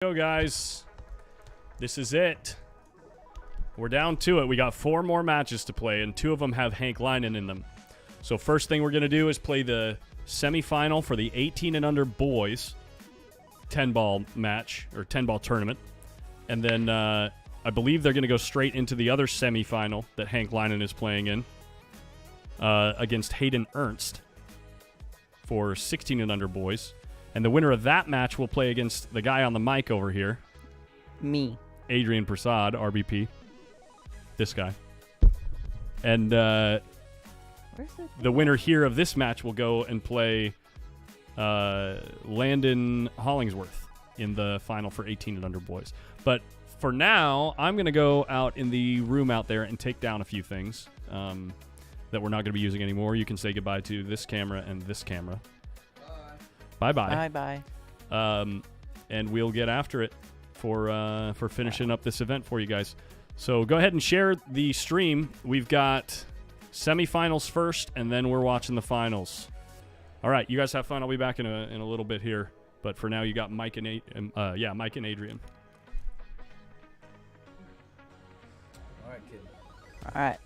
Go, guys. This is it. We're down to it. We got 4 more matches to play, and 2 of them have Hank Leinen in them. So first thing we're going to do is play the semifinal for the 18 and under boys 10-ball match, or 10-ball tournament. And then I believe they're going to go straight into the other semifinal that Hank Leinen is playing in against Hayden Ernst for 16 and under boys. And the winner of that match will play against the guy on the mic over here. Me. Adrian Prasad, RBP. This guy. And the winner here of this match will go and play Landon Hollingsworth in the final for 18 and under boys. But for now, I'm going to go out in the room out there and take down a few things that we're not going to be using anymore. You can say goodbye to this camera and this camera. Bye-bye. Bye-bye. And we'll get after it for finishing up this event for you guys. So go ahead and share the stream. We've got semifinals first, and then we're watching the finals. All right, you guys have fun. I'll be back in a little bit here. But for now, you got Mike and Mike and Adrian. All right, kid. All right.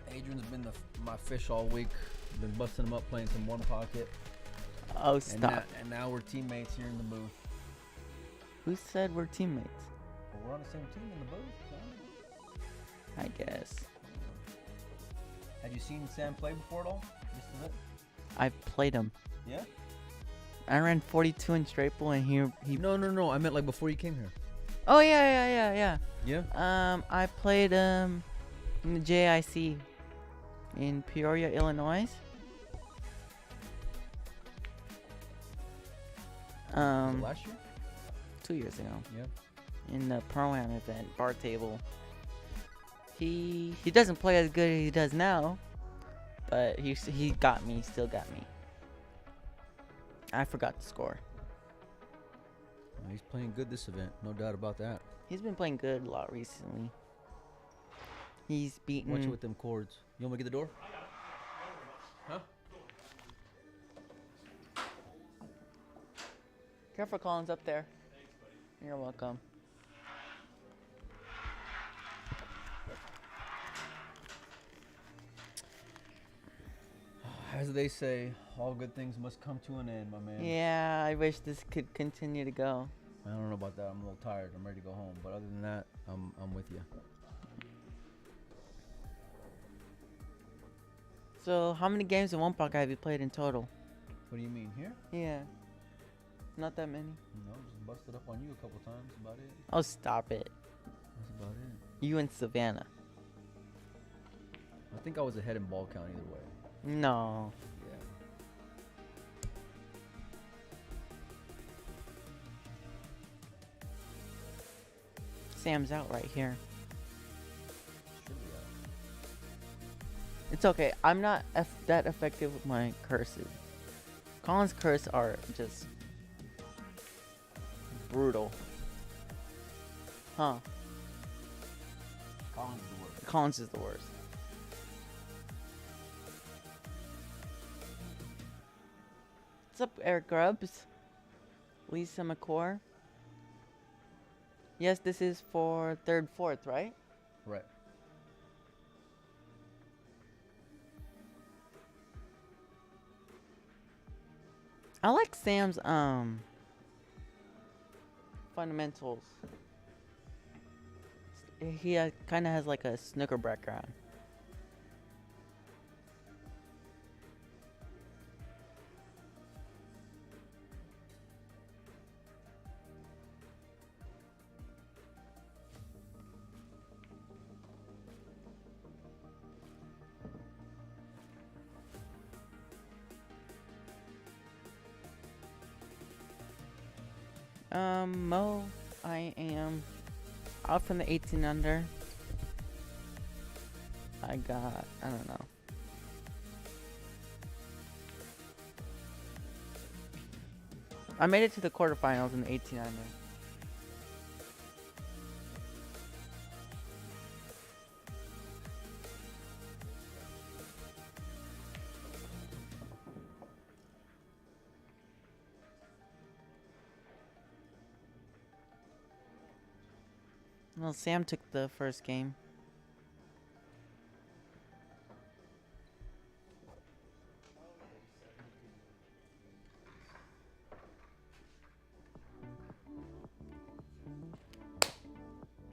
Adrian's been my fish all week. Been busting him up playing some one pocket. Oh, stop. And now we're teammates here in the booth. Who said we're teammates? Well, we're on the same team in the booth. Huh? I guess. Have you seen Sam play before at all? Just a bit? I've played him. Yeah? I ran 42 in straight ball, and he. No. I meant like before you came here. Oh yeah. Yeah? I played in the JIC in Peoria, Illinois. Last year? 2 years ago. Yeah. In the Pro-Am event, bar table. He doesn't play as good as he does now, but he got me, still got me. I forgot the score. Well, he's playing good this event, no doubt about that. He's been playing good a lot recently. He's beaten. Watch it with them chords. You want me to get the door? Huh? Careful, Collins, up there. You're welcome. As they say, all good things must come to an end, my man. Yeah, I wish this could continue to go. I don't know about that. I'm a little tired. I'm ready to go home. But other than that, I'm with you. So, how many games in one pocket have you played in total? What do you mean, here? Yeah. Not that many. No, just busted up on you a couple times. About it. Oh, stop it. That's about it. You and Savannah. I think I was ahead in ball count either way. No. Yeah. Sam's out right here. Should be out. It's okay. I'm not that effective with my curses. Colin's curse are just brutal. Huh. Collins is the worst. Collins is the worst. What's up, Eric Grubbs? Lisa McCore? Yes, this is for 3rd, 4th, right? Right. I like Sam's fundamentals. He kind of has like a snooker background. Mo, I am out from the 18 under. I don't know. I made it to the quarterfinals in the 18 under. Well, Sam took the first game.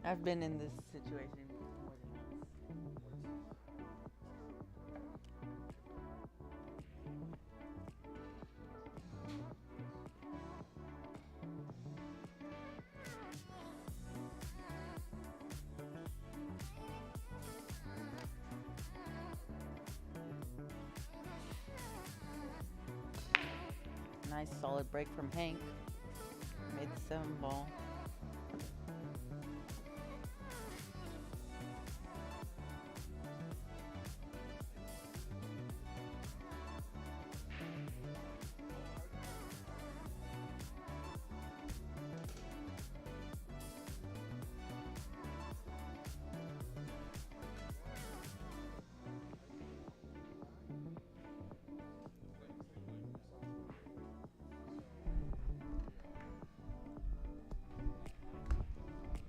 I've been in this situation more than once. Nice solid break from Hank. Made the 7 ball.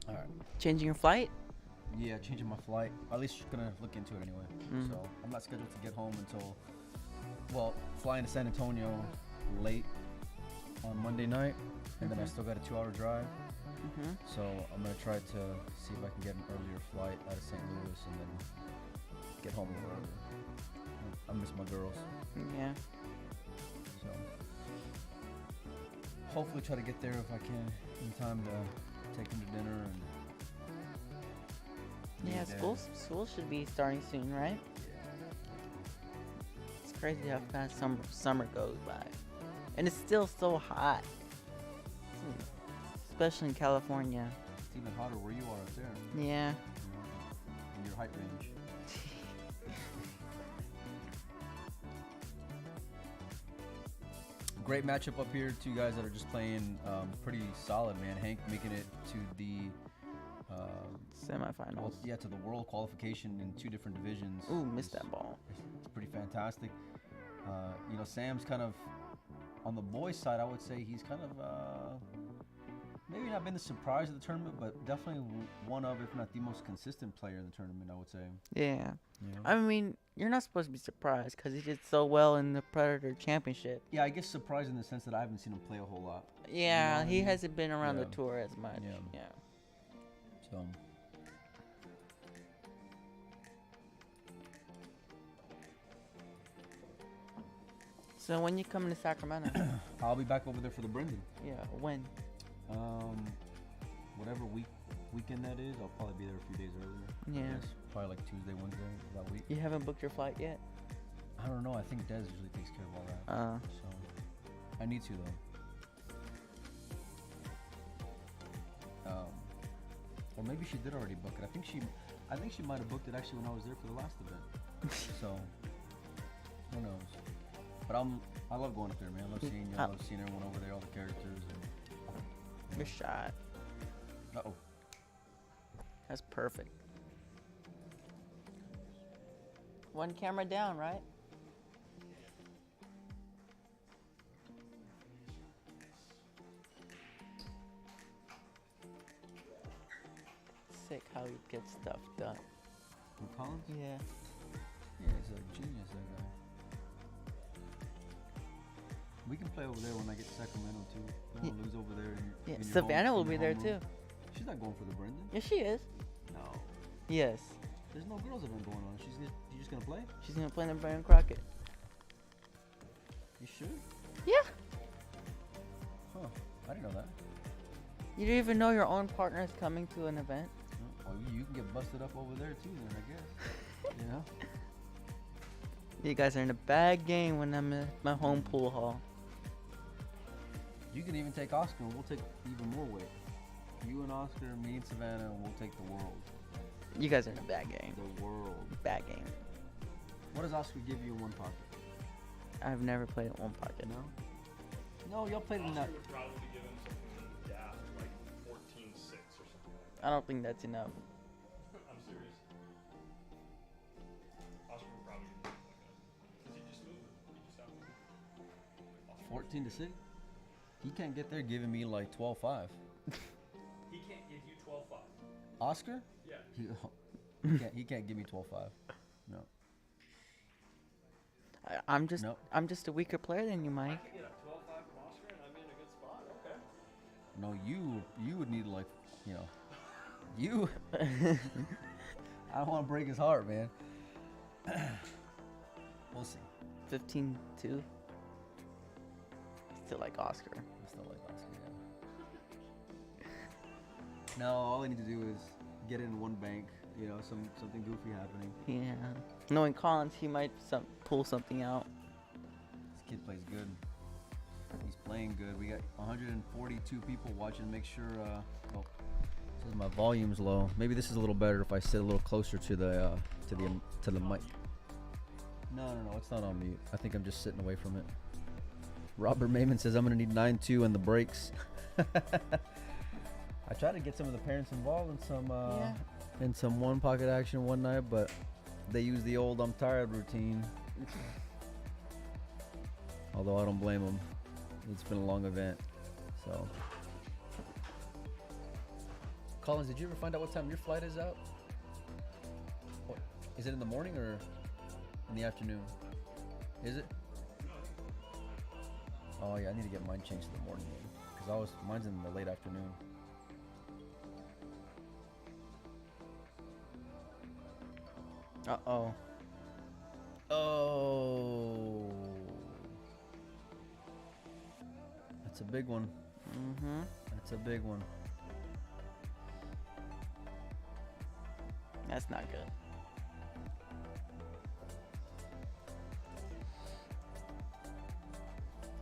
All right. Changing your flight? Yeah, changing my flight. At least gonna look into it anyway. Mm. So I'm not scheduled to get home until, well, flying to San Antonio late on Monday night, and then I still got a 2-hour drive. Mm-hmm. So I'm gonna try to see if I can get an earlier flight out of St. Louis and then get home a little early. I miss my girls, Yeah. so hopefully try to get there if I can in time to take them to dinner and. Yeah, meet school should be starting soon, right? It's crazy how fast summer goes by. And it's still so hot. Especially in California. It's even hotter where you are up there. Yeah. You know, in your height range. Great matchup up here. Two guys that are just playing pretty solid, man. Hank making it to the Semifinals. to the world qualification in 2 different divisions. Ooh, missed that ball. It's pretty fantastic. Sam's kind of on the boys' side. I would say he's kind of maybe not been the surprise of the tournament, but definitely one of, if not the most consistent player in the tournament, I would say. Yeah. You know? I mean, you're not supposed to be surprised because he did so well in the Predator Championship. Yeah, I guess surprised in the sense that I haven't seen him play a whole lot. Yeah, You know what I he mean? hasn't been around the Yeah. tour as much. Yeah. Yeah. So. So when you coming to Sacramento? I'll be back over there for the Brendan. Yeah, when? Whatever weekend that is, I'll probably be there a few days earlier. Yeah. Yes, probably like Tuesday, Wednesday that week. You haven't booked your flight yet? I don't know. I think Des usually takes care of all that. So I need to though. Or maybe she did already book it. I think she might have booked it actually when I was there for the last event. So who knows? But I love going up there, man. I love seeing you. I love seeing everyone over there, all the characters. And, Good shot. Uh-oh. That's perfect. One camera down, right? Sick how he gets stuff done. Who, Collins? Yeah. Yeah, he's a genius, that guy. We can play over there when I get to Sacramento too. Don't wanna lose over there. Yeah, in your Savannah home- will in be your there homeroom. too. She's not going for the Brendan. Yes, she is. No. Yes. There's no girls event going on. She's just gonna play? She's gonna play in the Brandon Crockett. You sure? Yeah. Huh. I didn't know that. You don't even know your own partner is coming to an event. Well, you can get busted up over there too then, I guess. You know? You guys are in a bad game when I'm at my home pool hall. You can even take Oscar and we'll take even more weight. You and Oscar, me and Savannah, and we'll take the world. You guys are in a bad game. The world. Bad game. What does Oscar give you in one pocket? I've never played in one pocket. No? No, y'all played in that. Oscar would probably give him something daft, like 14-6 or something like that. I don't think that's enough. I'm serious. Oscar would probably give him something like that. Because he just moved it. He just outmoved it. 14 to 6? He can't get there giving me like 12-5. He can't give you 12-5. Oscar? Yeah. He can't give me 12-5. No. I'm just Nope. I'm just a weaker player than you, Mike. could get a 12-5 from Oscar and I'd be in a good spot. Okay. No, you would need like, you know, you. I don't want to break his heart, man. We'll see. 15-2. Still like Oscar. I still like Oscar, yeah. No, all I need to do is get in one bank. You know, something goofy happening. Yeah. Knowing Collins, he might pull something out. This kid plays good. He's playing good. We got 142 people watching. Make sure. Oh, it says my volume's low. Maybe this is a little better if I sit a little closer to the mic. No, it's not on mute. I think I'm just sitting away from it. Robert Mayman says I'm gonna need 9-2 and the brakes. I tried to get some of the parents involved in some one pocket action one night, but they use the old "I'm tired" routine. Although I don't blame them. It's been a long event, so. Collins, did you ever find out what time your flight is out? What, is it in the morning or in the afternoon? Is it? Oh yeah, I need to get mine changed to the morning because mine's in the late afternoon. Uh-oh. Oh. That's a big one. Mm-hmm. That's a big one. That's not good.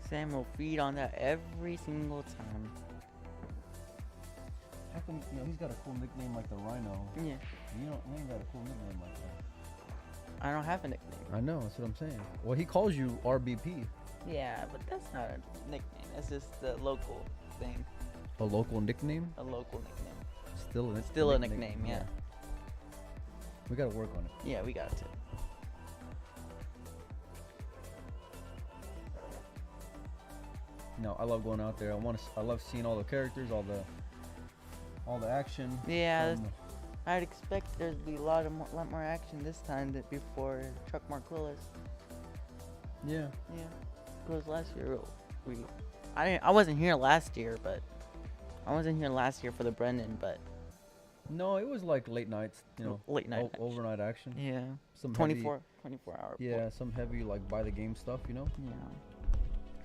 Sam will feed on that every single time. How come, he's got a cool nickname like the Rhino. Yeah. You ain't got a cool nickname like that. I don't have a nickname. I know, that's what I'm saying. Well, he calls you RBP. Yeah, but that's not a nickname. That's just the local thing. A local nickname? A local nickname. Still a nickname, yeah. We gotta work on it. Yeah, we got to. No, I love going out there. I love seeing all the characters, all the action. Yeah, I'd expect there'd be a lot more action this time than before Truck Marquillis. Yeah. Yeah, because last year I wasn't here last year, but I wasn't here last year for the Brendan, but No, it was like late nights, late night action. overnight action. Yeah, Some 24 hour. Yeah, some heavy like by the game stuff, Yeah.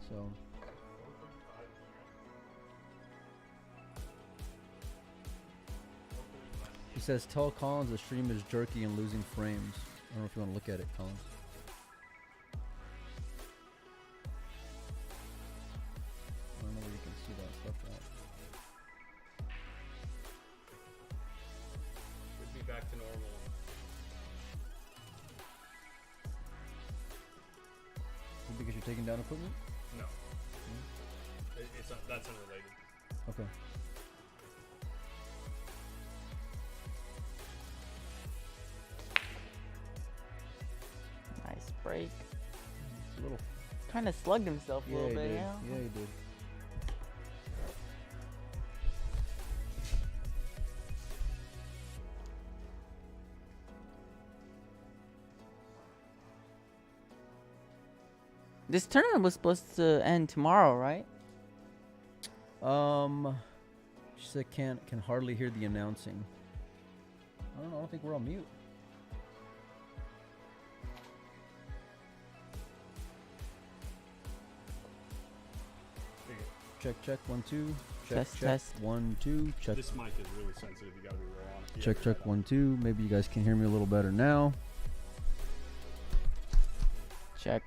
So. He says, tell Collins the stream is jerky and losing frames. I don't know if you want to look at it, Collins. I don't know where you can see that stuff at. Should be back to normal. Because you're taking down equipment? No. That's unrelated. Okay. Nice break. It's a little. Kind of slugged himself a little he bit, did. yeah. Yeah, he did. This tournament was supposed to end tomorrow, right? She said can hardly hear the announcing. I don't know. I don't think we're on mute. Check 1 2. Test, check test. 1 2. Check. This mic is really sensitive. You gotta be real on it. Check 1 2. Maybe you guys can hear me a little better now. Check.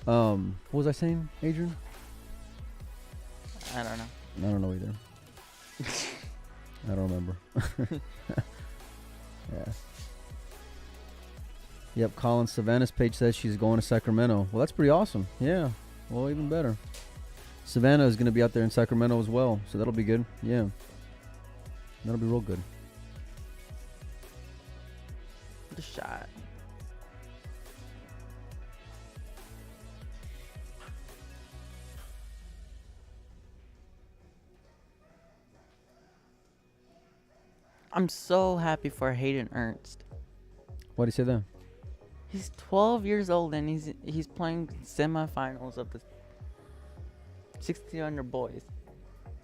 What was I saying, Adrian? I don't know. I don't know either. I don't remember. Yeah. Yep, Colin Savannah's page says she's going to Sacramento. Well, that's pretty awesome. Yeah. Well, even better. Savannah is going to be out there in Sacramento as well, so that'll be good. Yeah. That'll be real good. The shot. I'm so happy for Hayden Ernst. Why do you say that? He's 12 years old and he's playing semifinals of the 16 under boys.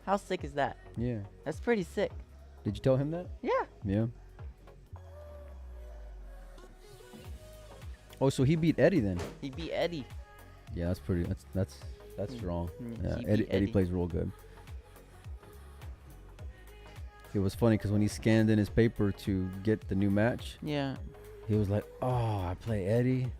How sick is that? Yeah. That's pretty sick. Did you tell him that? Yeah. Yeah. Oh, so he beat Eddie then? He beat Eddie. Yeah, that's pretty. That's strong. Yeah, He Eddie beat Eddie. plays real good. It was funny because when he scanned in his paper to get the new match, Yeah. he was like, "Oh, I play Eddie."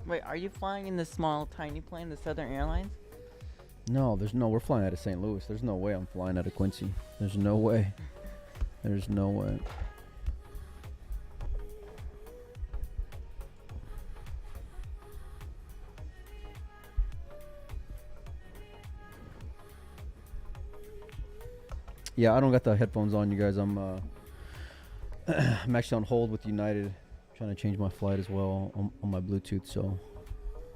Wait, are you flying in the small, tiny plane, the Southern Airlines? No, we're flying out of St. Louis. There's no way I'm flying out of Quincy. There's no way. There's no way. Yeah, I don't got the headphones on, you guys. I'm I'm actually on hold with United, trying to change my flight as well on my Bluetooth. So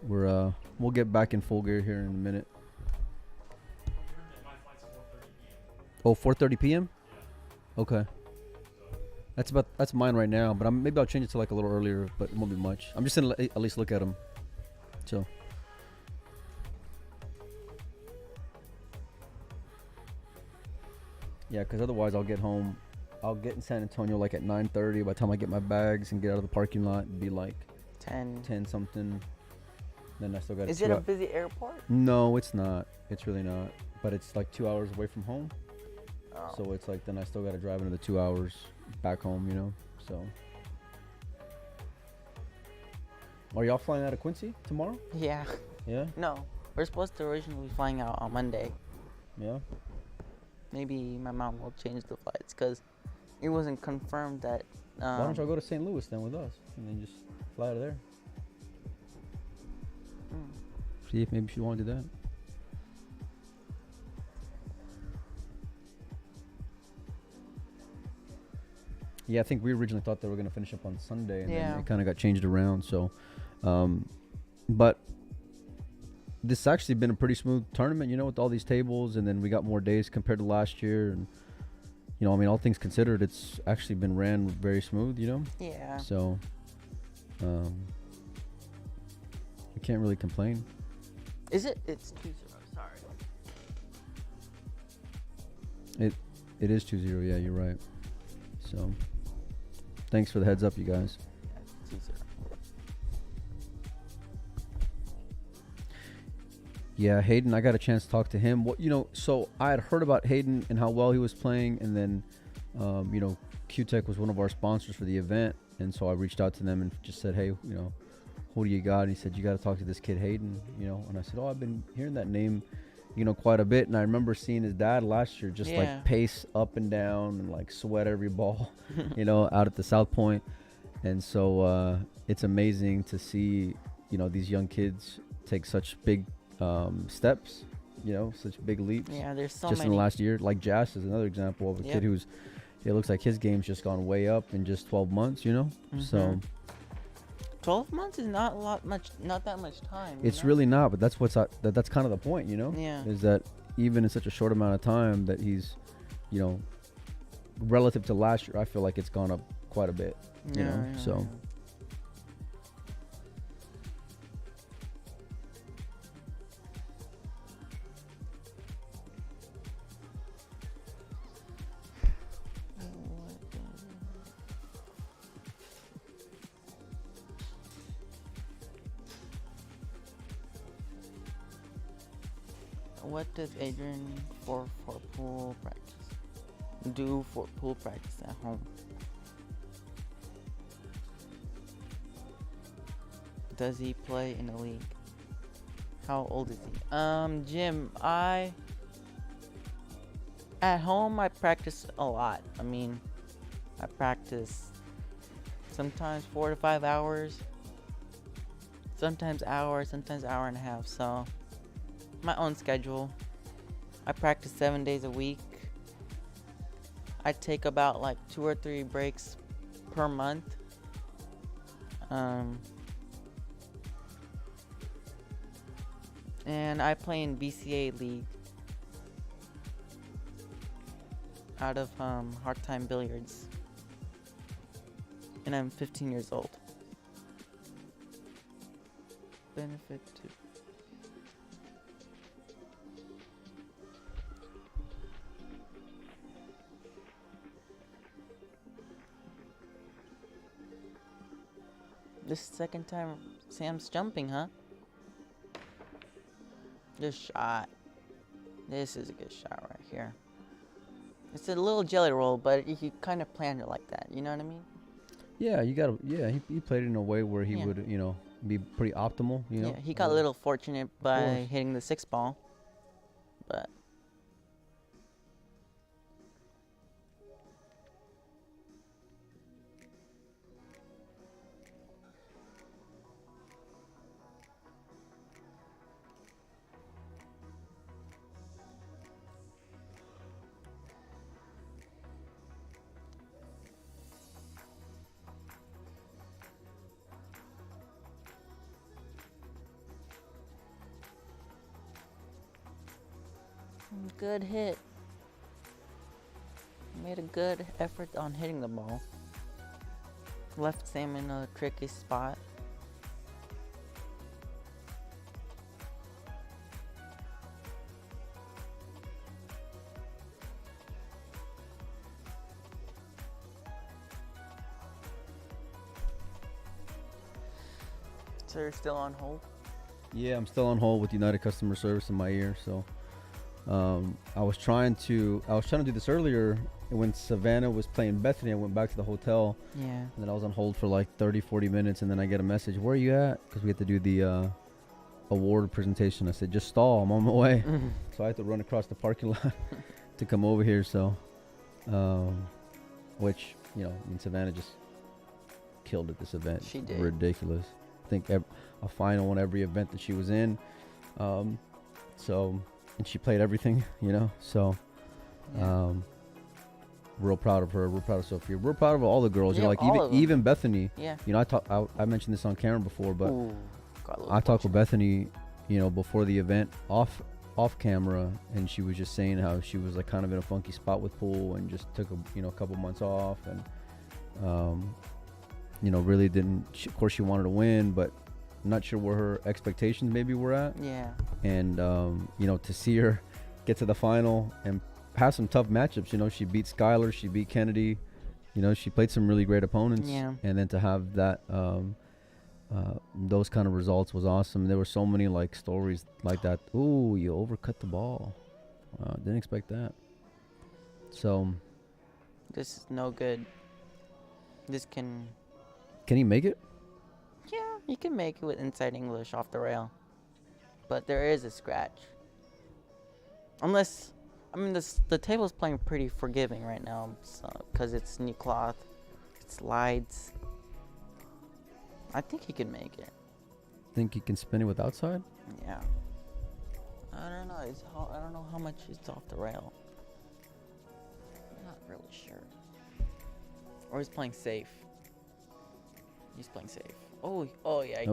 we'll get back in full gear here in a minute. Oh, 4:30 p.m. Okay. That's mine right now, but maybe I'll change it to like a little earlier, but it won't be much. I'm just gonna at least look at them. So. Yeah, because otherwise I'll get home. I'll get in San Antonio like at 9:30. By the time I get my bags and get out of the parking lot, it'd be like 10 something. Then I still got. Is it a busy airport? No, it's not. It's really not. But it's like 2 hours away from home. Oh. So it's like then I still got to drive another 2 hours back home, you know. So. Are y'all flying out of Quincy tomorrow? Yeah. Yeah. No, we're supposed to originally be flying out on Monday. Yeah. Maybe my mom will change the flights because it wasn't confirmed that. Why don't y'all go to St. Louis then with us and then just fly out of there? See if maybe she want to do that. Yeah, I think we originally thought they were going to finish up on Sunday, and then it kind of got changed around. So, but this actually been a pretty smooth tournament, you know, with all these tables, and then we got more days compared to last year, and you know, I mean, all things considered, it's actually been ran very smooth, you know. Yeah. So, we can't really complain. Is it? It's 2-0. Sorry. It is 2-0. Yeah, you're right. So, thanks for the heads up, you guys. 2-0. Yeah, Hayden, I got a chance to talk to him. What, you know, so I had heard about Hayden and how well he was playing, and then, you know, Q-Tech was one of our sponsors for the event, and so I reached out to them and just said, hey, you know, who do you got? And he said, you got to talk to this kid Hayden, you know. And I said, oh, I've been hearing that name, you know, quite a bit. And I remember seeing his dad last year just like pace up and down and like sweat every ball, you know, out at the South Point. And so it's amazing to see, you know, these young kids take such big steps, you know, such big leaps. Yeah, there's so just many. in the last year. Like Jas is another example of a kid who's, it looks like his game's just gone way up in just 12 months, you know. So 12 months is not that much time. It's really not, but that's that's kind of the point, you know. Yeah. Is that even in such a short amount of time that he's, you know, relative to last year, I feel like it's gone up quite a bit, you know. So. What does Adrian for pool practice do for pool practice at home? Does he play in the league? How old is he? Jim, at home I practice a lot. I mean, I practice sometimes 4 to 5 hours, sometimes hour and a half. So my own schedule. I practice 7 days a week. I take about like 2 or 3 breaks per month. And I play in BCA League out of Hard Time Billiards. And I'm 15 years old. Benefit to this second time Sam's jumping, huh? Good shot. This is a good shot right here. It's a little jelly roll, but he kind of planned it like that. You know what I mean? Yeah, you gotta. Yeah, he played it in a way where he Yeah. would, be pretty optimal. You know. Yeah, he got a little fortunate by hitting the 6 ball, but good hit. Made a good effort on hitting the ball. Left Sam in a tricky spot. So you're still on hold? Yeah, I'm still on hold with United Customer Service in my ear. So, I was trying to do this earlier. And when Savannah was playing Bethany, I went back to the hotel. Yeah. And then I was on hold for like 30, 40 minutes. And then I get a message, where are you at? Because we had to do the award presentation. I said, just stall. I'm on my way. So I had to run across the parking lot to come over here. So, which, Savannah just killed at this event. She did. Ridiculous. I think a final in every event that she was in. So, and she played everything, So, Yeah. real proud of her. Real proud of Sophia. Real proud of all the girls. Yeah, Like all of them. even Bethany. Yeah. I mentioned this on camera before, but Ooh, got a little I talked with fortunate. Bethany, before the event off camera, and she was just saying how she was like kind of in a funky spot with pool and just took a couple months off, and really didn't. Of course, she wanted to win, but I'm not sure where her expectations maybe were at. Yeah. And to see her get to the final and have some tough matchups. She beat Skylar, she beat Kennedy. She played some really great opponents. Yeah. And then to have that those kind of results was awesome. There were so many like stories like that. Ooh, you overcut the ball. Didn't expect that. So This is no good. This can... can he make it? Yeah, you can make it with inside English off the rail. But there is a scratch. Unless... the table's playing pretty forgiving right now, because it's new cloth, it slides. I think he can make it. Think he can spin it with outside? Yeah. I don't know. I don't know how much it's off the rail. I'm not really sure. Or he's playing safe. He's playing safe. Oh yeah. He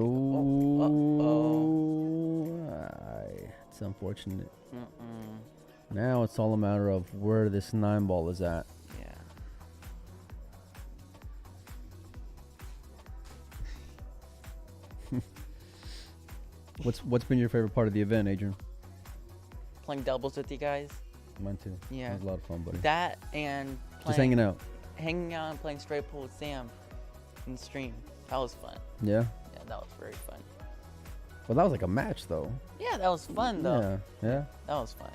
It's unfortunate. Mm-mm. Now it's all a matter of where this 9 ball is at. Yeah. What's been your favorite part of the event, Adrian? Playing doubles with you guys. Mine too. Yeah. It was a lot of fun, buddy. That and Just hanging out. hanging out and playing straight pool with Sam in the stream. That was fun. Yeah. Yeah, that was very fun. Well, that was like a match, though. Yeah, that was fun though. Yeah. That was fun.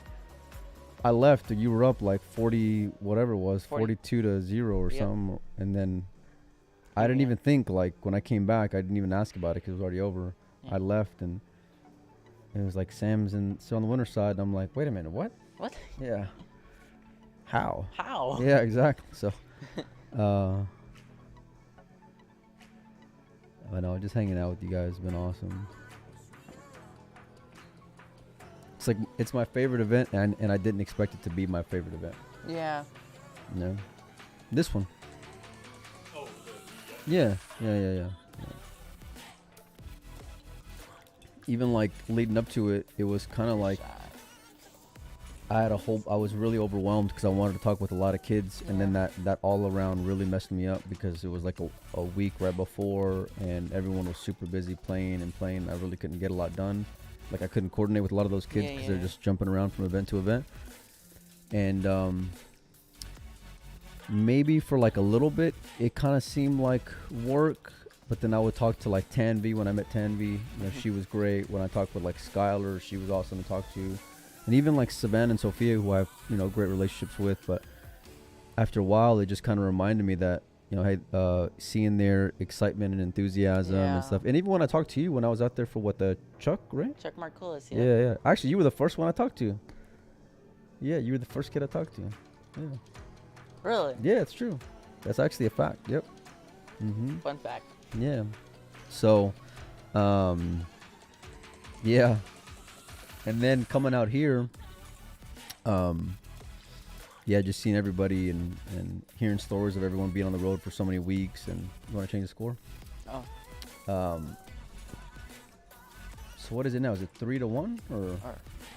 I left. You were up like 40, whatever it was, 40. 42-0 or Yep. something, and then I didn't Yeah. even think, like, when I came back, I didn't even ask about it because it was already over. Yeah. I left, and it was like Sam's still on the winner's side. And I'm like, wait a minute, what? What? Yeah. How? How? Yeah, exactly. So, I know, just hanging out with you guys has been awesome. It's like, it's my favorite event, and I didn't expect it to be my favorite event. Yeah. No. This one. Yeah. even like leading up to it, it was kind of like I was really overwhelmed because I wanted to talk with a lot of kids, and then that all around really messed me up because it was like a week right before, and everyone was super busy playing. I really couldn't get a lot done. Like I couldn't coordinate with a lot of those kids because they're just jumping around from event to event. And maybe for like a little bit, it kind of seemed like work. But then I would talk to like Tanvi when I met Tanvi. You know, she was great. When I talked with like Skylar, she was awesome to talk to. And even like Savannah and Sophia, who I have, you know, great relationships with. But after a while, it just kind of reminded me that, you know, hey, seeing their excitement and enthusiasm and stuff. And even when I talked to you when I was out there for the Chuck, right? Chuck Marcolis, Yeah. Actually, you were the first one I talked to. Yeah, you were the first kid I talked to. Yeah. Really? Yeah, it's true. That's actually a fact. Yep. Fun fact. Yeah. So, yeah. And then coming out here, just seeing everybody and hearing stories of everyone being on the road for so many weeks. And you want to change the score? Oh. So what is it now? Is it 3-1 or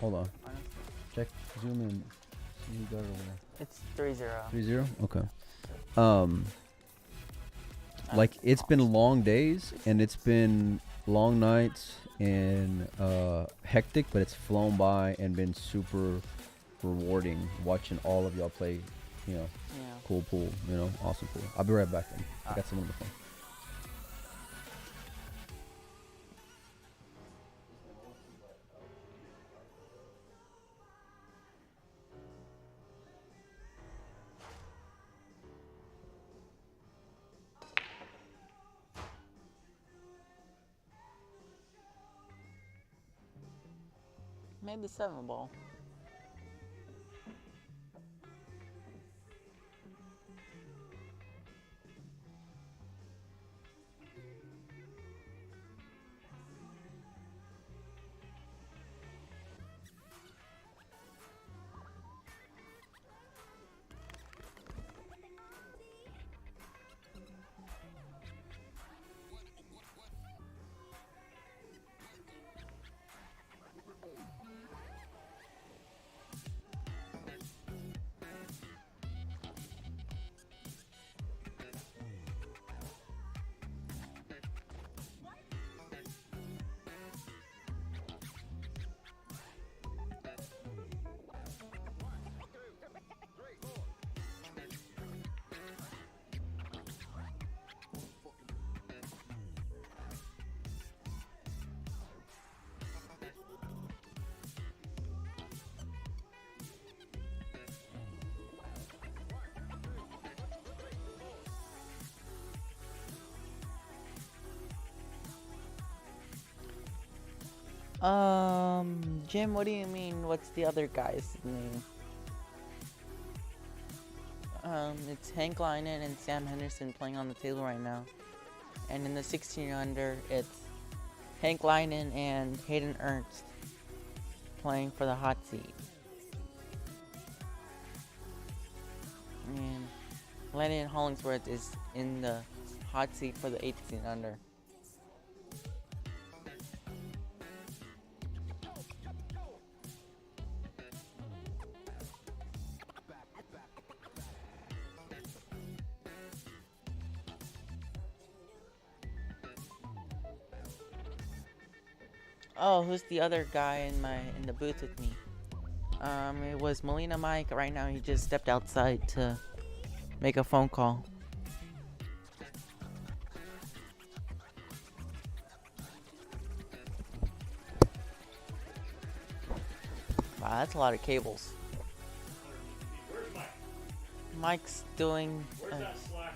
hold on? Check, zoom in. See who got it over there. It's 3-0. 3-0? Okay. Like it's been long days and it's been long nights and hectic, but it's flown by and been super rewarding watching all of y'all play, you know, cool pool, you know, awesome pool. I'll be right back then. I got someone on the phone. Maybe 7 ball. Jim, what do you mean? What's the other guy's name? It's Hank Linen and Sam Henderson playing on the table right now. And in the 16 under, it's Hank Linen and Hayden Ernst playing for the hot seat. And Lennon Hollingsworth is in the hot seat for the 18 under. Oh, who's the other guy in the booth with me? It was Molina Mike. Right now, he just stepped outside to make a phone call. Wow, that's a lot of cables. Where's Mike? Mike's doing. Where's that slacker?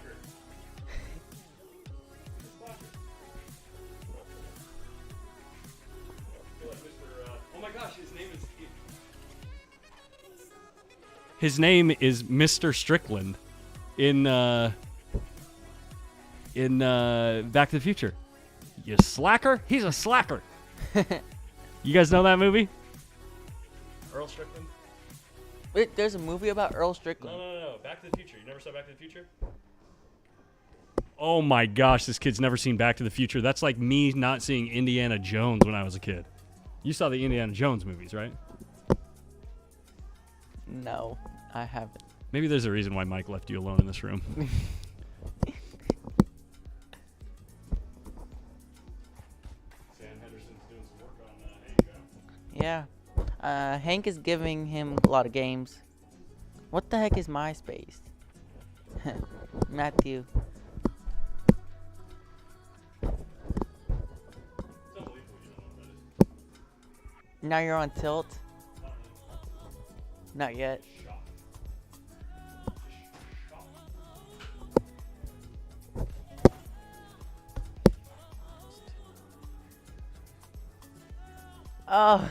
His name is Mr. Strickland in Back to the Future. You slacker? He's a slacker. You guys know that movie? Earl Strickland? Wait, there's a movie about Earl Strickland. No. Back to the Future. You never saw Back to the Future? Oh my gosh, this kid's never seen Back to the Future. That's like me not seeing Indiana Jones when I was a kid. You saw the Indiana Jones movies, right? No, I haven't. Maybe there's a reason why Mike left you alone in this room. Sam Henderson's doing some work on Hank. Yeah. Hank is giving him a lot of games. What the heck is MySpace? Matthew. Now you're on tilt? Not yet. Oh.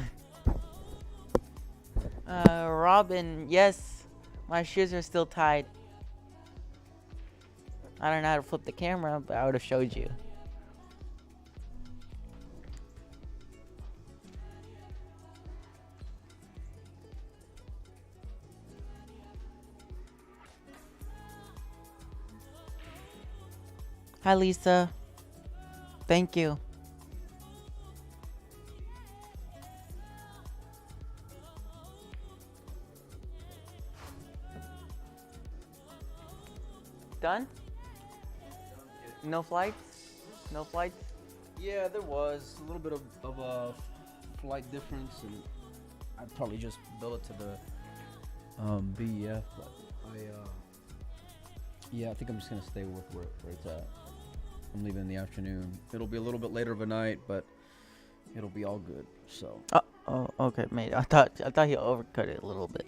Robin, yes. My shoes are still tied. I don't know how to flip the camera, but I would have showed you. Hi, Lisa. Thank you. Done? No flights? No flights? Yeah, there was a little bit of a flight difference, and I'd probably just bill it to the BEF, but yeah, I think I'm just gonna stay with where it's at. I'm leaving in the afternoon. It'll be a little bit later of a night, but it'll be all good. So. Oh, okay, mate. I thought you overcut it a little bit.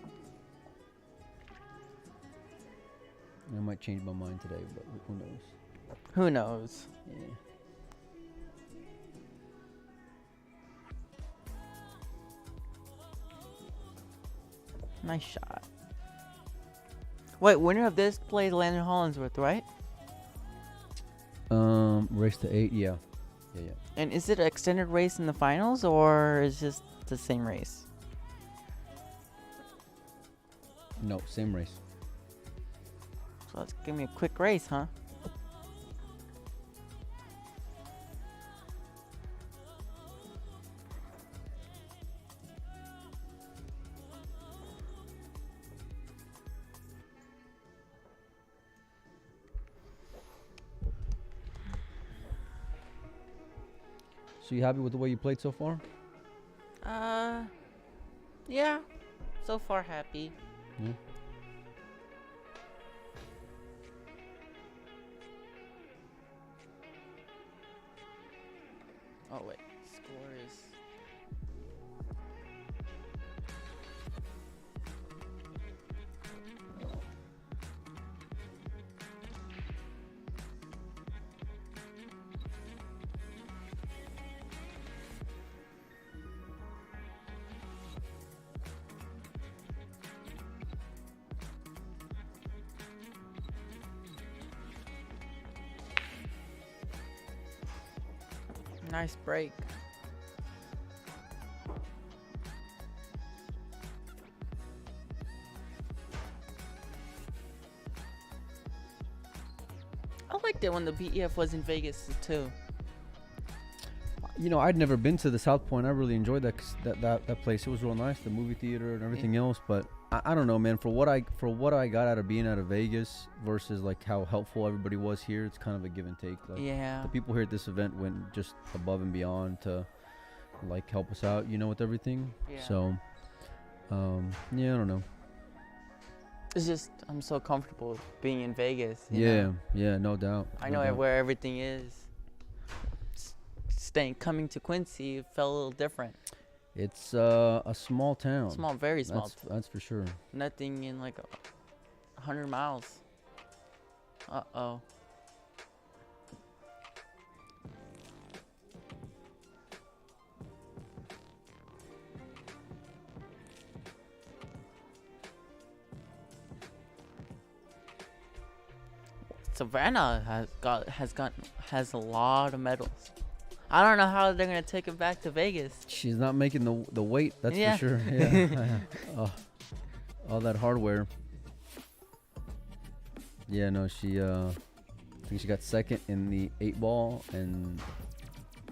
I might change my mind today, but who knows? Who knows? Yeah. Nice shot. Wait, winner of this plays Landon Hollinsworth, right? Race to 8, yeah. And is it an extended race in the finals, or is it just the same race? No, same race. So let's give me a quick race, huh? So you happy with the way you played so far? Yeah. So far, happy. Yeah. Oh wait, score is. Nice break. I liked it when the BEF was in Vegas too. You know, I'd never been to the South Point. I really enjoyed that place. It was real nice, the movie theater and everything else. But I don't know, man. For what I got out of being out of Vegas versus like how helpful everybody was here, it's kind of a give and take. Like, Yeah. the people here at this event went just above and beyond to like help us out, you know, with everything. Yeah. So, yeah, I don't know. It's just I'm so comfortable being in Vegas. you Yeah, know? yeah, no doubt. I no know doubt. where everything is. Coming to Quincy felt a little different. It's a small town. Small, very small. That's for sure. Nothing in like 100 miles. Uh-oh. Savannah has a lot of medals. I don't know how they're gonna take it back to Vegas. She's not making the weight, that's Yeah. for sure. Yeah. All that hardware. Yeah, no, she I think she got second in the 8-ball, and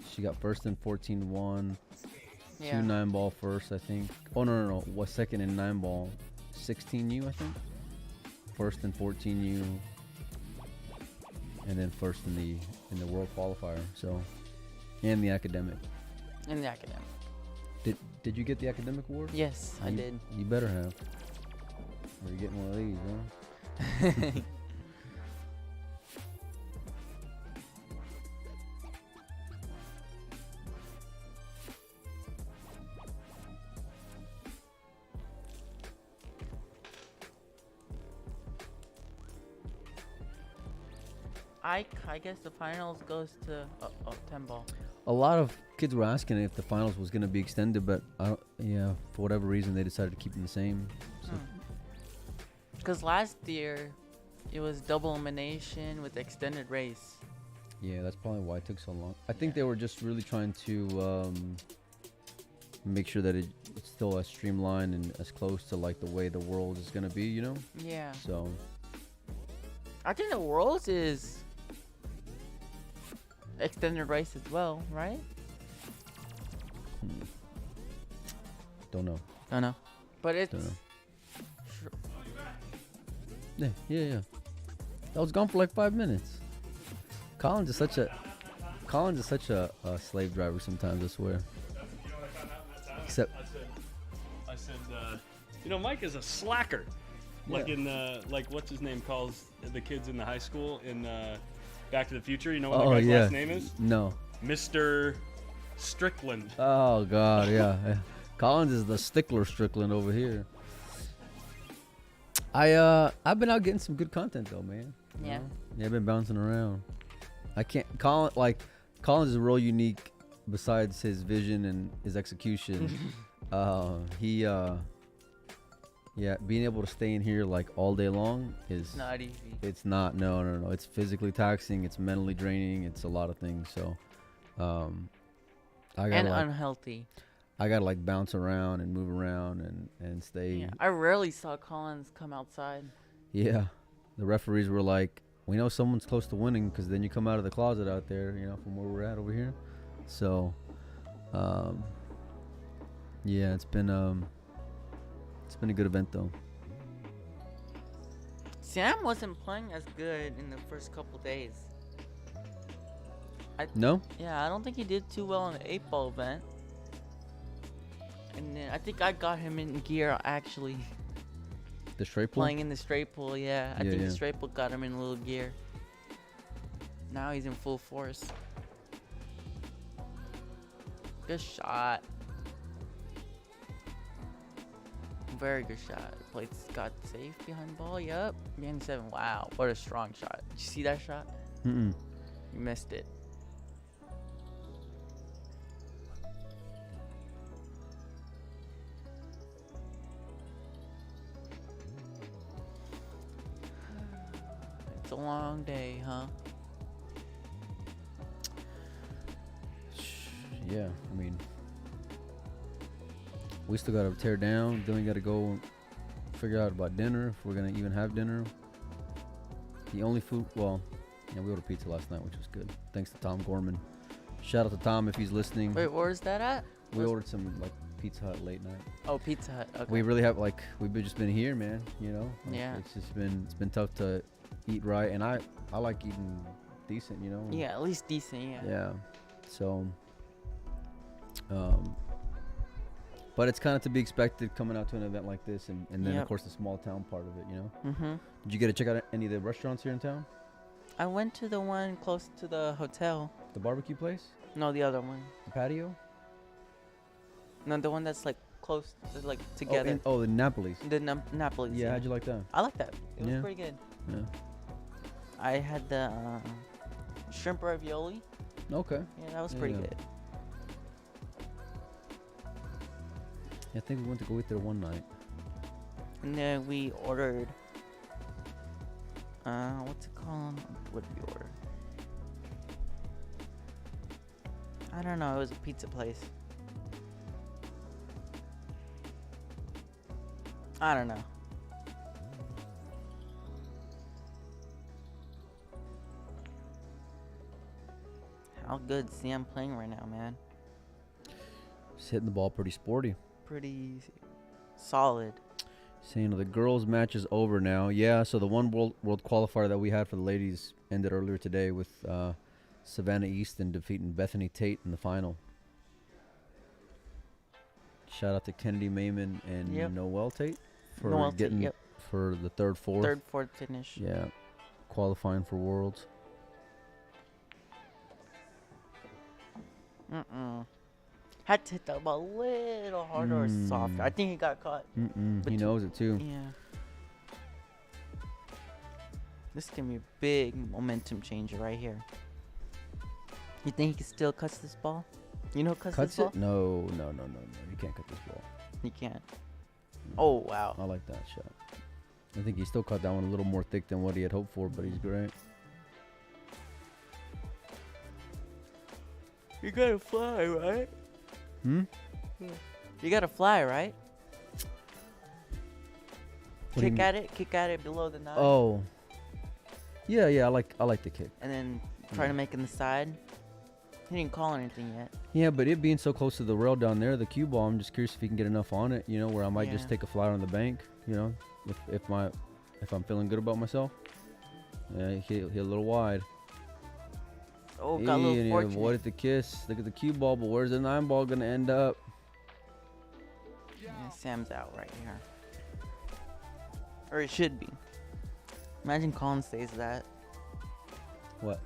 she got first in 14-1. Yeah. 2 9-ball first, I think. Oh no. Was second in 9-ball, 16U, I think. First in 14U, and then first in the world qualifier. So, and the academic. In the academic. Did you get the academic award? Yes, I did. You better have. Or you're getting one of these, huh? I guess the finals goes to 10-ball. A lot of kids were asking if the finals was going to be extended, but for whatever reason, they decided to keep them the same. So. Because last year, it was double elimination with extended race. Yeah, that's probably why it took so long. I think they were just really trying to make sure that it's still as streamlined and as close to like the way the world is going to be, you know? Yeah. So. I think the Worlds is extended race as well, right? Don't know. Don't know. But it's... Don't know. Yeah. I was gone for like 5 minutes. Collins is such a slave driver sometimes, I swear. You know what I found out in that time? Except I said, Mike is a slacker. Like in like what's his name calls the kids in the high school in Back to the Future. You know what that guy's last name is? No. Mr. Strickland. Oh God, yeah. Collins is the stickler Strickland over here. I've been out getting some good content though, man. You Yeah. know? Yeah, I've been bouncing around. Collins is real unique. Besides his vision and his execution, being able to stay in here like all day long is not easy. It's not. No. It's physically taxing. It's mentally draining. It's a lot of things. So, unhealthy. I gotta like bounce around and move around and stay. Yeah, I rarely saw Collins come outside. Yeah, the referees were like, "We know someone's close to winning because then you come out of the closet out there, you know, from where we're at over here." So, it's been a good event though. Sam wasn't playing as good in the first couple days. No? Yeah, I don't think he did too well in the 8-ball event. And then I think I got him in gear actually. The straight pool? Playing in the straight pool, yeah. I think yeah. the straight pool got him in a little gear. Now he's in full force. Good shot. Very good shot. Plates got safe behind ball. Yep. Behind 7. Wow. What a strong shot. Did you see that shot? Mm-mm. You missed it. It's a long day, huh? Yeah, I mean, we still gotta tear down. Then we gotta go figure out about dinner, if we're gonna even have dinner. The only food, we ordered pizza last night, which was good. Thanks to Tom Gorman. Shout out to Tom if he's listening. Wait, where's that at? We ordered some like Pizza Hut late night. Oh, Pizza Hut. Okay. We really have we've just been here, man. You know. Yeah. It's been tough to eat right, and I like eating decent, you know. Yeah, at least decent. Yeah. Yeah. So. But it's kind of to be expected coming out to an event like this, and then of course the small town part of it, you know. Mhm. Did you get to check out any of the restaurants here in town? I went to the one close to the hotel. The barbecue place? No, the other one. The patio? No, the one that's like close, like together. The Napoli's. The Napoli's. Yeah, how'd you like that? I like that. It was Yeah. pretty good. Yeah. I had the shrimp ravioli. Okay. Yeah, that was pretty Yeah. good. I think we went to go eat there one night. And then we ordered. What's it called? What did we order? I don't know. It was a pizza place. I don't know. how good Sam playing right now, man. He's hitting the ball pretty sporty. Pretty solid. Saying the girls' match is over now. Yeah, so the one world qualifier that we had for the ladies ended earlier today with Savannah Easton defeating Bethany Tate in the final. Shout out to Kennedy Mayman and Noelle Tate for getting for the third, fourth finish. Yeah, qualifying for Worlds. Had to hit that ball a little harder or softer. I think he got caught. He knows it too. Yeah. This is going to be a big momentum changer right here. You think he can still cut this ball? You know cuts this ball? No. You can't cut this ball. You can't. Oh, wow. I like that shot. I think he still caught that one a little more thick than what he had hoped for, but he's great. You gotta fly, right? You gotta fly, right? Kick at it below the 9. Oh. Yeah, I like the kick. And then try to make it in the side. He didn't call anything yet. Yeah, but it being so close to the rail down there, the cue ball, I'm just curious if he can get enough on it, where I might just take a flyer on the bank, if I'm feeling good about myself. Yeah, he hit a little wide. Oh, got a little fortunate. He avoided the kiss. Look at the cue ball, but where's the 9 ball gonna end up? Yeah, Sam's out right here. Or it should be. Imagine Colin says that. What?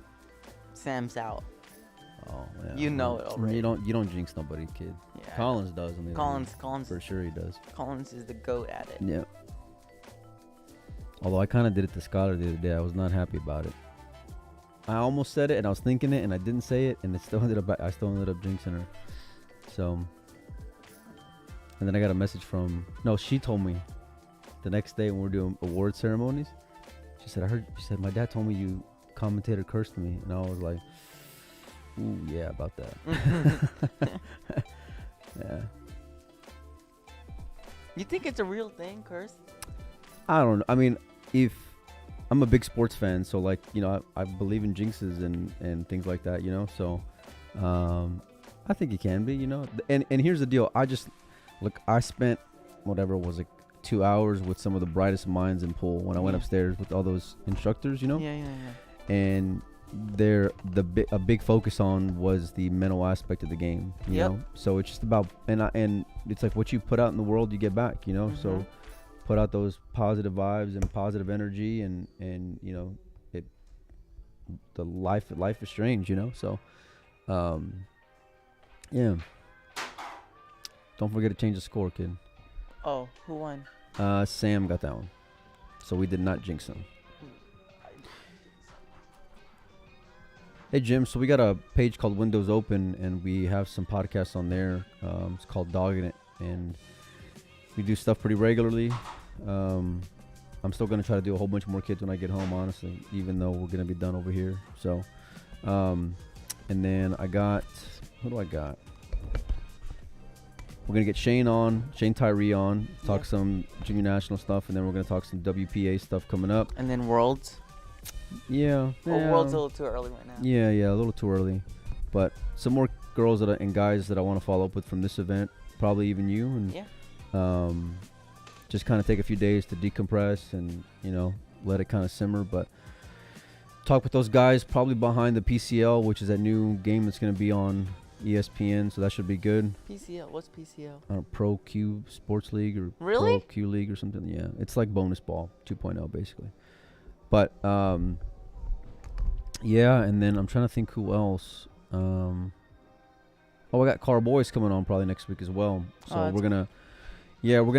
Sam's out. Oh, yeah. You know it already. You don't jinx nobody, kid. Yeah. Collins does. Collins. For sure he does. Collins is the GOAT at it. Yeah. Although I kind of did it to Skylar the other day. I was not happy about it. I almost said it, and I was thinking it, and I didn't say it, and I still ended up jinxing her. So, and then I got a message from, she told me the next day when we were doing award ceremonies. She said, my dad told me you commentator cursed me, and I was like, ooh, yeah, about that. Yeah. You think it's a real thing, curse? I don't know. I mean, if I'm a big sports fan, so I believe in jinxes and things like that, so I think it can be, and here's the deal. I spent whatever it was, 2 hours with some of the brightest minds in pool when I went upstairs with all those instructors, Yeah. And a big focus on was the mental aspect of the game, you know. So it's just about and it's like what you put out in the world, you get back, So put out those positive vibes and positive energy, and life is strange, So, yeah. Don't forget to change the score, kid. Oh, who won? Sam got that one, so we did not jinx him. Hey Jim, so we got a page called Windows Open, and we have some podcasts on there. It's called Dogging It, and we do stuff pretty regularly. I'm still gonna try to do a whole bunch more kids when I get home, honestly, even though we're gonna be done over here. So, and then who do I got? We're gonna get Shane Tyree on, talk some junior national stuff, and then we're gonna talk some WPA stuff coming up. And then Worlds. Yeah. World's a little too early right now. Yeah, a little too early. But some more girls and guys that I want to follow up with from this event, probably even you, and just kind of take a few days to decompress and let it kind of simmer. But talk with those guys probably behind the PCL, which is that new game that's going to be on ESPN, so that should be good. PCL, what's PCL? Pro Q Sports League or really? Pro Q League or something. Yeah, it's like bonus ball 2.0 basically. But yeah, and then I'm trying to think who else. I got Car Boys coming on probably next week as well. So we're gonna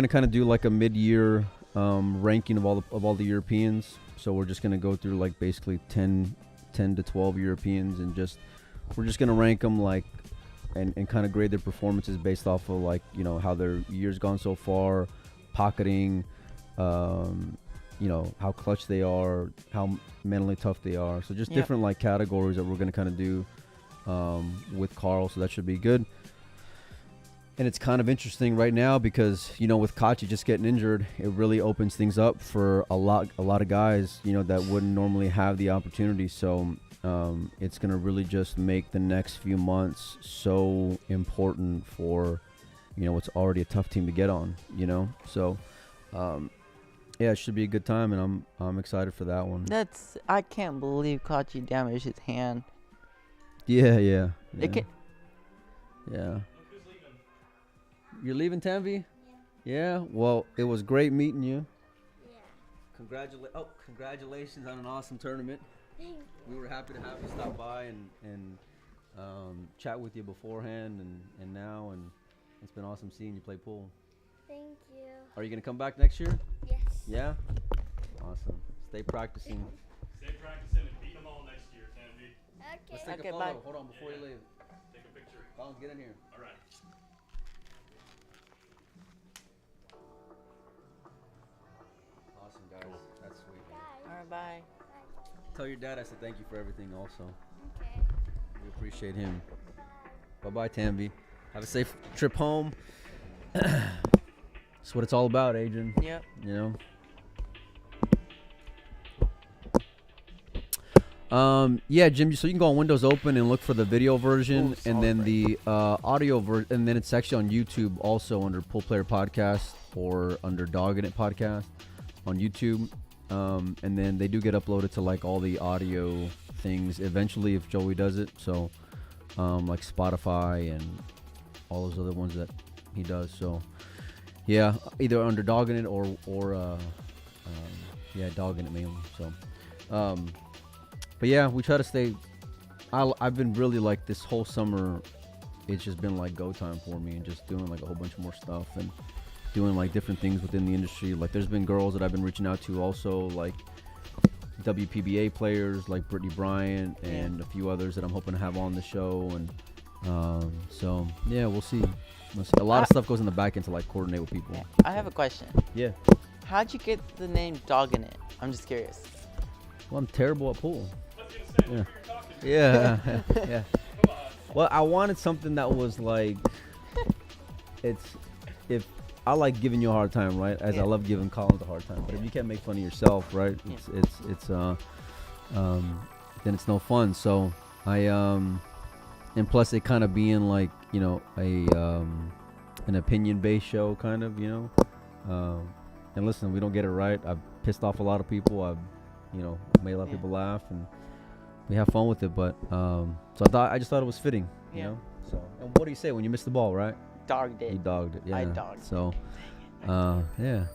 kind of do like a mid-year ranking of all the Europeans. So we're just gonna go through like basically 10 to 12 Europeans, and we're just gonna rank them and kind of grade their performances based off of how their year's gone so far, pocketing, how clutch they are, how mentally tough they are. So just different categories that we're going to kind of do with Carl. So that should be good. And it's kind of interesting right now because, you know, with Kachi just getting injured, it really opens things up for a lot of guys, you know, that wouldn't normally have the opportunity. So it's going to really just make the next few months so important for, you know, what's already a tough team to get on, you know. So, yeah, it should be a good time, and I'm excited for that one. I can't believe Kachi damaged his hand. Yeah. It can, Yeah. You're leaving, Tanvi? Yeah. Well, it was great meeting you. Yeah. Congratulations on an awesome tournament. We were happy to have you stop by and chat with you beforehand and now, and it's been awesome seeing you play pool. Thank you. Are you gonna come back next year? Yes. Yeah. Awesome. Stay practicing. Stay practicing and beat them all next year, Tanvi. Let's Okay. take Okay, a photo. bye. Hold on before you leave. Take a picture. Collins, get in here. All right. Awesome, guys. That's sweet. Man. all right, bye. Tell your dad I said thank you for everything also. Okay. We appreciate him. Bye-bye, Tanvi. Have a safe trip home. That's what it's all about, Adrian. Yep. You know? Yeah, Jim, so you can go on Windows Open and look for the video version, and then the audio version, and then it's actually on YouTube also under Pool Player Podcast or under Dogging It Podcast on YouTube. And then they do get uploaded to like all the audio things eventually if Joey does it. So like Spotify and all those other ones that he does. So yeah, either under Dogging It or yeah, Dogging It mainly. So but yeah, we try to stay. I've been really like this whole summer. It's just been like go time for me and just doing like a whole bunch more stuff and doing like different things within the industry. Like there's been girls that I've been reaching out to also, like WPBA players like Brittany Bryant and a few others that I'm hoping to have on the show. And so yeah, we'll see. A lot of stuff goes in the back end to like coordinate with people. Yeah. I have a question. Yeah. How'd you get the name Dogging It? I'm just curious. Well, I'm terrible at pool. I was gonna say, Yeah. you're talking to. Yeah. Yeah. Come on. Well, I wanted something that was like, if I like giving you a hard time, right? As I Yeah. love giving Collins a hard time. But if you can't make fun of yourself, right? It's then it's no fun. So and plus it kind of being like, you know, an opinion-based show kind of, you know. And listen, we don't get it right. I've pissed off a lot of people. I've, you know, made a lot of people laugh, and we have fun with it. But so I just thought it was fitting, you know. So, and what do you say when you miss the ball, right? Dogged it. You dogged it. Yeah. I dogged it. So, yeah.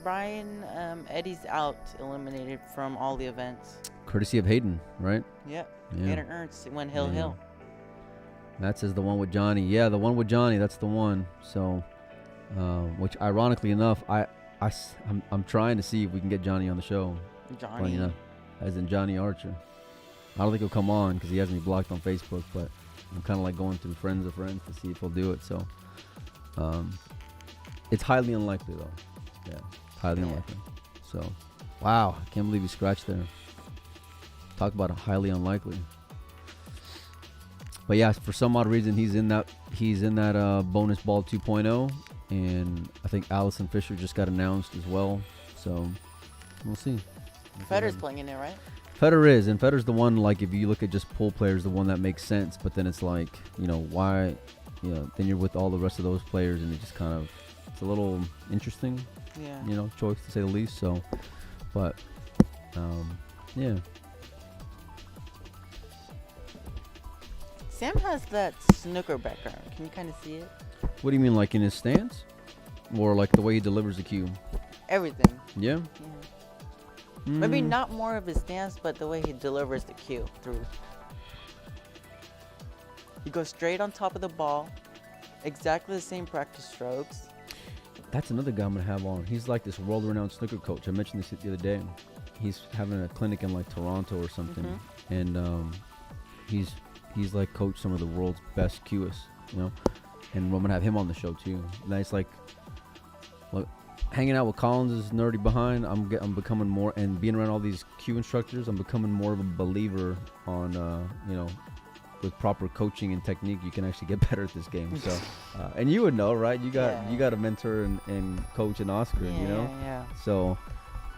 Brian, Eddie's out, eliminated from all the events. Courtesy of Hayden, right? Yep. Yeah. Hayden Ernst went hill. That says the one with Johnny. Yeah, the one with Johnny. That's the one. So, which ironically enough, I'm trying to see if we can get Johnny on the show. Johnny. Funny enough, as in Johnny Archer. I don't think he'll come on because he has me blocked on Facebook, but I'm kind of like going through friends of friends to see if he'll do it. So, it's highly unlikely though. Yeah, highly unlikely. So, wow, I can't believe he scratched there. Talk about a highly unlikely. But yeah, for some odd reason, he's in that bonus ball 2.0, and I think Allison Fisher just got announced as well. So we'll see. Federer's playing in it, right? Federer is, and Federer's the one, like, if you look at just pool players, the one that makes sense. But then it's like, you know, why, you know, then you're with all the rest of those players, and it just kind of, it's a little interesting, Yeah. you know, choice to say the least. So, but, yeah. Sam has that snooker background. Can you kind of see it? What do you mean, like in his stance? Or like the way he delivers the cue? Everything. Yeah? Yeah. Maybe not more of his stance, but the way he delivers the cue through. He goes straight on top of the ball. Exactly the same practice strokes. That's another guy I'm going to have on. He's like this world-renowned snooker coach. I mentioned this the other day. He's having a clinic in like Toronto or something. And he's like coached some of the world's best cueists, you know. And I'm gonna have him on the show too. And it's like, look, hanging out with Collins is nerdy behind. I'm becoming more, and being around all these cue instructors, I'm becoming more of a believer on, you know, with proper coaching and technique, you can actually get better at this game. So, and you would know, right? You got a mentor and coach in Oscar, you know. Yeah. So,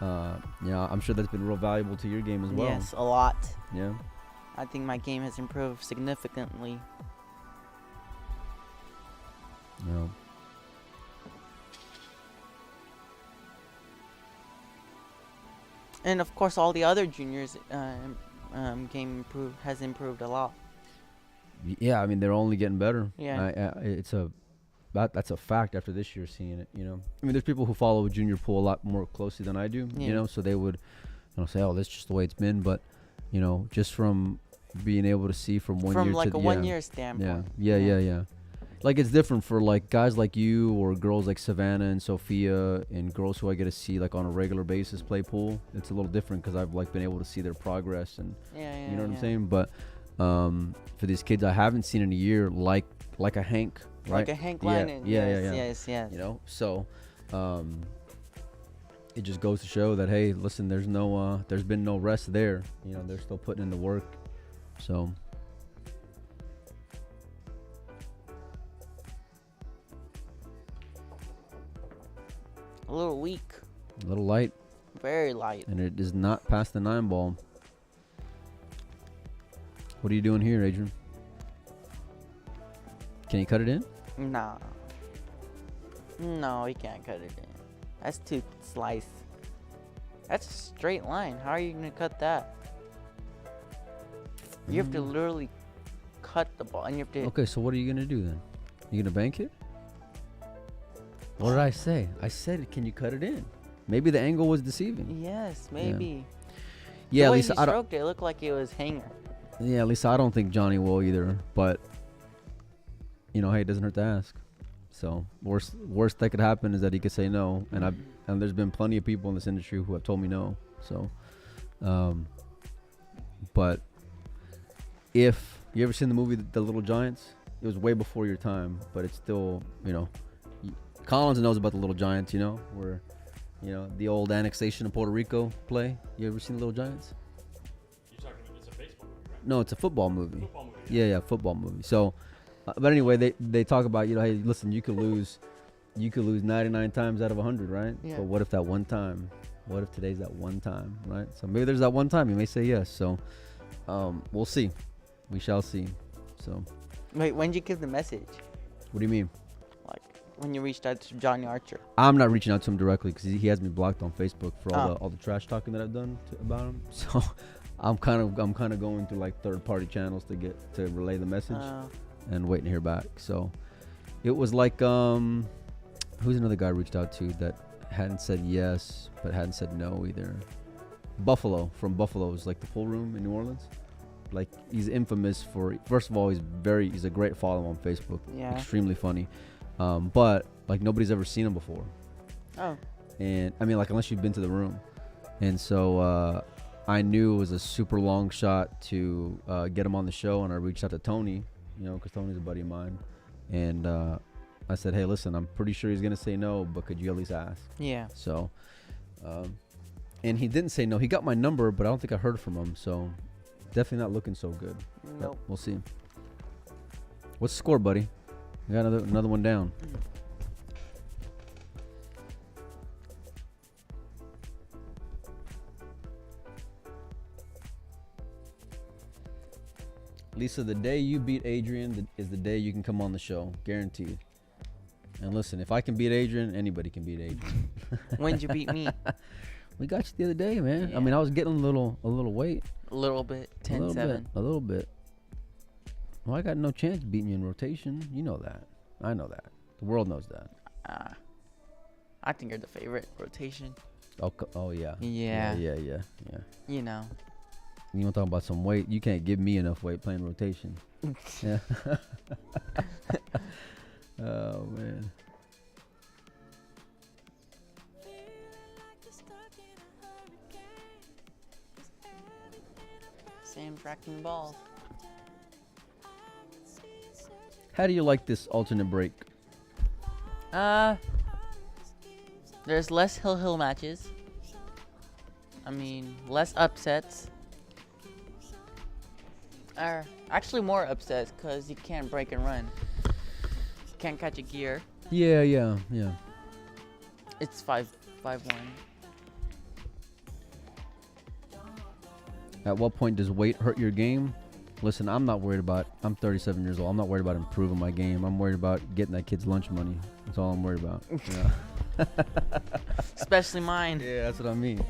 I'm sure that's been real valuable to your game as well. Yes, a lot. Yeah. I think my game has improved significantly. Yeah. And of course, all the other juniors' game has improved a lot. Yeah, I mean they're only getting better. Yeah. That's a fact after this year seeing it, you know. I mean there's people who follow junior pool a lot more closely than I do, you know, so they would say, oh, that's just the way it's been, but you know, just from being able to see from 1 year From like to a 1 year standpoint. Yeah. Like it's different for like guys like you or girls like Savannah and Sophia and girls who I get to see like on a regular basis play pool. It's a little different because I've like been able to see their progress and you know what I'm saying. But for these kids I haven't seen in a year, like a Hank, right? Like a Hank Lennon. Yes. You know, so it just goes to show that hey, listen, there's been no rest there. You know, they're still putting in the work. So. A little weak. A little light. Very light. And it is not past the 9 ball. What are you doing here, Adrian? Can you cut it in? Nah. No, he can't cut it in. That's too sliced. That's a straight line. How are you going to cut that? You have to literally cut the ball. And you have to. Okay, so what are you going to do then? You going to bank it? What did I say? I said, can you cut it in? Maybe the angle was deceiving. Yes, maybe. Yeah, the at way least he stroked it, it looked like it was hanger. Yeah, at least I don't think Johnny will either. But you know, hey, it doesn't hurt to ask. So worst that could happen is that he could say no. And there's been plenty of people in this industry who have told me no. So, but if you ever seen the movie The Little Giants, it was way before your time, but it's still, you know. Collins knows about The Little Giants, you know, where, you know, the old annexation of Puerto Rico play. You ever seen The Little Giants? You're talking about it's a baseball movie, right? No, it's a football movie. Football movie. Yeah, football movie. So, but anyway, they talk about, you know, hey, listen, you could lose 99 times out of 100, right? Yeah. But what if that one time? What if today's that one time, right? So maybe there's that one time. You may say yes. So, we'll see. We shall see. So. Wait, when did you give the message? What do you mean? When you reached out to Johnny Archer. I'm not reaching out to him directly because he has me blocked on Facebook for all the trash talking that I've done about him. So I'm kind of going through like third-party channels to relay the message and waiting to hear back. So it was like who's another guy I reached out to that hadn't said yes but hadn't said no either. Buffalo from Buffalo is like the pool room in New Orleans. Like he's infamous for, first of all, he's a great follow on Facebook. Yeah. Extremely funny. But like nobody's ever seen him before. Oh. And I mean, like, unless you've been to the room. And so I knew it was a super long shot to get him on the show. And I reached out to Tony, you know, because Tony's a buddy of mine. And I said, hey, listen, I'm pretty sure he's going to say no, but could you at least ask? Yeah. So, and he didn't say no. He got my number, but I don't think I heard from him. So definitely not looking so good. Nope. We'll see. What's the score, buddy? We got another one down. Lisa, the day you beat Adrian is the day you can come on the show, guaranteed. And listen, if I can beat Adrian, anybody can beat Adrian. When'd you beat me? We got you the other day, man. Yeah. I mean, I was getting a little weight. A little bit. 10-7. A little bit. Well, I got no chance beating you in rotation. You know that. I know that. The world knows that. I think you're the favorite rotation. Oh yeah. Yeah. Yeah. You know. You want to talk about some weight? You can't give me enough weight playing rotation. Yeah. Oh man. Sam tracking balls. How do you like this alternate break? There's less hill matches. I mean, less upsets. Are actually more upsets because you can't break and run. You can't catch a gear. Yeah. It's 5-1. At what point does weight hurt your game? Listen, I'm 37 years old. I'm not worried about improving my game. I'm worried about getting that kid's lunch money. That's all I'm worried about. Yeah. Especially mine. Yeah, that's what I mean.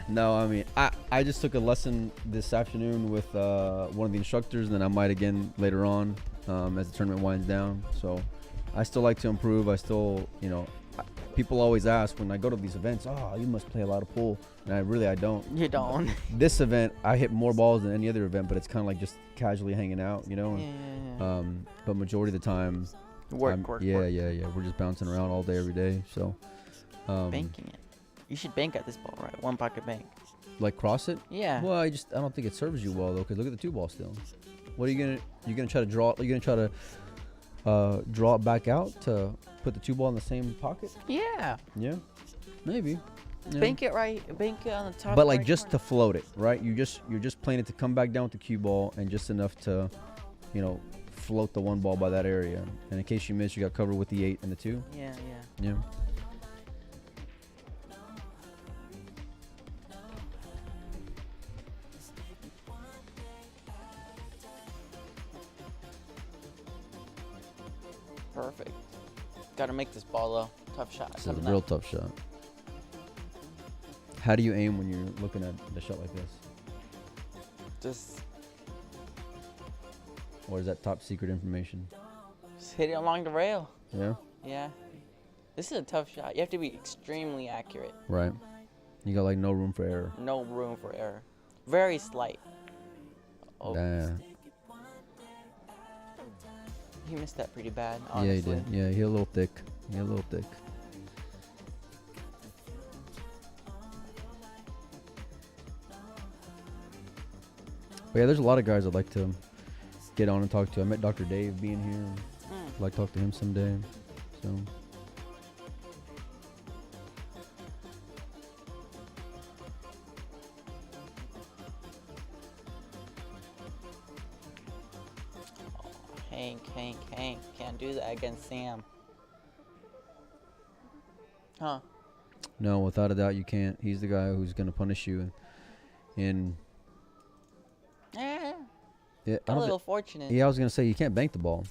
No, I mean, I just took a lesson this afternoon with one of the instructors, and then I might again later on as the tournament winds down. So I still like to improve. I still, people always ask when I go to these events, oh, you must play a lot of pool. And I don't. You don't. This event, I hit more balls than any other event, but it's kind of like just casually hanging out, Yeah. But majority of the time, Work. yeah. We're just bouncing around all day, every day. So Banking it. You should bank at this ball, right? One pocket bank. like cross it. Yeah. Well, I don't think it serves you well though, because look at the 2 ball still. What are you gonna try to draw? Are you gonna try to draw it back out to put the 2 ball in the same pocket? Yeah. Yeah, maybe. Yeah. Bank it right. Bank it on the top. But like right just corner. to float it, right? You're just playing it to come back down with the cue ball and just enough to, float the 1 ball by that area. And in case you miss, you got covered with the 8 and the 2. Yeah. Yeah. Perfect. Gotta make this ball though. Tough shot. It's a coming real up. tough shot. How do you aim when you're looking at a shot like this? Just Or is that top secret information? hit it along the rail. Yeah. Yeah. This is a tough shot. You have to be extremely accurate. Right. You got like no room for error. No room for error. Very slight. Oh, Damn. he missed that pretty bad. Yeah, he Honestly. did. Yeah, he a little thick. But yeah, there's a lot of guys I'd like to get on and talk to. I met Dr. Dave being here. I'd like to talk to him someday. So Hank. Can't do that against Sam. Huh. no, without a doubt you can't. He's the guy who's gonna punish you. And Yeah. yeah, A little fortunate. yeah, I was gonna say you can't bank the ball.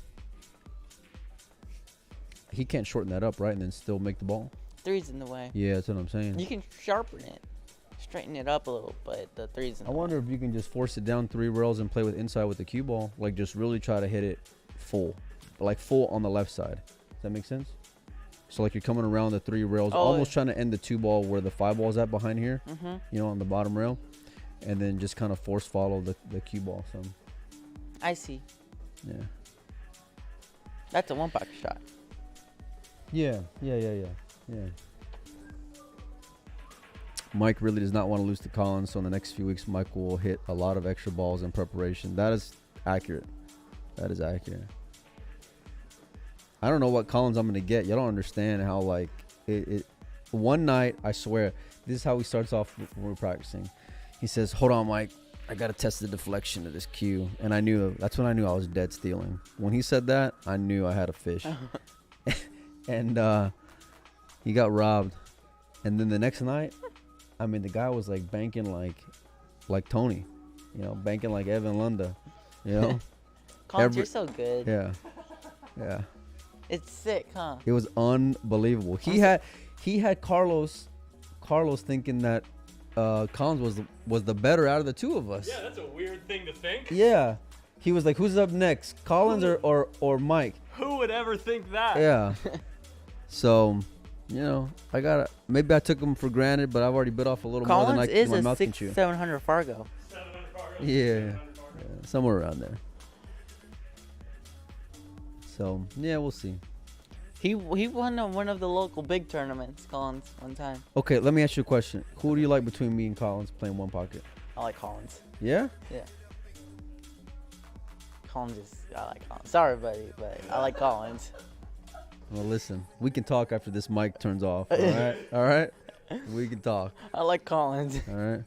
He can't shorten that up, right, and then still make the ball. Three's in the way. Yeah, that's what I'm saying. You can sharpen it. Straighten it up a little, but the three's in I the wonder way. if you can just force it down 3 rails and play with inside with the cue ball. Like just really try to hit it full. Like full on the left side. Does that make sense? So like you're coming around the 3 rails, Oh, almost trying to end the 2 ball where the 5 ball is at behind here, Mm-hmm. on the bottom rail. And then just kind of force follow the cue ball some. I see. Yeah. That's a 1 pocket shot. Yeah. Mike really does not want to lose to Collins, so in the next few weeks, Mike will hit a lot of extra balls in preparation. That is accurate. I don't know what Collins I'm going to get. You don't understand how, like, it. One night, I swear, this is how he starts off when we're practicing. He says, hold on, Mike. I got to test the deflection of this cue. And that's when I knew I was dead stealing. When he said that, I knew I had a fish. And he got robbed. And then the next night, I mean, the guy was like banking like Tony, banking like Evan Lunda, Collins, you're so good. Yeah. It's sick, huh? It was unbelievable. He had Carlos thinking that Collins was the better out of the 2 of us. Yeah, that's a weird thing to think. Yeah. He was like, who's up next, Collins or Mike? Who would ever think that? Yeah. So, maybe I took him for granted, but I've already bit off a little more than Collins is my a mouth can chew. 700 Fargo. 700 Fargo. Yeah, somewhere around there. So, yeah, we'll see. He won one of the local big tournaments, Collins, one time. Okay, let me ask you a question. Who do you like between me and Collins playing 1 pocket? I like Collins. Yeah? Yeah. I like Collins. Sorry, buddy, but I like Collins. Well, listen, we can talk after this mic turns off. All right? All right? We can talk. I like Collins. All right?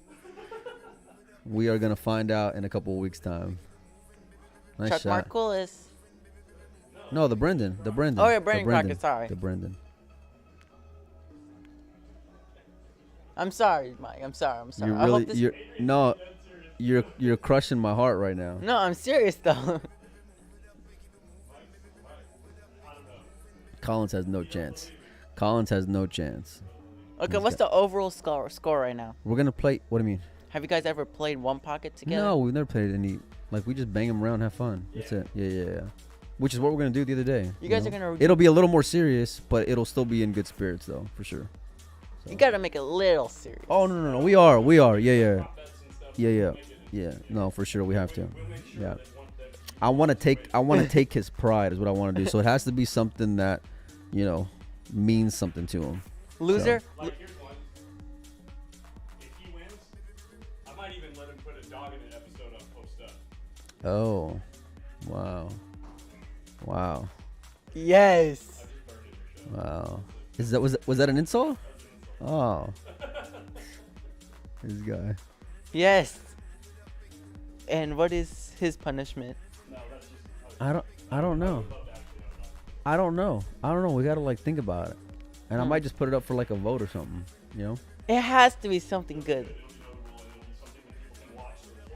We are going to find out in a couple of weeks' time. Nice Chuck shot. Markulis. No, the Brendan. The Brendan. Oh, yeah, The Brendan Crockett, sorry. The Brendan. I'm sorry, Mike. I'm sorry. You're I really, hope this. you're crushing my heart right now. No, I'm serious though. Collins has no chance. Collins has no chance. Okay, what's the overall score right now? We're gonna play. What do you mean? Have you guys ever played one pocket together? No, we've never played any. Like we just bang them around, have fun. That's it. Yeah. Which is what we're gonna do the other day. You guys know? are gonna. It'll be a little more serious, but it'll still be in good spirits though, for sure. So. You gotta make it a little serious. Oh no. We are. Yeah. No, for sure we have to. Yeah. I want to take his pride is what I want to do. So it has to be something that, means something to him. Loser. So. Like, here's one. If he wins, I might even let him put a dog in an episode on Post Up. Oh, wow. Yes. Wow. Was that an insult? Oh. This guy. Yes. And what is his punishment? I don't know. I don't know. We gotta think about it, and I might just put it up for a vote or something. It has to be something good.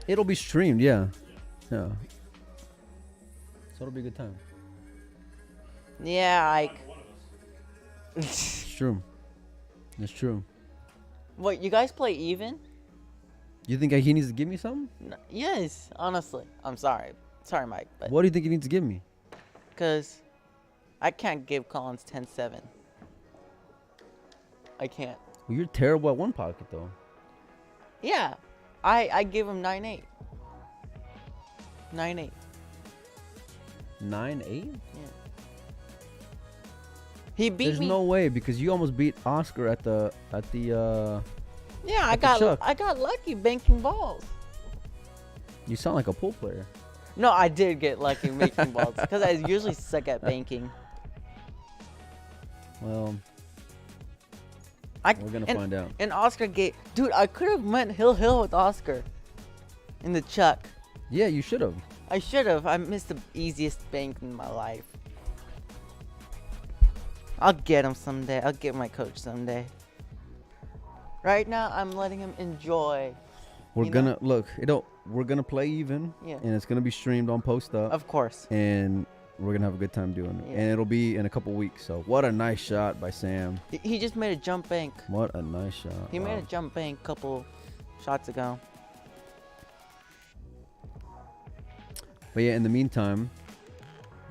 It'll be streamed. Yeah. So it'll be a good time. Yeah, It's true. It's true. What, you guys play even? You think he needs to give me something? Yes, honestly. I'm sorry. Sorry, Mike. But What do you think he needs to give me? because I can't give Collins 10-7. I can't. Well, you're terrible at one pocket though. Yeah, I give him 9-8. 9-8. 9-8? Yeah. He beat There's me. no way because you almost beat Oscar at the. Yeah, at the Chuck. I got lucky banking balls. You sound like a pool player. No, I did get lucky making balls because I usually suck at banking. Well, We're gonna find out. And Oscar dude, I could have went hill with Oscar in the Chuck. Yeah, you should have. I should have. I missed the easiest bank in my life. I'll get him someday. I'll get my coach someday. Right now, I'm letting him enjoy. We're gonna play even. Yeah. And it's gonna be streamed on Post Up. Of course. And we're gonna have a good time doing it. Yeah. And it'll be in a couple weeks. So what a nice shot by Sam. He just made a jump bank. What a nice shot. He Wow. made a jump bank a couple shots ago. But yeah, in the meantime,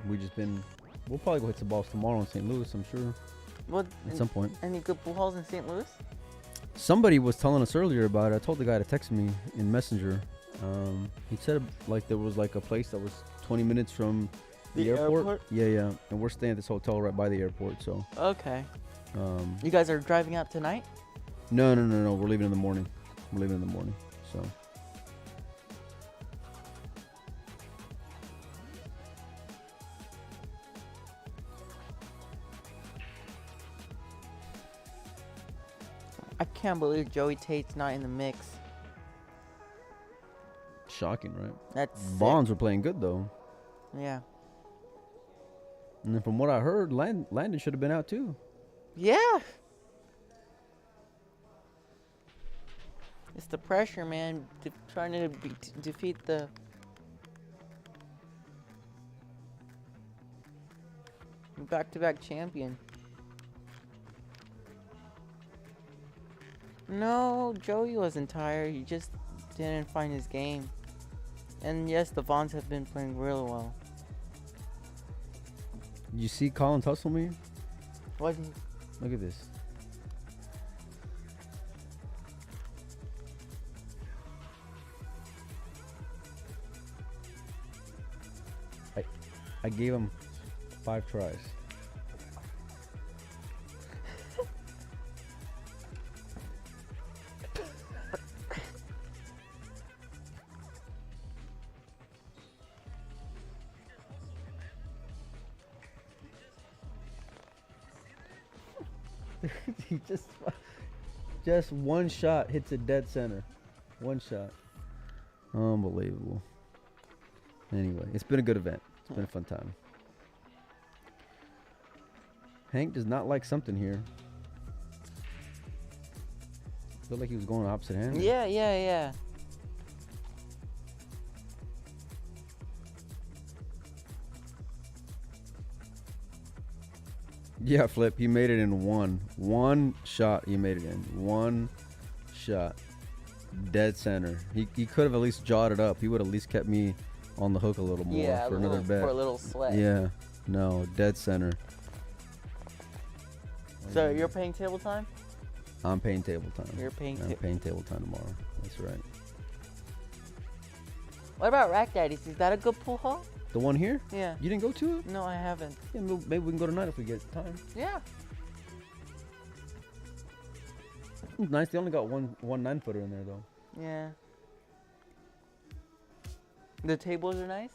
we'll probably go hit some balls tomorrow in St. Louis, I'm sure. What? At some point. Any good pool halls in St. Louis? Somebody was telling us earlier about it. I told the guy to text me in Messenger. He said there was a place that was 20 minutes from the airport. Yeah. And we're staying at this hotel right by the airport, so. Okay. You guys are driving out tonight? No. We're leaving in the morning. So. I can't believe Joey Tate's not in the mix. Shocking, right? That's sick. Bonds were playing good, though. Yeah. And then from what I heard, Landon should have been out, too. Yeah. It's the pressure, man. Trying to defeat the... back-to-back champion. No, Joey wasn't tired. He just didn't find his game. And yes, the Vaughns have been playing really well. You see Collins hustle me? What? Look at this. I gave him 5 tries. He just one shot hits it dead center. One shot. Unbelievable. Anyway, it's been a good event. It's been a fun time. Hank does not like something here. Felt like he was going opposite hand. Yeah, yeah, yeah. Yeah, Flip. He made it in one shot. He made it in one shot. Dead center. He could have at least jawed it up. He would have at least kept me on the hook a little more Yeah, for another bet. for a little sweat. Yeah. No, dead center. So you're paying table time? I'm paying table time. You're paying I'm paying table time tomorrow. That's right. What about Rack Daddies? Is that a good pool hall? The one here? Yeah. You didn't go to it? No, I haven't. Yeah, maybe we can go tonight if we get time. Yeah. It's nice. They only got one 9-footer in there though. Yeah. The tables are nice?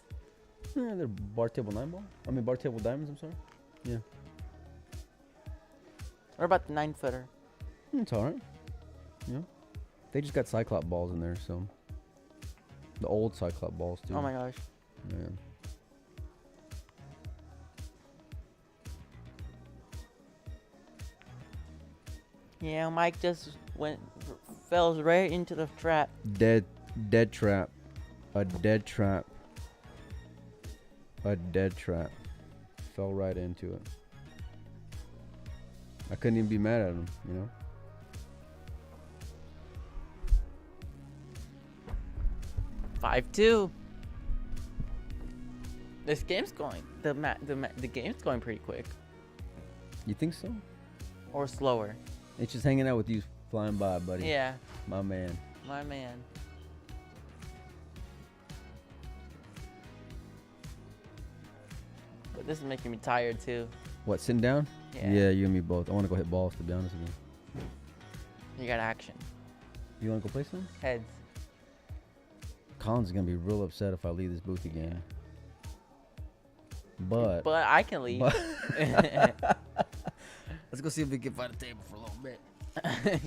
Yeah, they're bar table 9 ball. I mean bar table diamonds. I'm sorry. Yeah. What about the 9-footer? It's alright. Yeah. They just got Cyclop balls in there, so. The old Cyclop balls too. Oh my gosh. Yeah. Yeah, Mike just fell right into the trap. Dead trap. A dead trap. A dead trap. Fell right into it. I couldn't even be mad at him, you know? 5-2. This game's going. The game's going pretty quick. You think so? Or slower. It's just hanging out with you flying by, buddy. Yeah, My man. my man. But this is making me tired too. What, sitting down? Yeah. You and me both. I want to go hit balls, to be honest with you. You got action. You want to go play some? Heads. Colin's going to be real upset if I leave this booth again. But I can leave. let's go see if we can find a table for a little bit.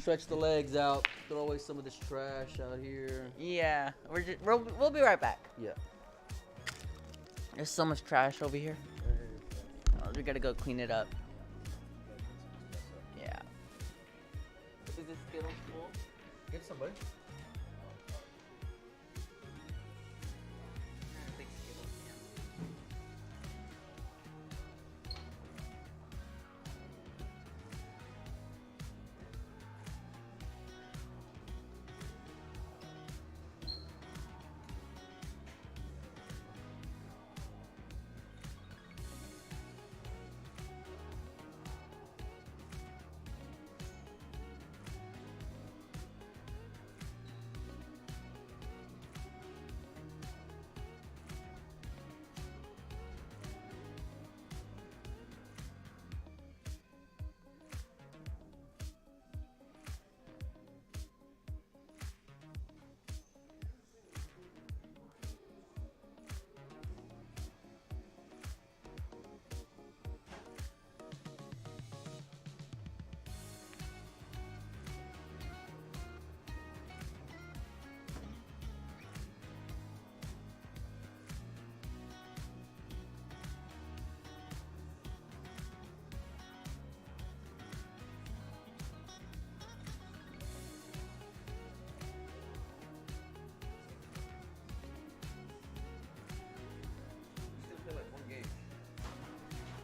Stretch the legs out. Throw away some of this trash out here. Yeah, we'll be right back. Yeah. There's so much trash over here. Oh, we gotta go clean it up. Yeah. Is this Skittles full? Get somebody. Big Skittles, yeah.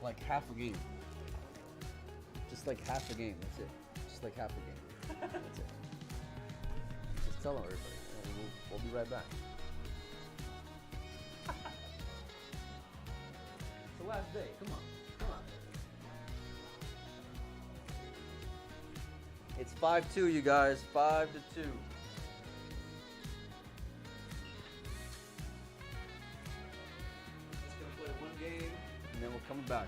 Like half a game. Just like half a game. That's it. Just like half a game. That's it. Just tell them everybody. We'll be right back. It's the last day. Come on. Come on. It's 5-2, you guys. 5-2. Just gonna play one game, and then we're coming back.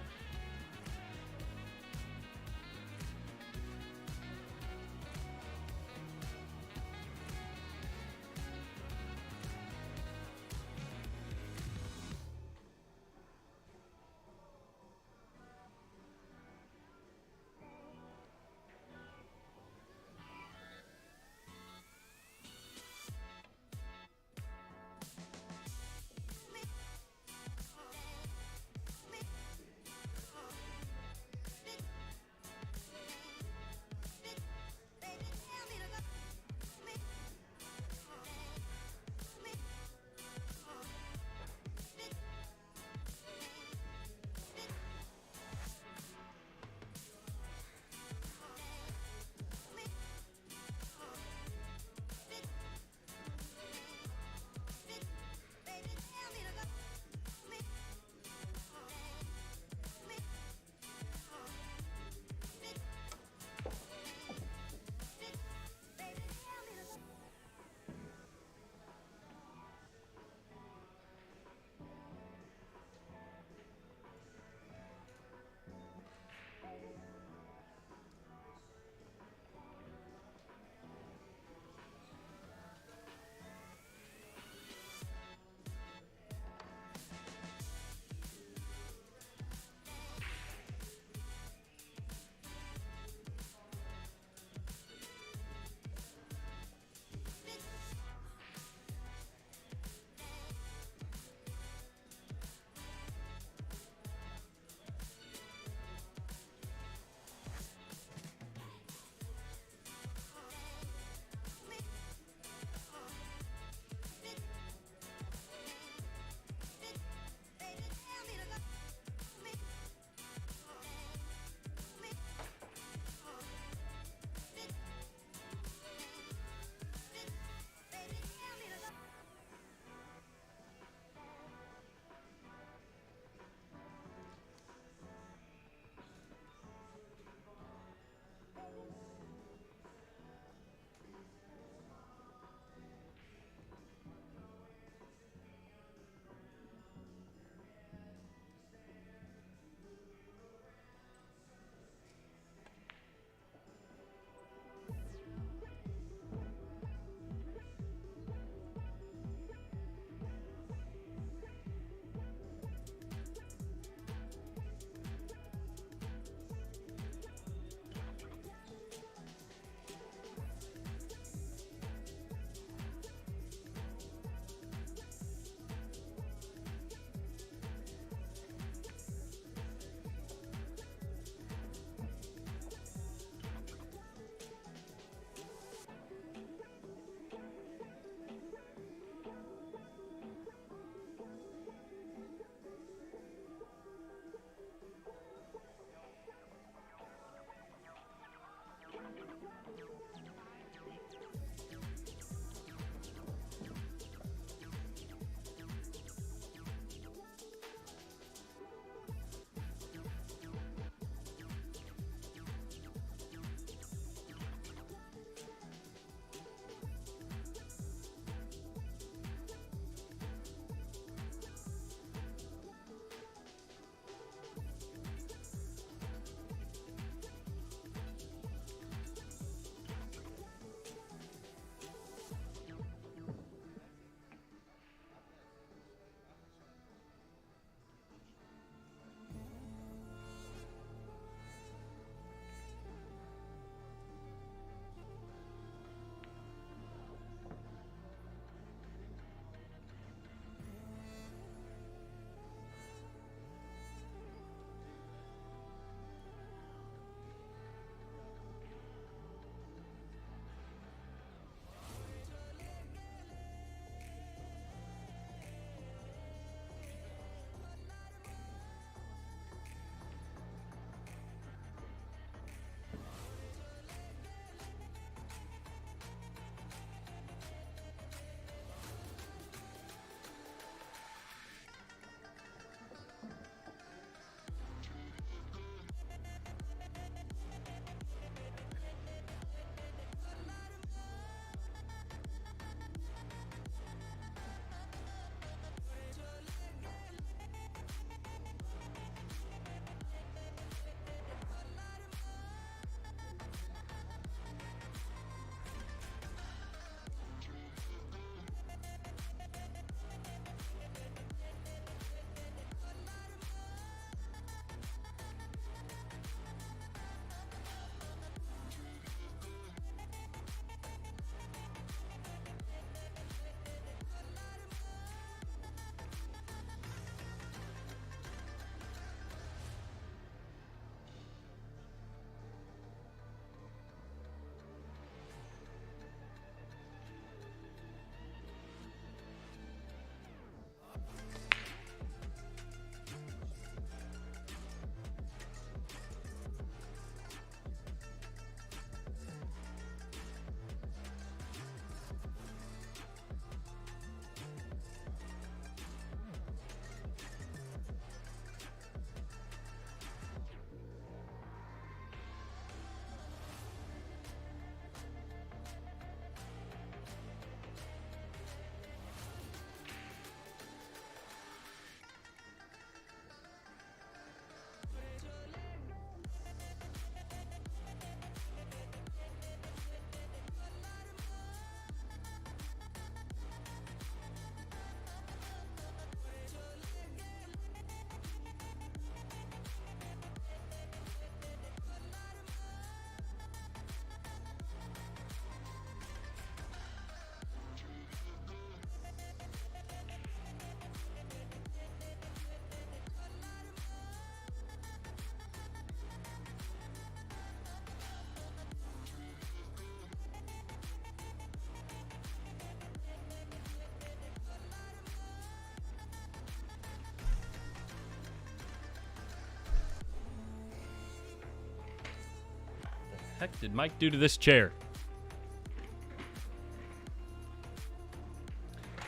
heck did Mike do to this chair?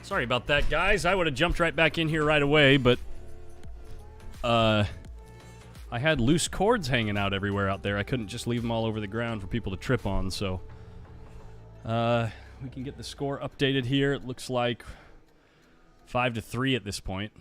Sorry about that, guys. I would have jumped right back in here right away, but I had loose cords hanging out everywhere out there. I couldn't just leave them all over the ground for people to trip on, so we can get the score updated here. It looks like 5-3 at this point.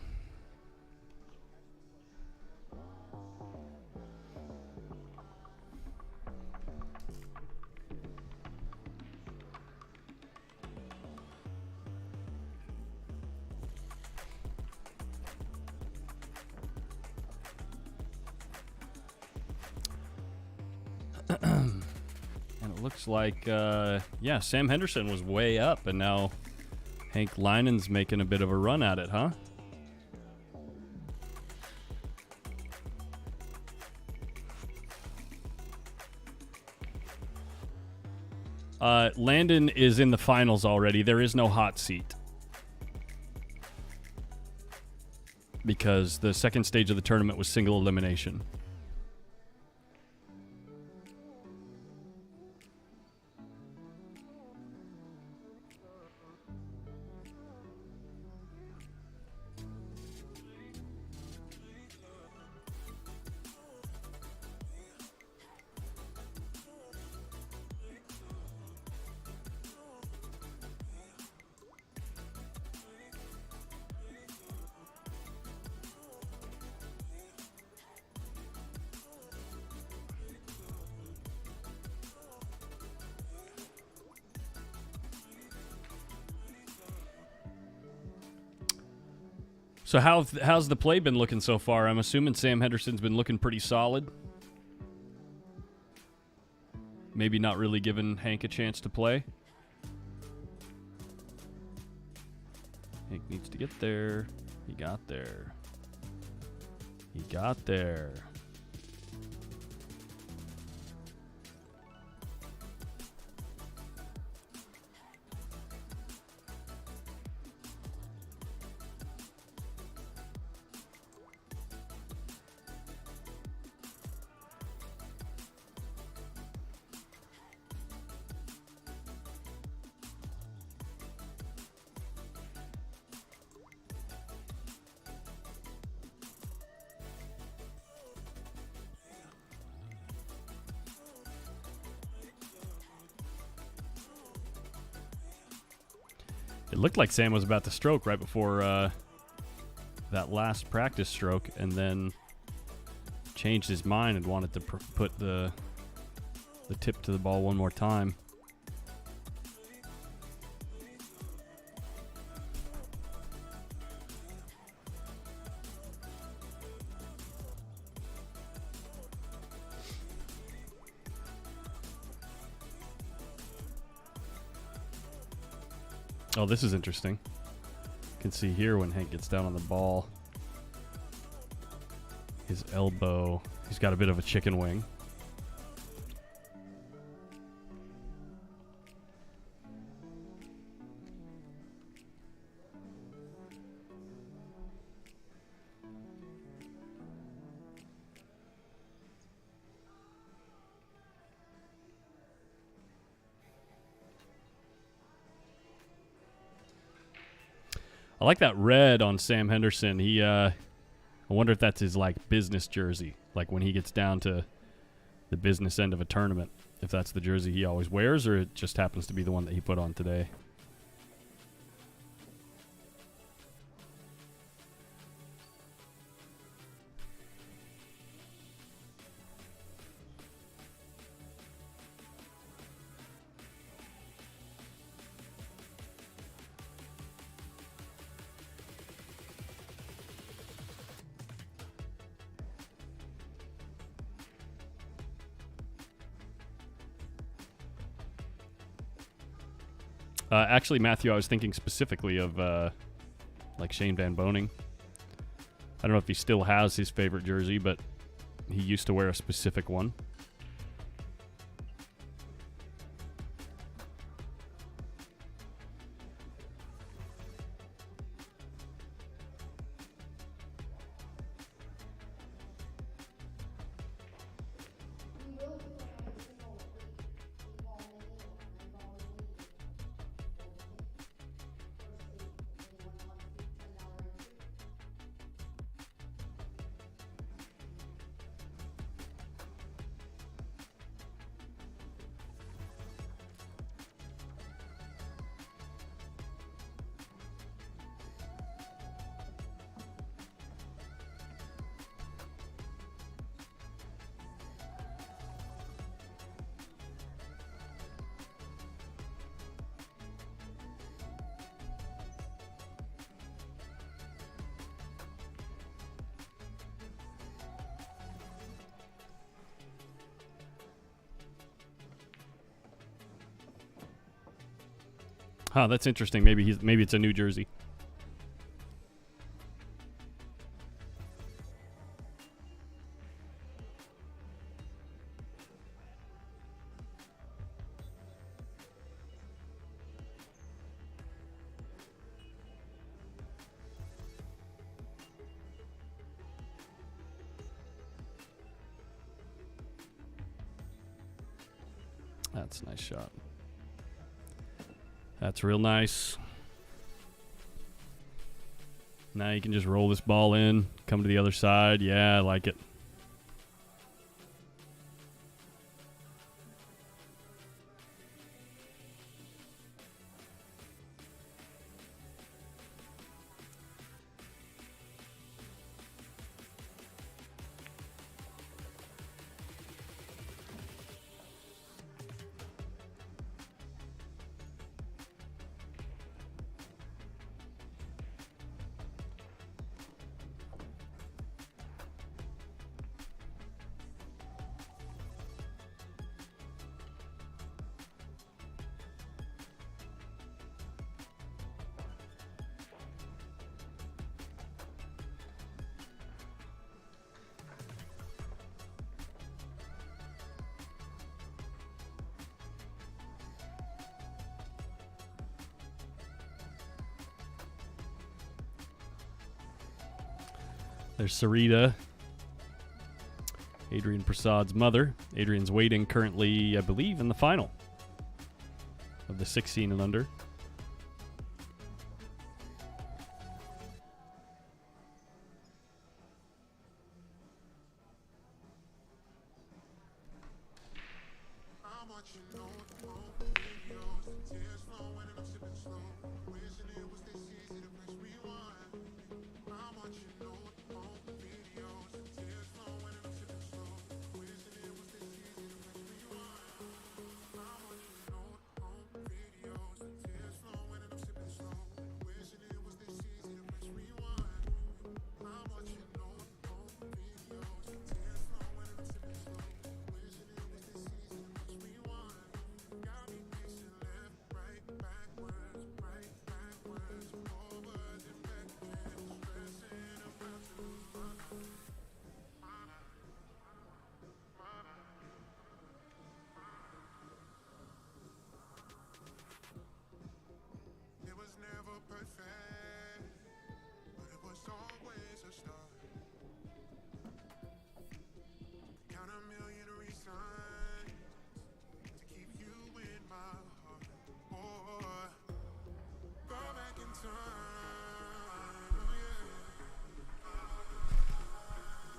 And it looks like, yeah, Sam Henderson was way up, and now Hank Leinen's making a bit of a run at it, huh? Landon is in the finals already. There is no hot seat, because the second stage of the tournament was single elimination. So how's the play been looking so far? I'm assuming Sam Henderson's been looking pretty solid. Maybe not really giving Hank a chance to play. Hank needs to get there. He got there. He got there. It looked like Sam was about to stroke right before that last practice stroke, and then changed his mind and wanted to put the tip to the ball one more time. Oh, this is interesting. You can see here when Hank gets down on the ball, his elbow, he's got a bit of a chicken wing. I like that red on Sam Henderson. I wonder if that's his like business jersey, like when he gets down to the business end of a tournament, if that's the jersey he always wears, or it just happens to be the one that he put on today. Actually, Matthew, I was thinking specifically of like Shane Van Boning. I don't know if he still has his favorite jersey, but he used to wear a specific one. Huh, that's interesting. Maybe it's a New Jersey. That's a nice shot. That's real nice. Now you can just roll this ball in, come to the other side. Yeah, I like it. There's Sarita, Adrian Prasad's mother. Adrian's waiting currently, I believe, in the final of the 16 and under.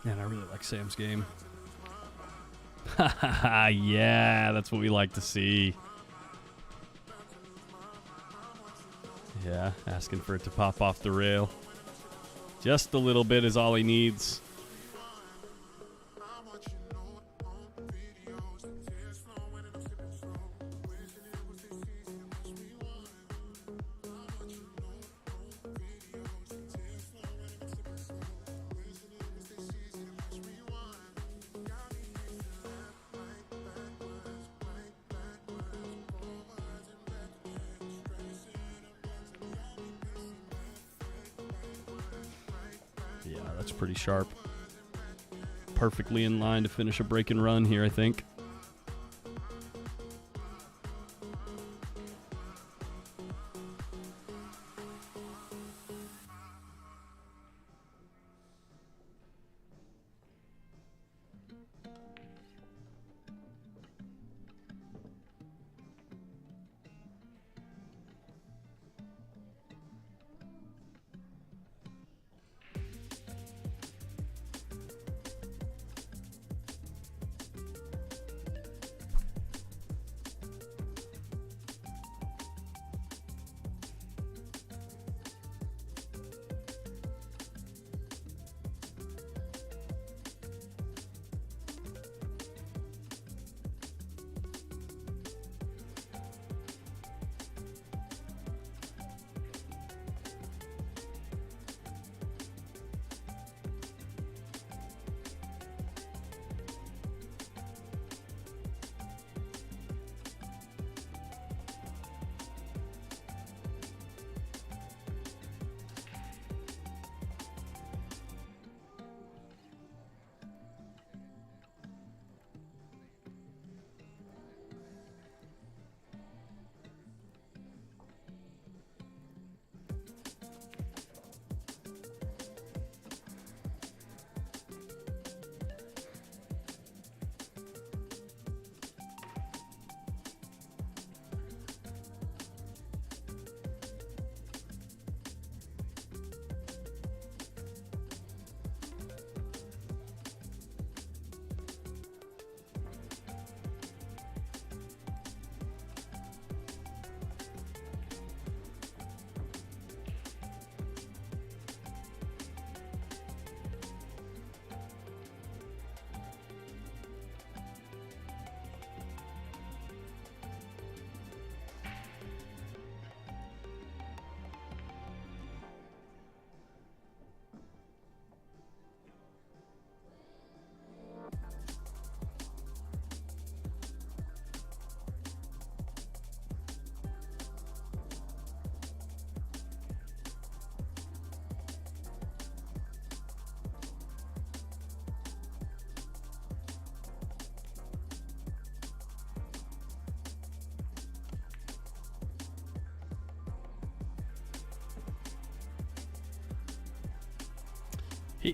Man, I really like Sam's game. Yeah, that's what we like to see. Yeah, asking for it to pop off the rail. Just a little bit is all he needs. Yeah, that's pretty sharp. Perfectly in line to finish a break and run here, I think.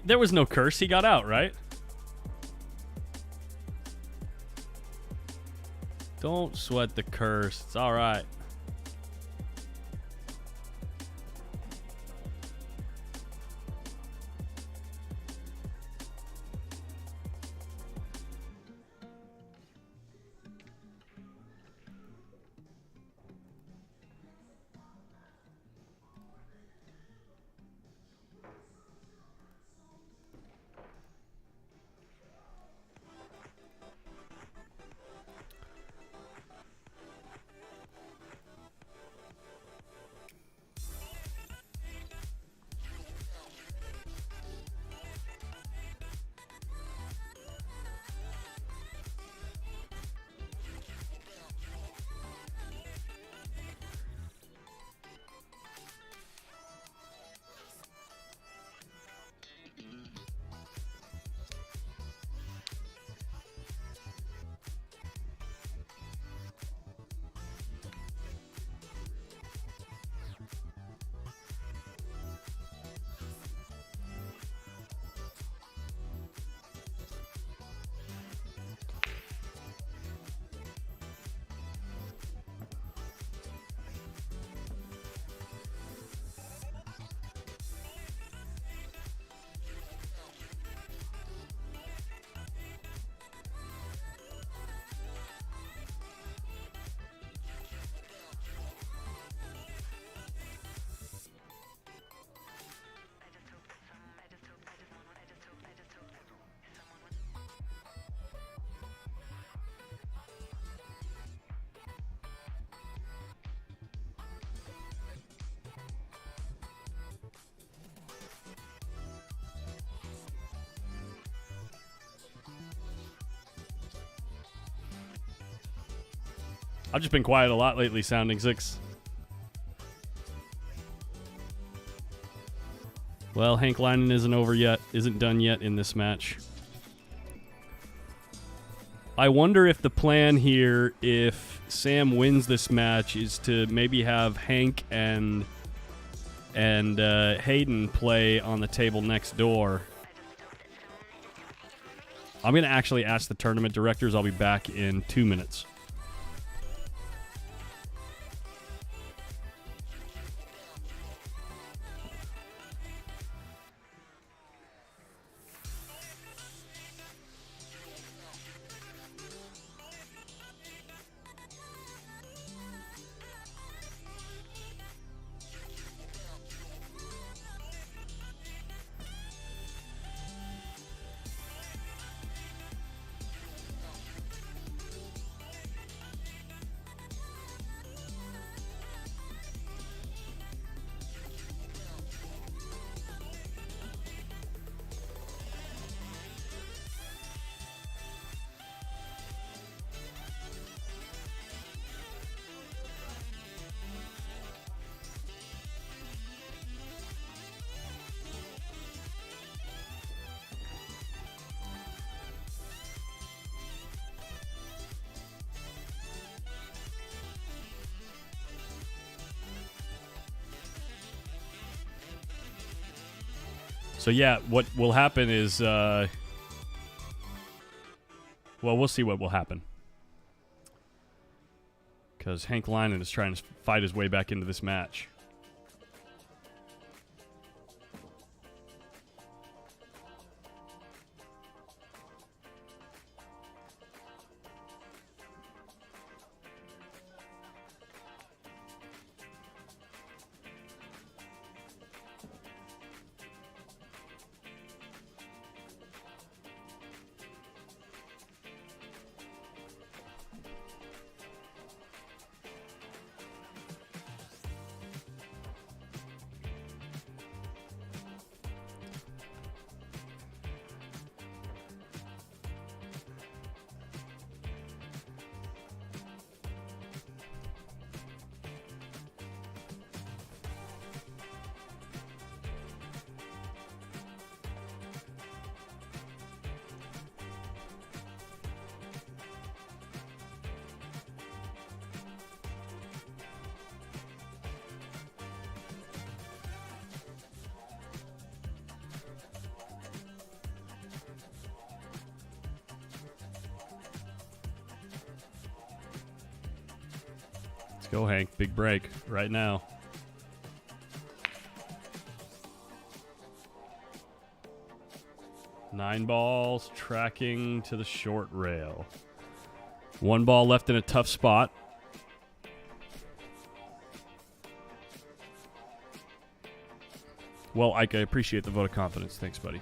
There was no curse. He got out, right? Don't sweat the curse. It's all right. I've just been quiet a lot lately, Sounding Six. Well, Hank Linen isn't done yet in this match. I wonder if the plan here, if Sam wins this match, is to maybe have Hank and Hayden play on the table next door. I'm going to actually ask the tournament directors. I'll be back in 2 minutes. So yeah, what will happen is, well, we'll see what will happen. Because Hank Linen is trying to fight his way back into this match. go, Hank. Big break right now. Nine balls tracking to the short rail. One ball left in a tough spot. Well, I appreciate the vote of confidence. Thanks, buddy.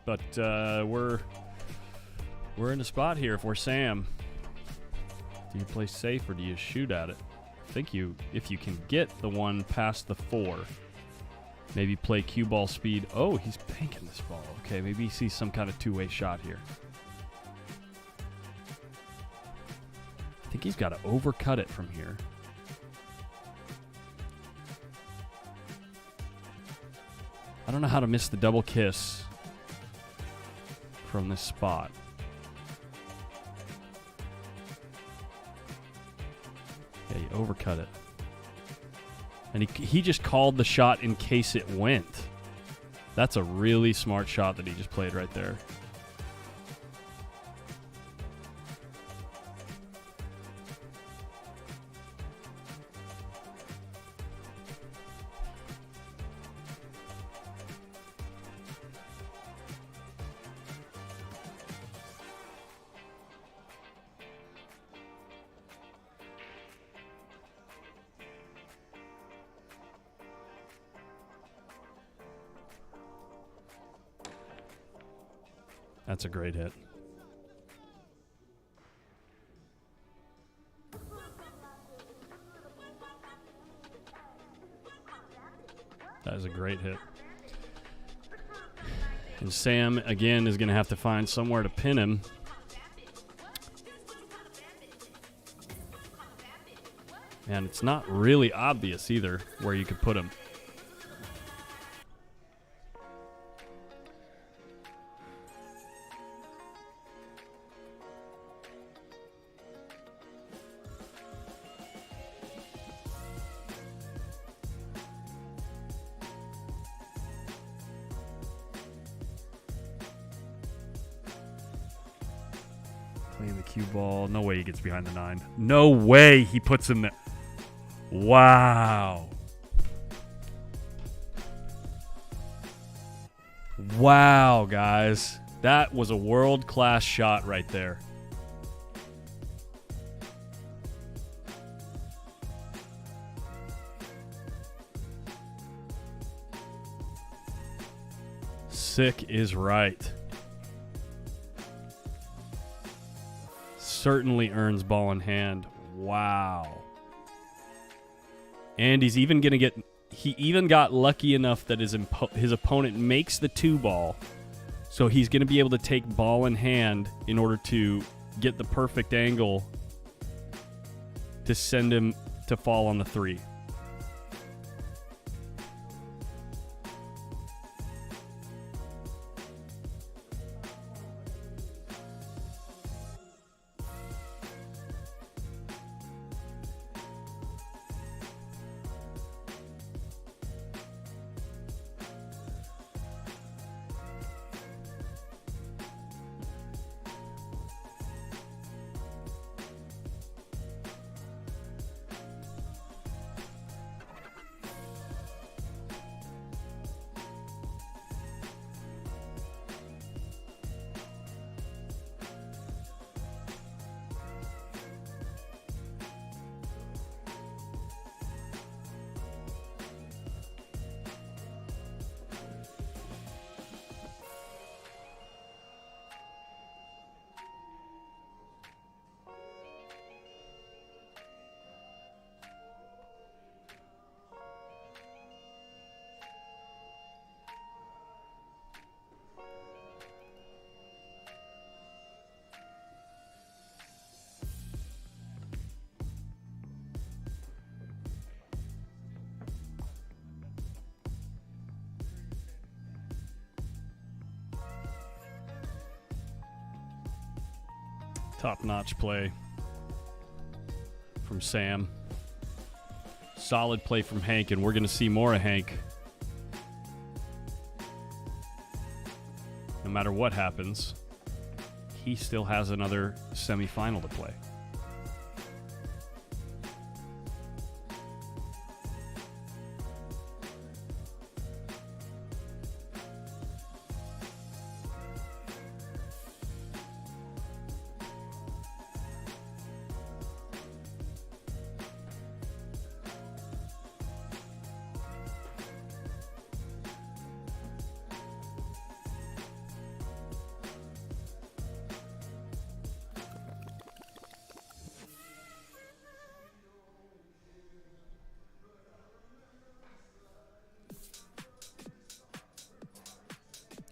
But we're in a spot here if we're Sam. Do you play safe or do you shoot at it? I think if you can get the one past the 4, maybe play cue ball speed. Oh, he's banking this ball. Okay, maybe he sees some kind of two-way shot here. I think he's got to overcut it from here. I don't know how to miss the double kiss from this spot. Yeah, you overcut it. And he just called the shot in case it went. That's a really smart shot that he just played right there. That's a great hit. That is a great hit. And Sam, again, is going to have to find somewhere to pin him. And it's not really obvious either where you could put him. Playing the cue ball. No way he gets behind the 9. No way he puts him there. Wow. Wow, guys. That was a world-class shot right there. Sick is right. Certainly earns ball in hand. Wow. And he's even going to get... He even got lucky enough that his opponent makes the 2 ball. So he's going to be able to take ball in hand in order to get the perfect angle to send him to fall on the 3. Top-notch play from Sam. Solid play from Hank, and we're going to see more of Hank. No matter what happens, he still has another semifinal to play.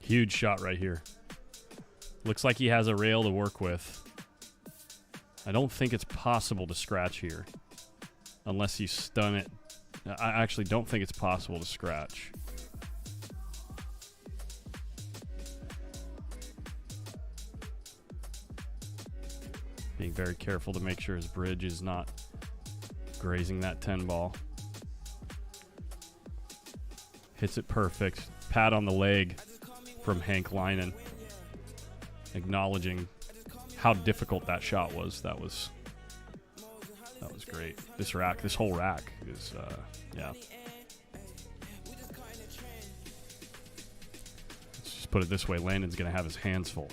Huge shot right here. Looks like he has a rail to work with. I don't think it's possible to scratch here. Unless you stun it. I actually don't think it's possible to scratch. Being very careful to make sure his bridge is not grazing that 10 ball. Hits it perfect. Pat on the leg from Hank Leinen. Acknowledging how difficult that shot was. That was great. This whole rack is, yeah. Let's just put it this way. Landon's going to have his hands full.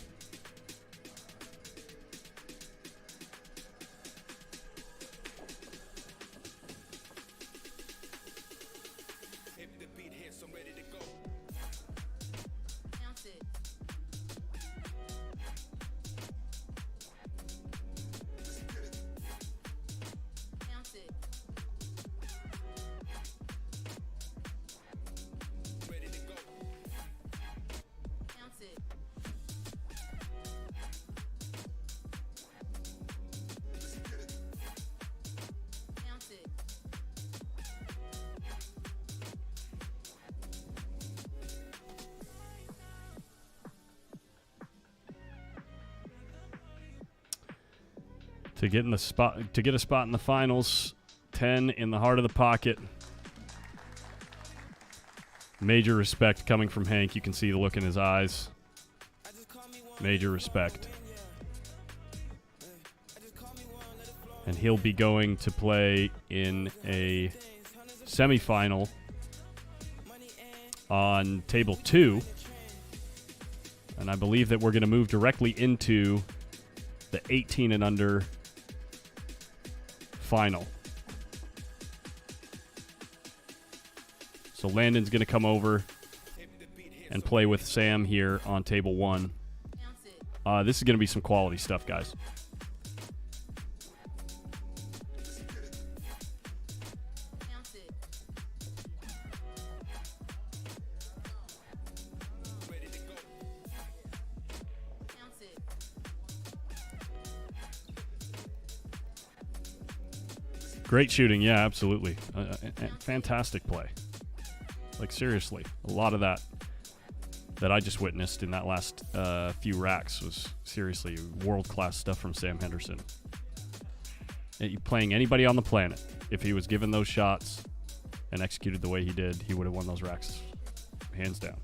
To get a spot in the finals, 10 in the heart of the pocket. Major respect coming from Hank. You can see the look in his eyes. Major respect. And he'll be going to play in a semifinal on table 2. And I believe that we're going to move directly into the 18 and under final. So Landon's going to come over and play with Sam here on table 1. This is going to be some quality stuff, guys. Great shooting, yeah, absolutely. Fantastic play. Like, seriously, a lot of that I just witnessed in that last few racks was seriously world-class stuff from Sam Henderson. Playing anybody on the planet, if he was given those shots and executed the way he did, he would have won those racks hands down.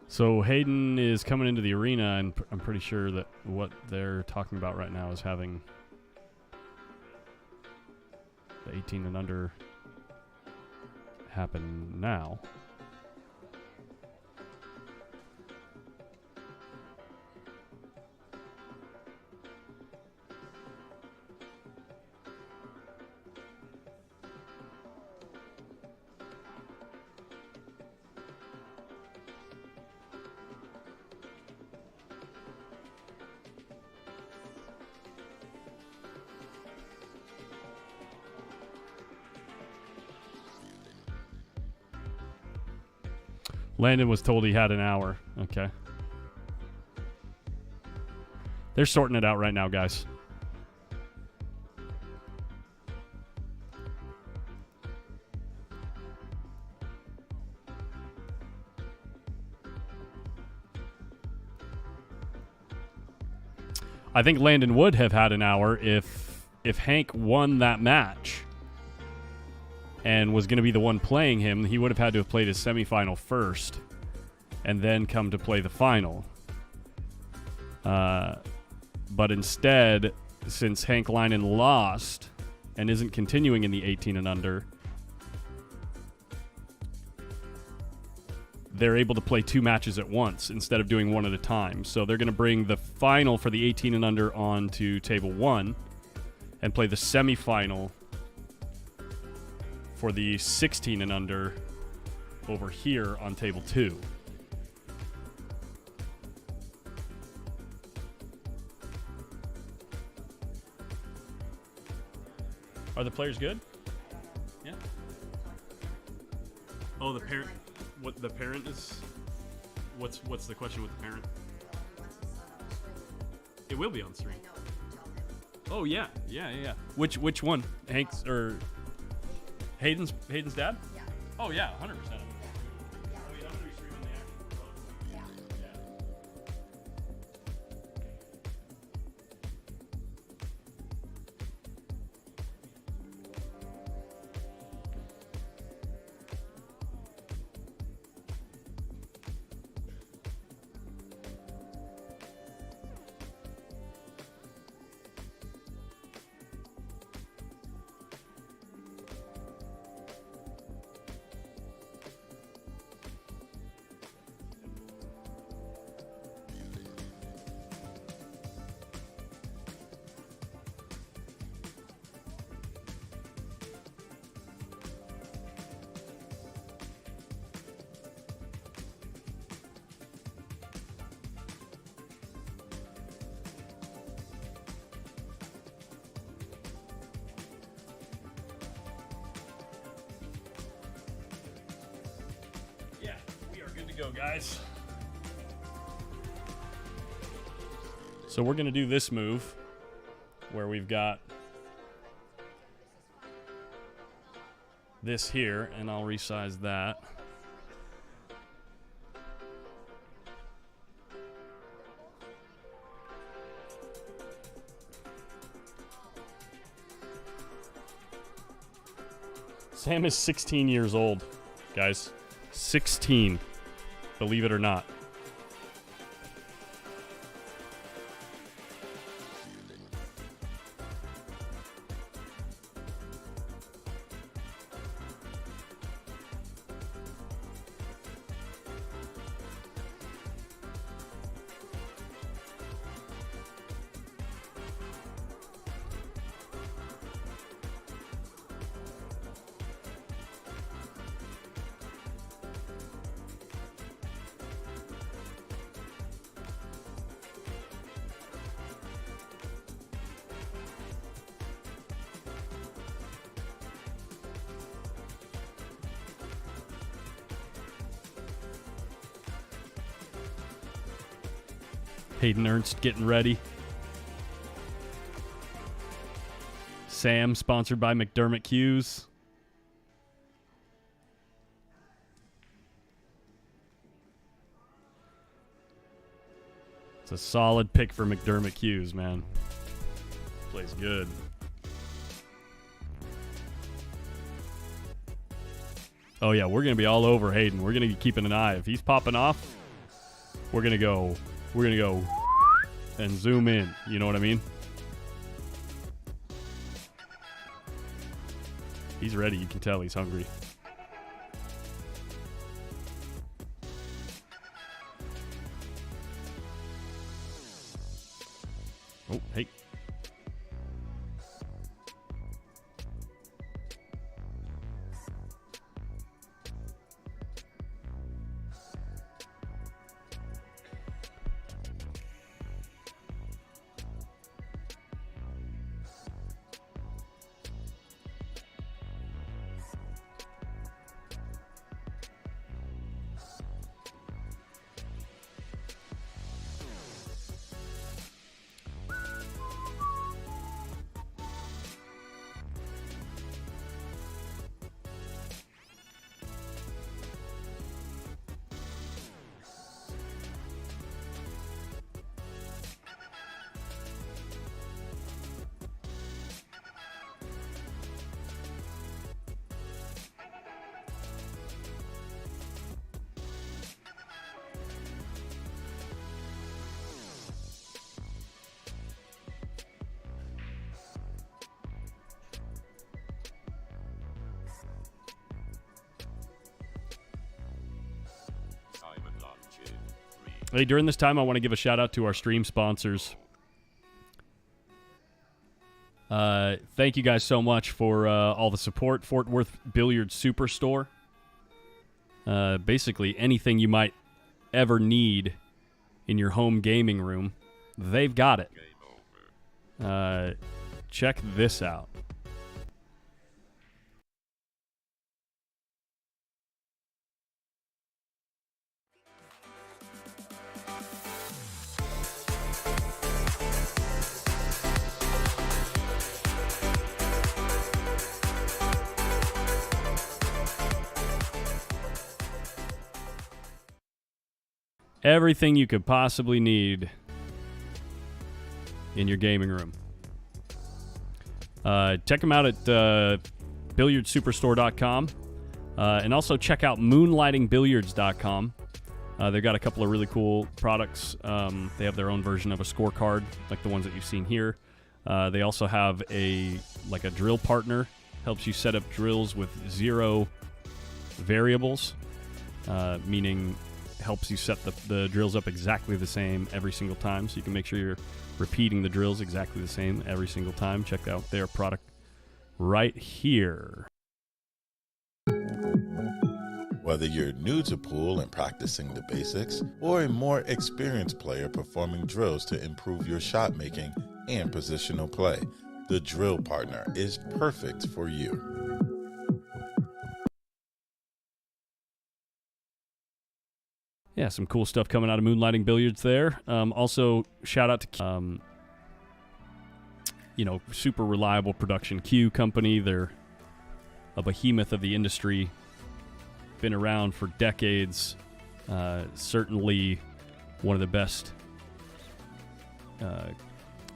So Hayden is coming into the arena, and I'm pretty sure that what they're talking about right now is having the 18 and under happen now. Landon was told he had an hour. Okay. They're sorting it out right now, guys. I think Landon would have had an hour if Hank won that match and was going to be the one playing him. He would have had to have played his semifinal first and then come to play the final. But instead, since Hank Leinen lost and isn't continuing in the 18 and under, they're able to play 2 matches at once instead of doing one at a time. So they're going to bring the final for the 18 and under on to table 1 and play the semifinal for the 16 and under over here on table 2. Are the players good? Yeah. Oh, the parent. What the parent is? What's the question with the parent? It will be on stream. Oh yeah. Which one? Hank's or Hayden's dad? Yeah. Oh yeah, 100%. Go, guys. So we're going to do this move where we've got this here, and I'll resize that. Sam is 16 years old, guys. 16. Believe it or not. Hayden Ernst getting ready. Sam, sponsored by McDermott Hughes. It's a solid pick for McDermott Hughes, man. Plays good. Oh yeah, we're gonna be all over Hayden. We're gonna be keeping an eye. If he's popping off, we're gonna go and zoom in. You know what I mean? He's ready. You can tell he's hungry. Oh, hey. Hey, during this time, I want to give a shout out to our stream sponsors. Thank you guys so much for all the support. Fort Worth Billiards Superstore. Basically, anything you might ever need in your home gaming room, they've got it. Check this out. Everything you could possibly need in your gaming room. Check them out at billiardsuperstore.com. And also check out moonlightingbilliards.com. They've got a couple of really cool products. They have their own version of a scorecard, like the ones that you've seen here. They also have a drill partner. Helps you set up drills with 0 variables, meaning helps you set the drills up exactly the same every single time, so you can make sure you're repeating the drills exactly the same every single time. Check out their product right here. Whether you're new to pool and practicing the basics, or a more experienced player performing drills to improve your shot making and positional play, the Drill Partner is perfect for you. Yeah, some cool stuff coming out of Moonlighting Billiards there. Also, shout out to, super reliable production Q company. They're a behemoth of the industry. Been around for decades. Certainly one of the best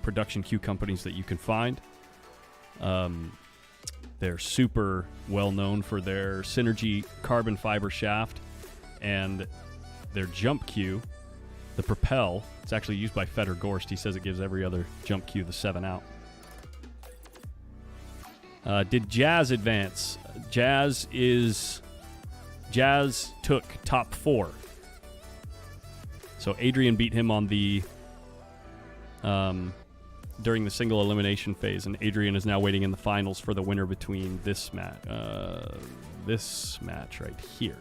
production Q companies that you can find. They're super well known for their Synergy carbon fiber shaft and their jump cue, the Propel. It's actually used by Feder Gorst. He says it gives every other jump cue the 7 out. Did Jazz advance? Jazz took top 4. So Adrian beat him on the during the single elimination phase, and Adrian is now waiting in the finals for the winner between this match right here.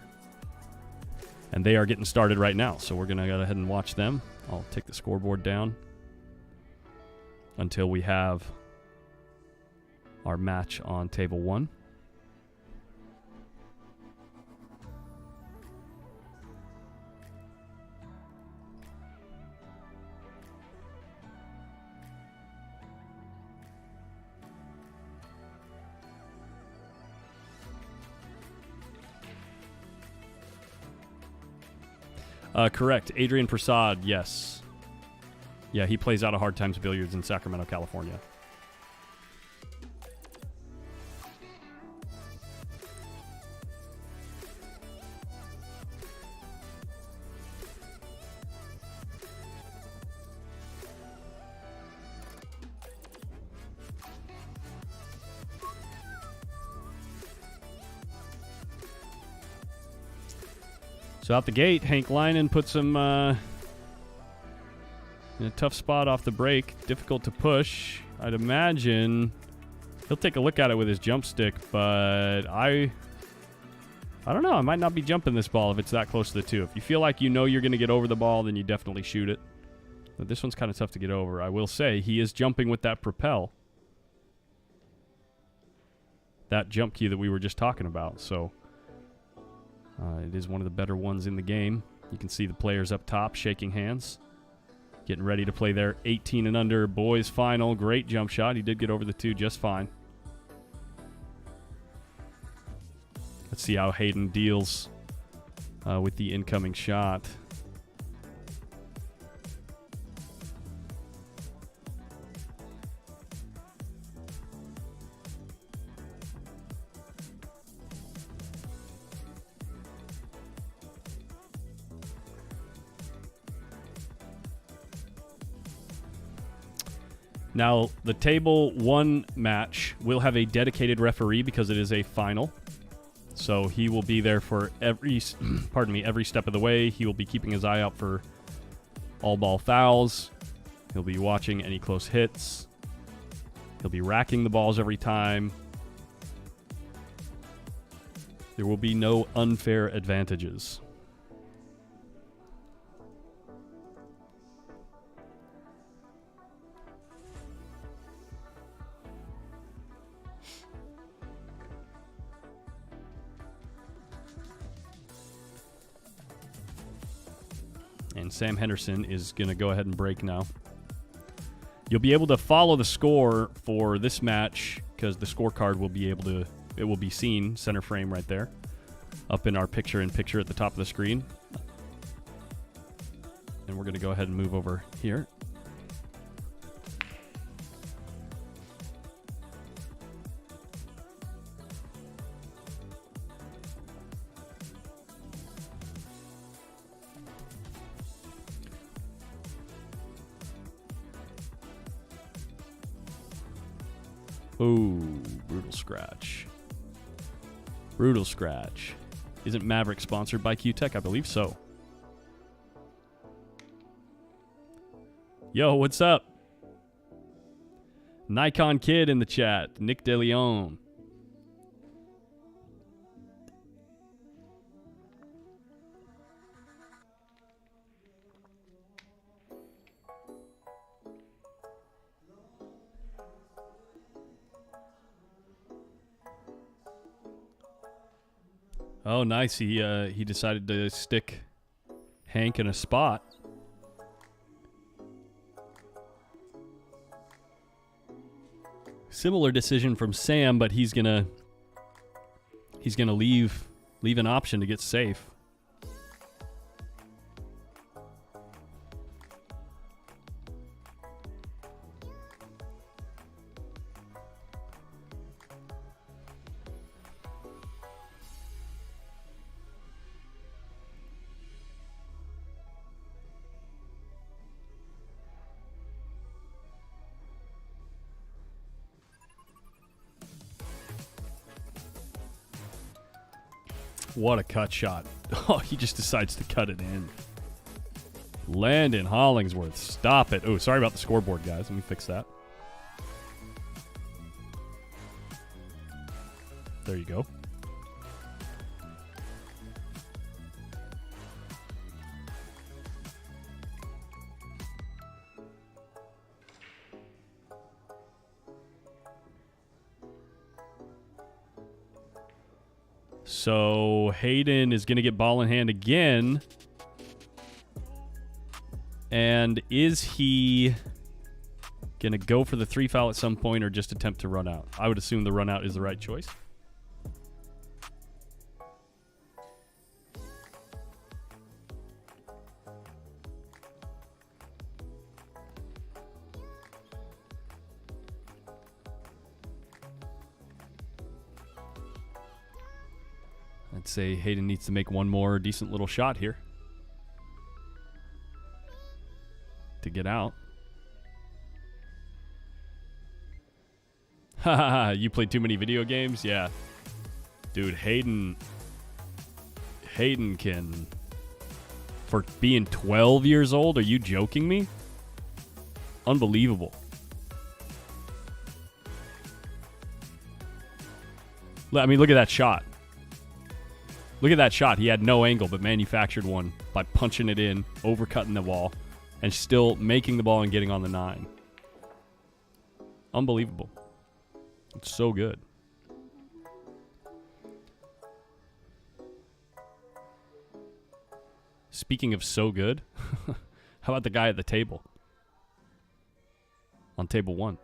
And they are getting started right now, so we're going to go ahead and watch them. I'll take the scoreboard down until we have our match on table 1. Correct. Adrian Prasad, yes. Yeah, he plays out of Hard Times Billiards in Sacramento, California. So out the gate, Hank Leinen puts him in a tough spot off the break. Difficult to push. I'd imagine he'll take a look at it with his jump stick, but I don't know. I might not be jumping this ball if it's that close to the 2. If you feel like you know you're going to get over the ball, then you definitely shoot it. But this one's kind of tough to get over. I will say he is jumping with that Propel. That jump cue that we were just talking about, so... it is one of the better ones in the game. You can see the players up top shaking hands, getting ready to play their 18 and under boys final. Great jump shot. He did get over the 2 just fine. Let's see how Hayden deals with the incoming shot. Now, the table 1 match will have a dedicated referee because it is a final. So he will be there for every step of the way. He will be keeping his eye out for all ball fouls. He'll be watching any close hits. He'll be racking the balls every time. There will be no unfair advantages. And Sam Henderson is going to go ahead and break now. You'll be able to follow the score for this match because the scorecard will be able to, it will be seen center frame right there up in our picture-in-picture at the top of the screen. And we're going to go ahead and move over here. Ooh, brutal scratch. Brutal scratch. Isn't Maverick sponsored by Q-Tech? I believe so. Yo, what's up? Nikon Kid in the chat. Nick De Leon. Oh, nice. He decided to stick Hank in a spot. Similar decision from Sam, but he's gonna leave an option to get safe. What a cut shot. Oh, he just decides to cut it in. Landon Hollingsworth, stop it. Oh, sorry about the scoreboard, guys. Let me fix that. There you go. So Hayden is going to get ball in hand again. And is he going to go for the 3 foul at some point or just attempt to run out? I would assume the run out is the right choice. I'd say Hayden needs to make one more decent little shot here to get out. Haha, you played too many video games? Yeah. Dude, Hayden can, for being 12 years old, are you joking me? Unbelievable. I mean, look at that shot. Look at that shot. He had no angle, but manufactured one by punching it in, overcutting the wall, and still making the ball and getting on the 9. Unbelievable. It's so good. Speaking of so good, how about the guy at the table? On table 1.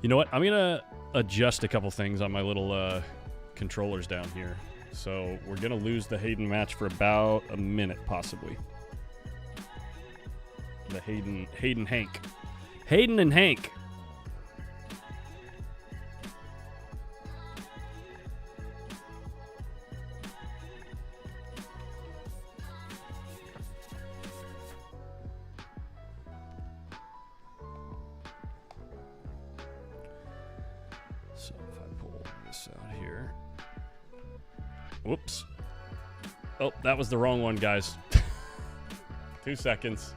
You know what? I'm going to adjust a couple things on my little controllers down here. So we're going to lose the Hayden match for about a minute, possibly. The Hayden Hank. Hayden and Hank. Whoops. Oh, that was the wrong one, guys. 2 seconds.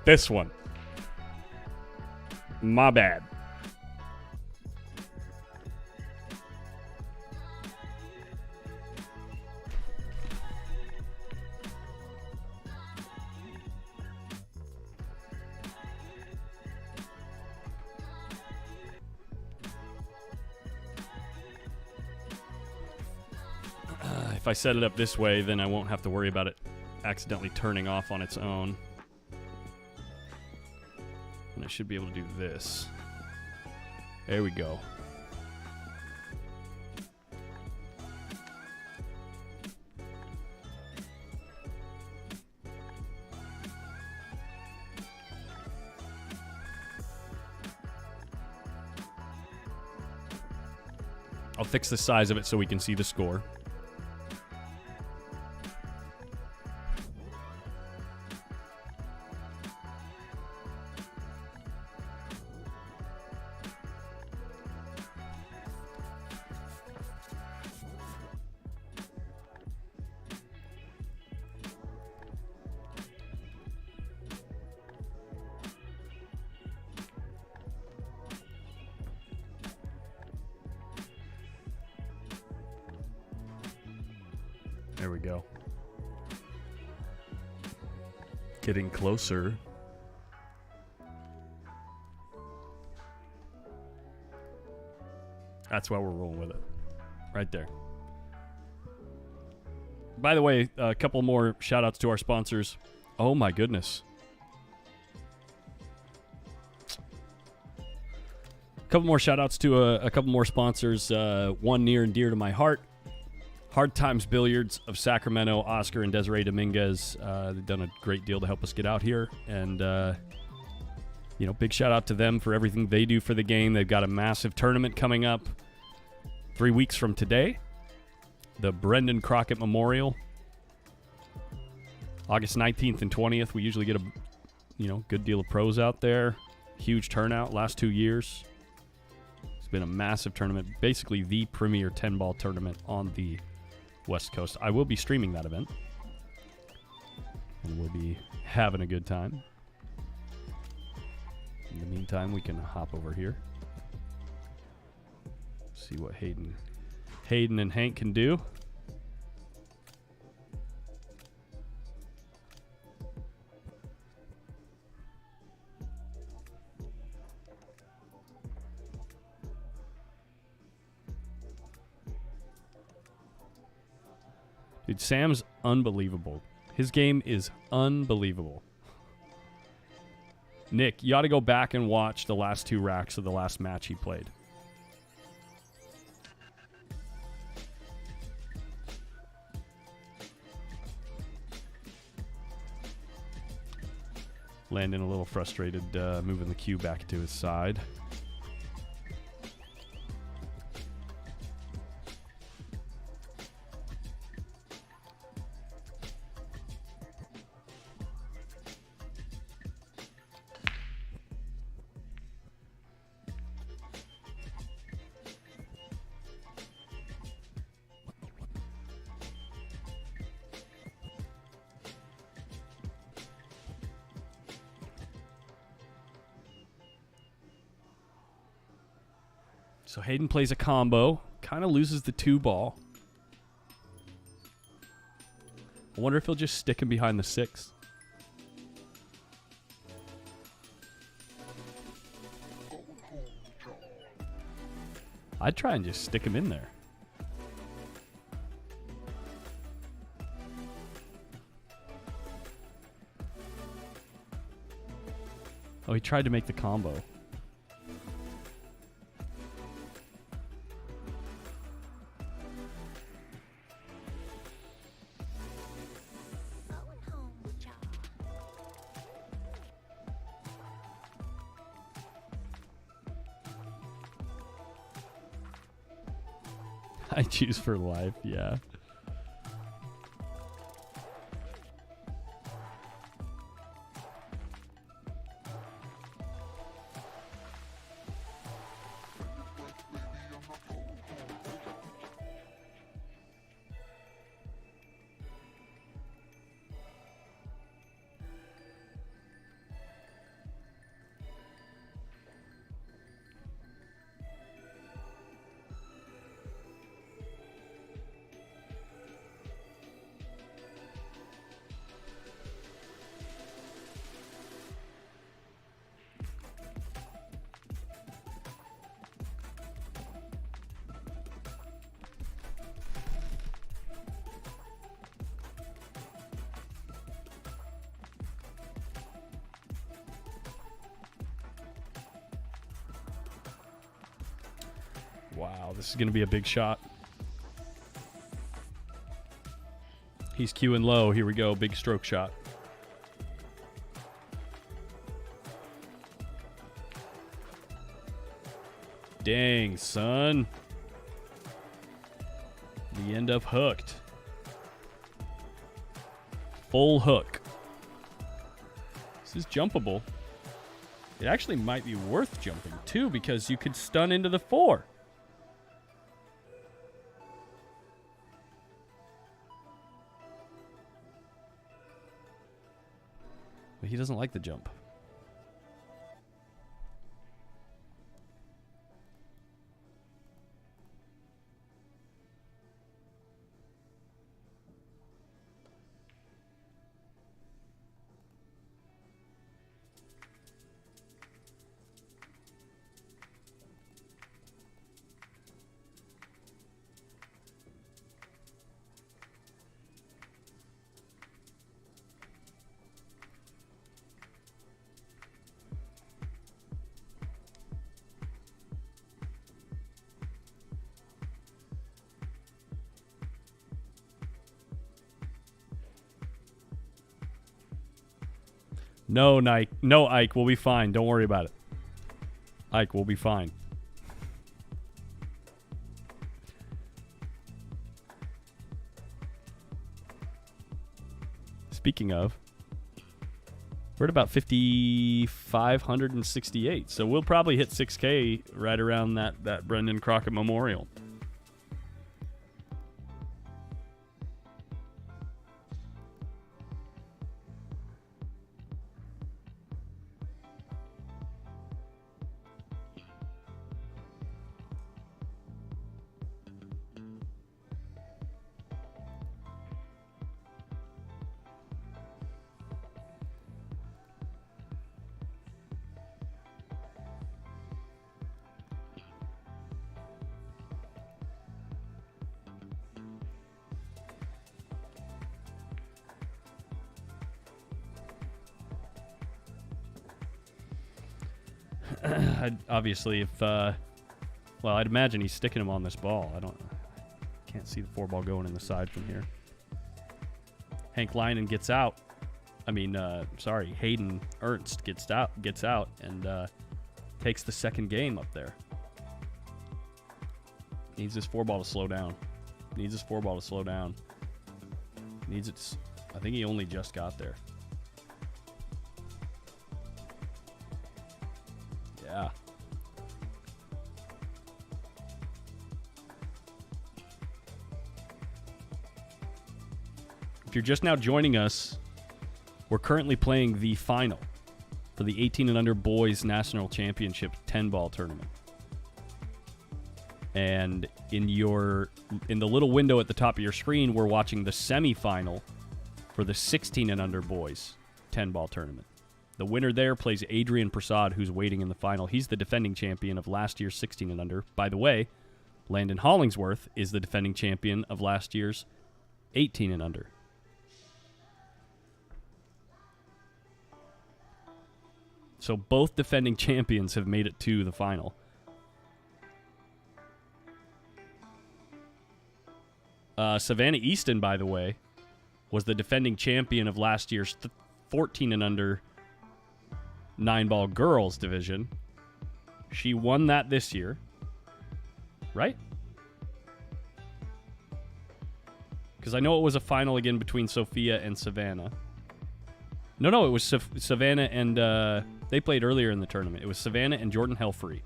This one. My bad. If I set it up this way, then I won't have to worry about it accidentally turning off on its own. And I should be able to do this. There we go. I'll fix the size of it so we can see the score. There we go. Getting closer. That's why we're rolling with it. Right there. By the way, a couple more shout outs to our sponsors. Oh my goodness. A couple more shout outs to a couple more sponsors. One near and dear to my heart. Hard Times Billiards of Sacramento, Oscar and Desiree Dominguez. They've done a great deal to help us get out here. And, big shout out to them for everything they do for the game. They've got a massive tournament coming up 3 weeks from today. The Brendan Crockett Memorial. August 19th and 20th. We usually get a, good deal of pros out there. Huge turnout last 2 years. It's been a massive tournament. Basically the premier 10-ball tournament on the West Coast. I will be streaming that event. And we'll be having a good time. In the meantime, we can hop over here. See what Hayden and Hank can do. Dude, Sam's unbelievable. His game is unbelievable. Nick, you ought to go back and watch the last 2 racks of the last match he played. Landon a little frustrated, moving the cue back to his side. So Hayden plays a combo, kind of loses the 2-ball. I wonder if he'll just stick him behind the 6. I'd try and just stick him in there. Oh, he tried to make the combo. I choose for life, yeah. Wow, this is going to be a big shot. He's queuing low. Here we go. Big stroke shot. Dang, son. We end up hooked. Full hook. This is jumpable. It actually might be worth jumping, too, because you could stun into the 4. But he doesn't like the jump. No, Ike. No, Ike. We'll be fine. Don't worry about it. Ike, we'll be fine. Speaking of, we're at about 5,568. So we'll probably hit 6K right around that Brendan Crockett Memorial. Obviously, if well, I'd imagine he's sticking him on this ball. Can't see the 4 ball going in the side from here. Hank Lynan gets out. I mean, sorry, Hayden Ernst gets out, and takes the second game up there. Needs this 4 ball to slow down. Needs this 4 ball to slow down. Needs it. I think he only just got there. Yeah. If you're just now joining us, we're currently playing the final for the 18 and under boys national championship 10-ball tournament. And in the little window at the top of your screen, we're watching the semifinal for the 16 and under boys 10-ball tournament. The winner there plays Adrian Prasad, who's waiting in the final. He's the defending champion of last year's 16 and under. By the way, Landon Hollingsworth is the defending champion of last year's 18 and under. So both defending champions have made it to the final. Savannah Easton, by the way, was the defending champion of last year's 14 and under 9-ball girls division. She won that this year, right? Because I know it was a final again between Sophia and Savannah. No, it was Savannah and they played earlier in the tournament. It was Savannah and Jordan Helfrey.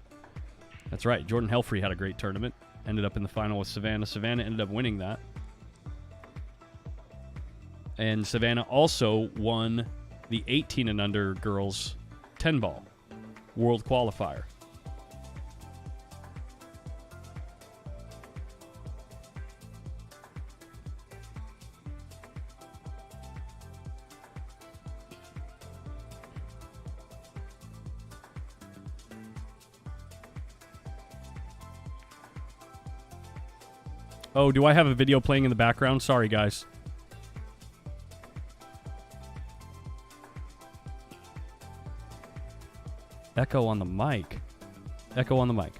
That's right. Jordan Helfrey had a great tournament. Ended up in the final with Savannah. Savannah ended up winning that. And Savannah also won the 18 and under girls 10-ball world qualifier. Oh, do I have a video playing in the background? Sorry, guys. Echo on the mic. Echo on the mic.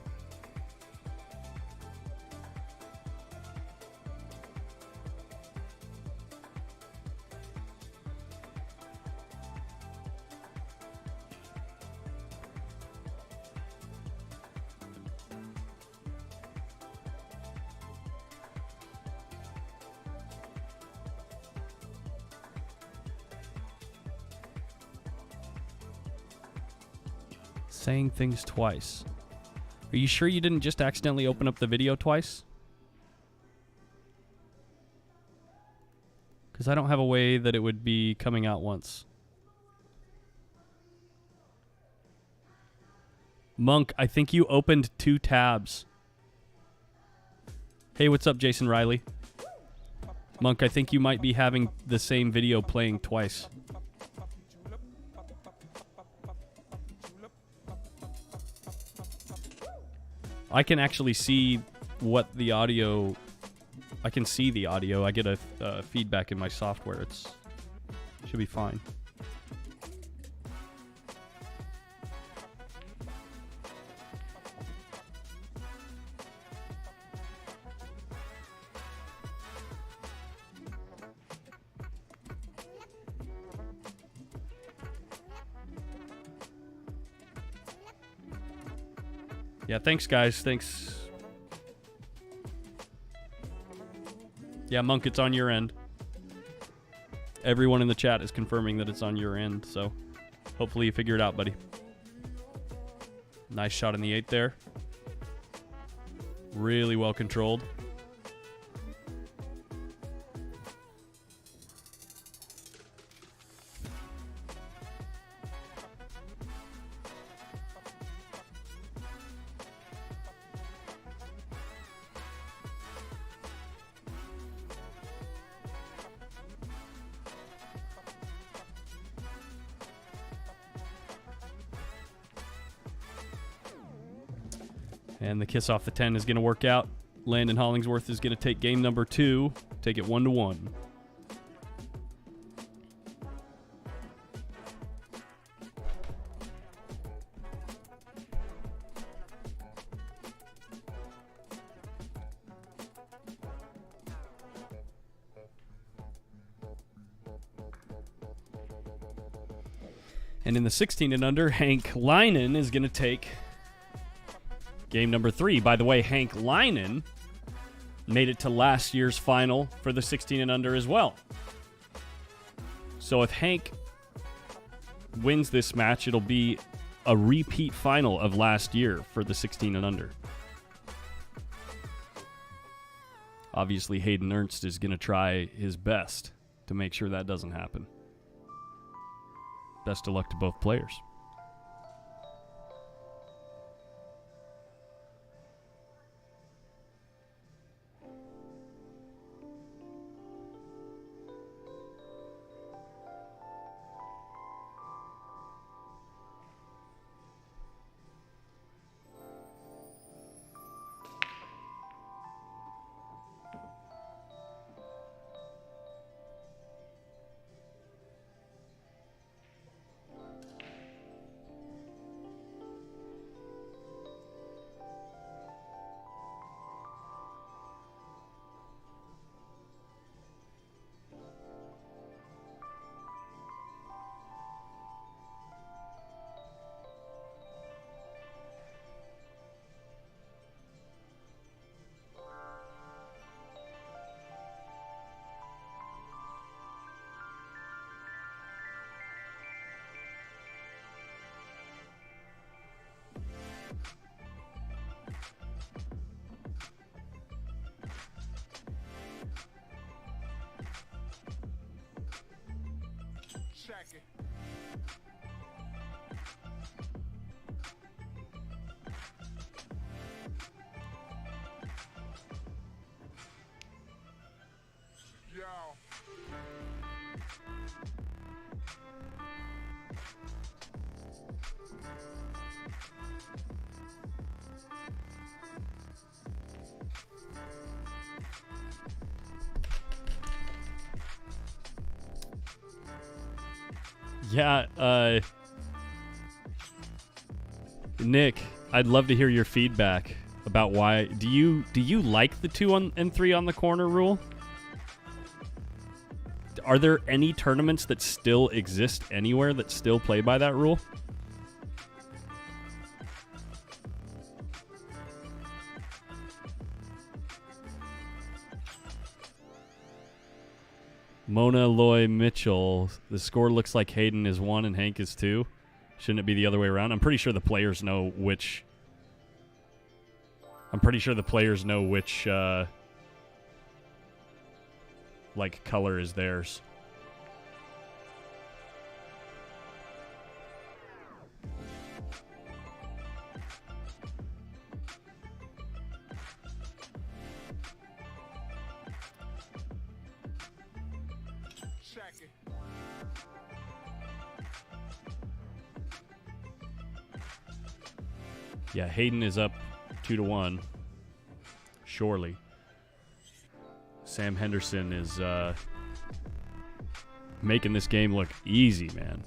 Saying things twice. Are you sure you didn't just accidentally open up the video twice? Because I don't have a way that it would be coming out once. Monk, I think you opened 2 tabs. Hey, what's up, Jason Riley? Monk, I think you might be having the same video playing twice. I can actually see what the audio... I can see the audio. I get a feedback in my software. It should be fine. Yeah, thanks, guys. Thanks. Yeah, Monk, it's on your end. Everyone in the chat is confirming that it's on your end, so hopefully you figure it out, buddy. Nice shot in the 8 there. Really well controlled. And the kiss off the 10 is going to work out. Landon Hollingsworth is going to take game number 2. Take it 1-1. And in the 16 and under, Hank Leinen is going to take game number 3. By the way, Hank Leinen made it to last year's final for the 16 and under as well. So if Hank wins this match, it'll be a repeat final of last year for the 16 and under. Obviously, Hayden Ernst is going to try his best to make sure that doesn't happen. Best of luck to both players. Check it. Yo. Yeah, Nick, I'd love to hear your feedback about why. Do you like the 2 and 3 on the corner rule? Are there any tournaments that still exist anywhere that still play by that rule? Mona Loy Mitchell. The score looks like Hayden is 1 and Hank is 2. Shouldn't it be the other way around? I'm pretty sure the players know which... like, color is theirs. Check it. Yeah, Hayden is up 2-1. Surely. Sam Henderson is making this game look easy, man.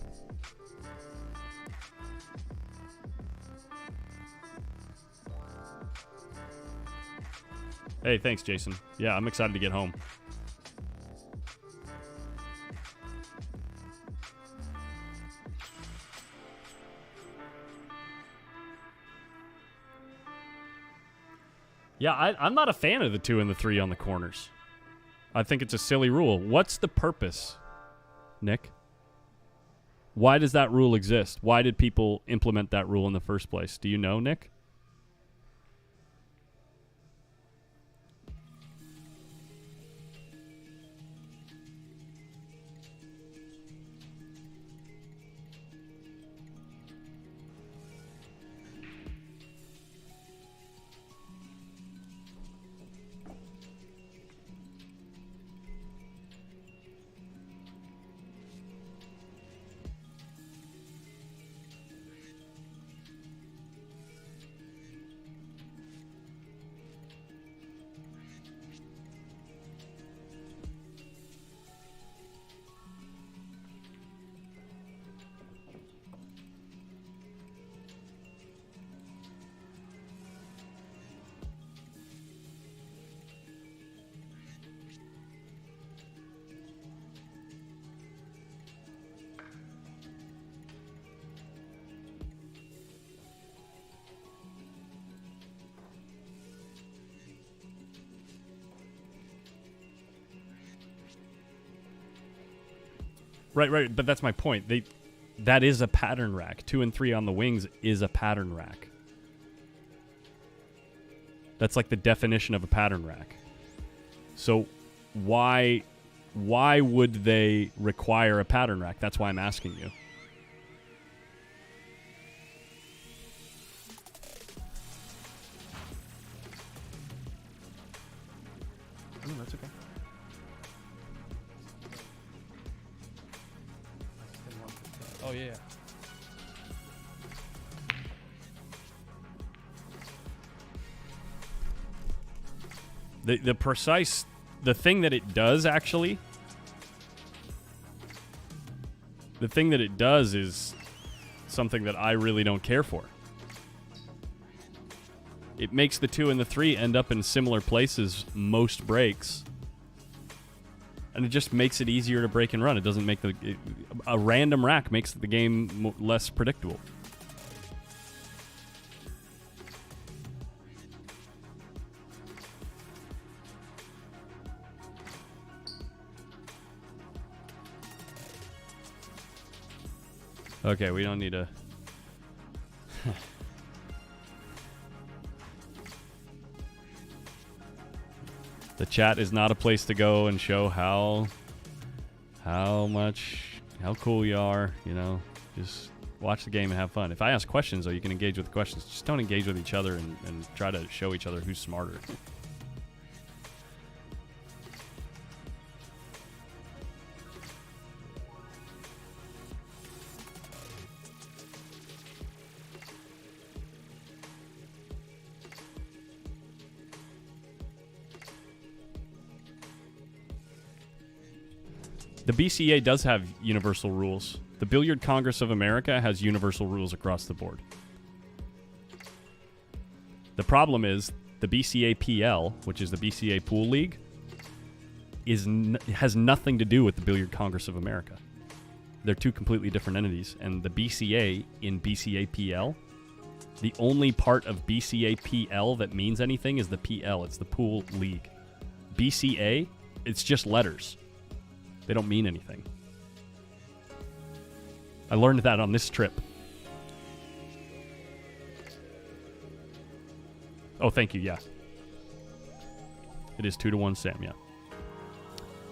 Hey, thanks, Jason. Yeah, I'm excited to get home. Yeah, I'm not a fan of the 2 and the 3 on the corners. I think it's a silly rule. What's the purpose, Nick? Why does that rule exist? Why did people implement that rule in the first place? Do you know, Nick? Right, but that's my point. That is a pattern rack. 2 and 3 on the wings is a pattern rack. That's like the definition of a pattern rack. So why would they require a pattern rack? That's why I'm asking you. Oh, that's okay. Oh, yeah. The thing that it does, actually, the thing that it does is something that I really don't care for. It makes the 2 and the 3 end up in similar places most breaks. And it just makes it easier to break and run. It doesn't make a random rack makes the game less predictable. Okay, we don't need to... The chat is not a place to go and show how cool you are, you know. Just watch the game and have fun. If I ask questions, though, you can engage with the questions. Just don't engage with each other and try to show each other who's smarter. The BCA does have universal rules. The Billiard Congress of America has universal rules across the board. The problem is the BCA PL, which is the BCA Pool League, has nothing to do with the Billiard Congress of America. They're two completely different entities. And the BCA in BCA PL, the only part of BCA PL that means anything is the PL. It's the Pool League. BCA, it's just letters. They don't mean anything. I learned that on this trip. Oh, thank you. Yeah. It is 2-1 Sam, yeah.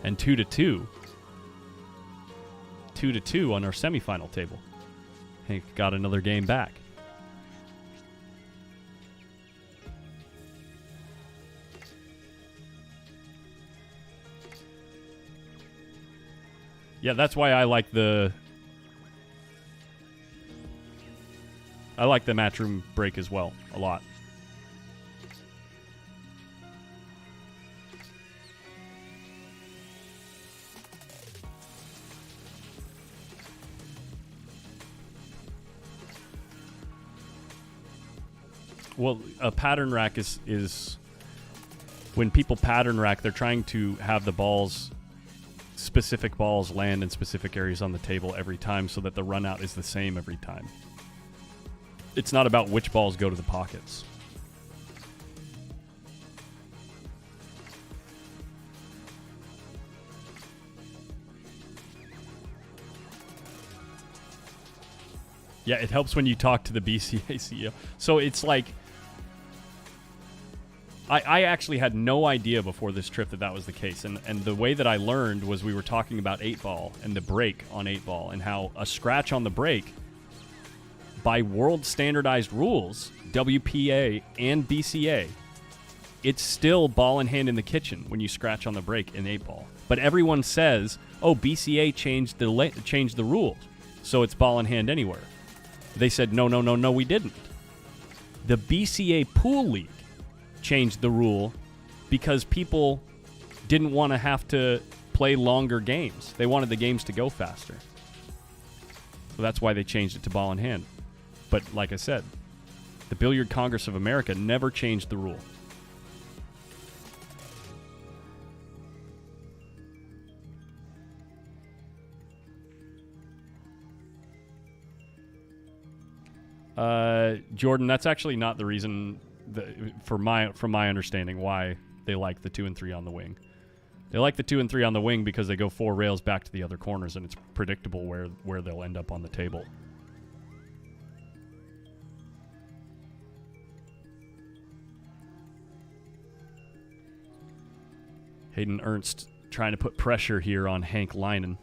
And 2-2. 2-2 on our semifinal table. Hank got another game back. Yeah, that's why I like the matchroom break as well a lot. Well, a pattern rack is when people pattern rack, they're trying to have the balls, specific balls land in specific areas on the table every time so that the run out is the same every time. It's not about which balls go to the pockets. Yeah, it helps when you talk to the BCA CEO. So it's like, I actually had no idea before this trip that was the case. And the way that I learned was we were talking about 8-ball and the break on 8-ball and how a scratch on the break, by world standardized rules, WPA and BCA, it's still ball in hand in the kitchen when you scratch on the break in 8-ball. But everyone says, oh, BCA changed the rules, so it's ball in hand anywhere. They said, no, we didn't. The BCA Pool League changed the rule because people didn't want to have to play longer games. They wanted the games to go faster. So that's why they changed it to ball in hand. But like I said, the Billiard Congress of America never changed the rule. Jordan, that's actually not the reason from my understanding why they like the 2 and 3 on the wing. They like the 2 and 3 on the wing because they go 4 rails back to the other corners and it's predictable where they'll end up on the table. Hayden Ernst trying to put pressure here on Hank Leinen.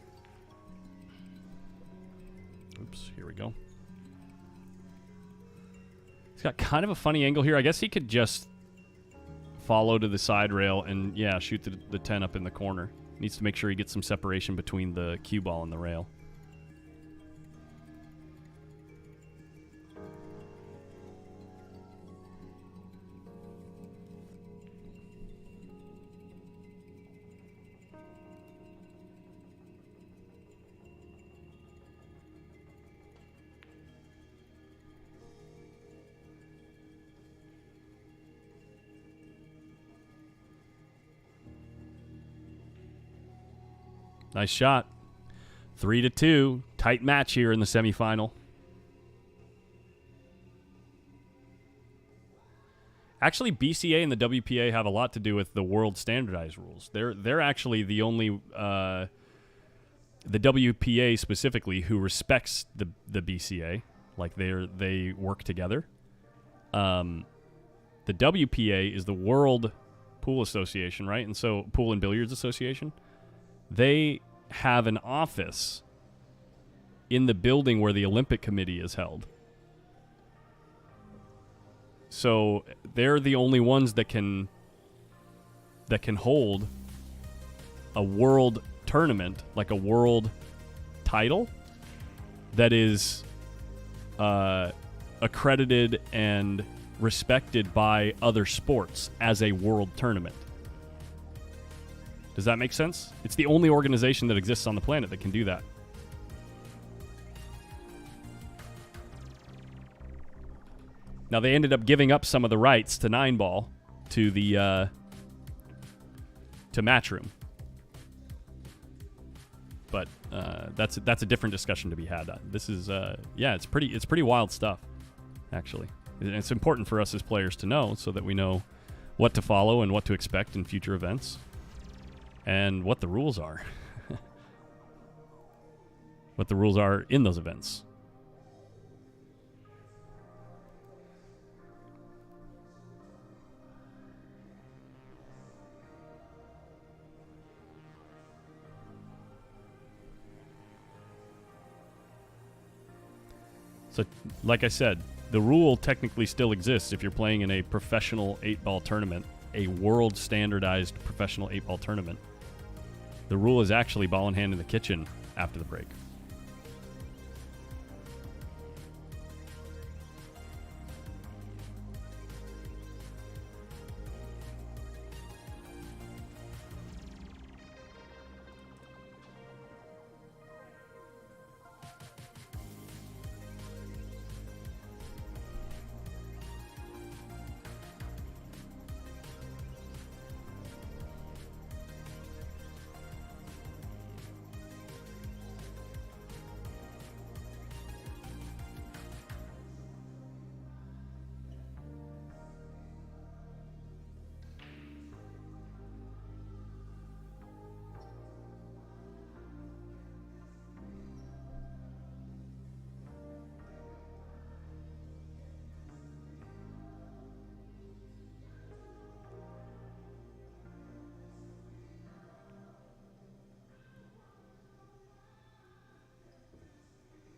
Oops, here we go. He's got kind of a funny angle here. I guess he could just follow to the side rail and, yeah, shoot the 10 up in the corner. Needs to make sure he gets some separation between the cue ball and the rail. Nice shot. 3-2. Tight match here in the semifinal. Actually, BCA and the WPA have a lot to do with the world standardized rules. They're actually the only the WPA specifically who respects the BCA. Like they work together. The WPA is the World Pool Association, right? And so Pool and Billiards Association. They have an office in the building where the Olympic Committee is held. So they're the only ones that can hold a world tournament, like a world title, that is accredited and respected by other sports as a world tournament. Does that make sense? It's the only organization that exists on the planet that can do that. Now, they ended up giving up some of the rights to 9-ball to the to Matchroom. But that's a different discussion to be had. This is it's pretty wild stuff, actually. And it's important for us as players to know so that we know what to follow and what to expect in future events. And what the rules are. What the rules are in those events. So, like I said, the rule technically still exists if you're playing in a professional 8-ball tournament, a world standardized professional 8-ball tournament. The rule is actually ball in hand in the kitchen after the break.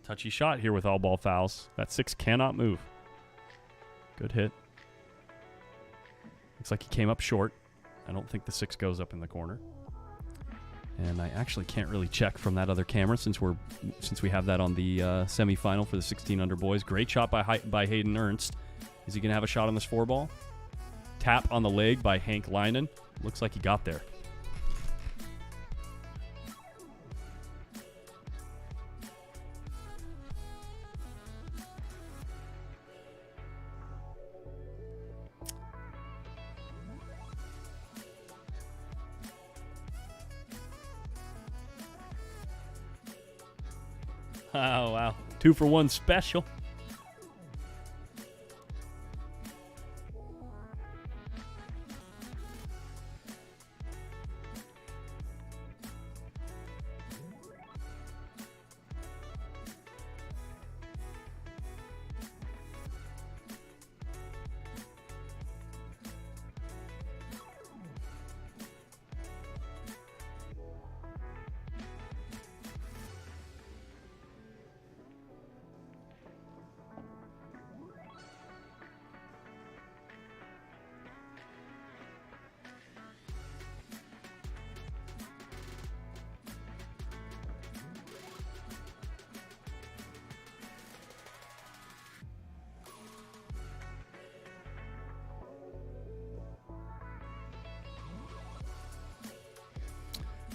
Touchy shot here with all ball fouls. That 6 cannot move. Good hit. Looks like he came up short. I don't think the 6 goes up in the corner. And I actually can't really check from that other camera since we have that on the semifinal for the 16 under boys. Great shot by Hayden Ernst. Is he gonna have a shot on this 4 ball? Tap on the leg by Hank Leinen. Looks like he got there. Oh, wow. 2-for-1 special.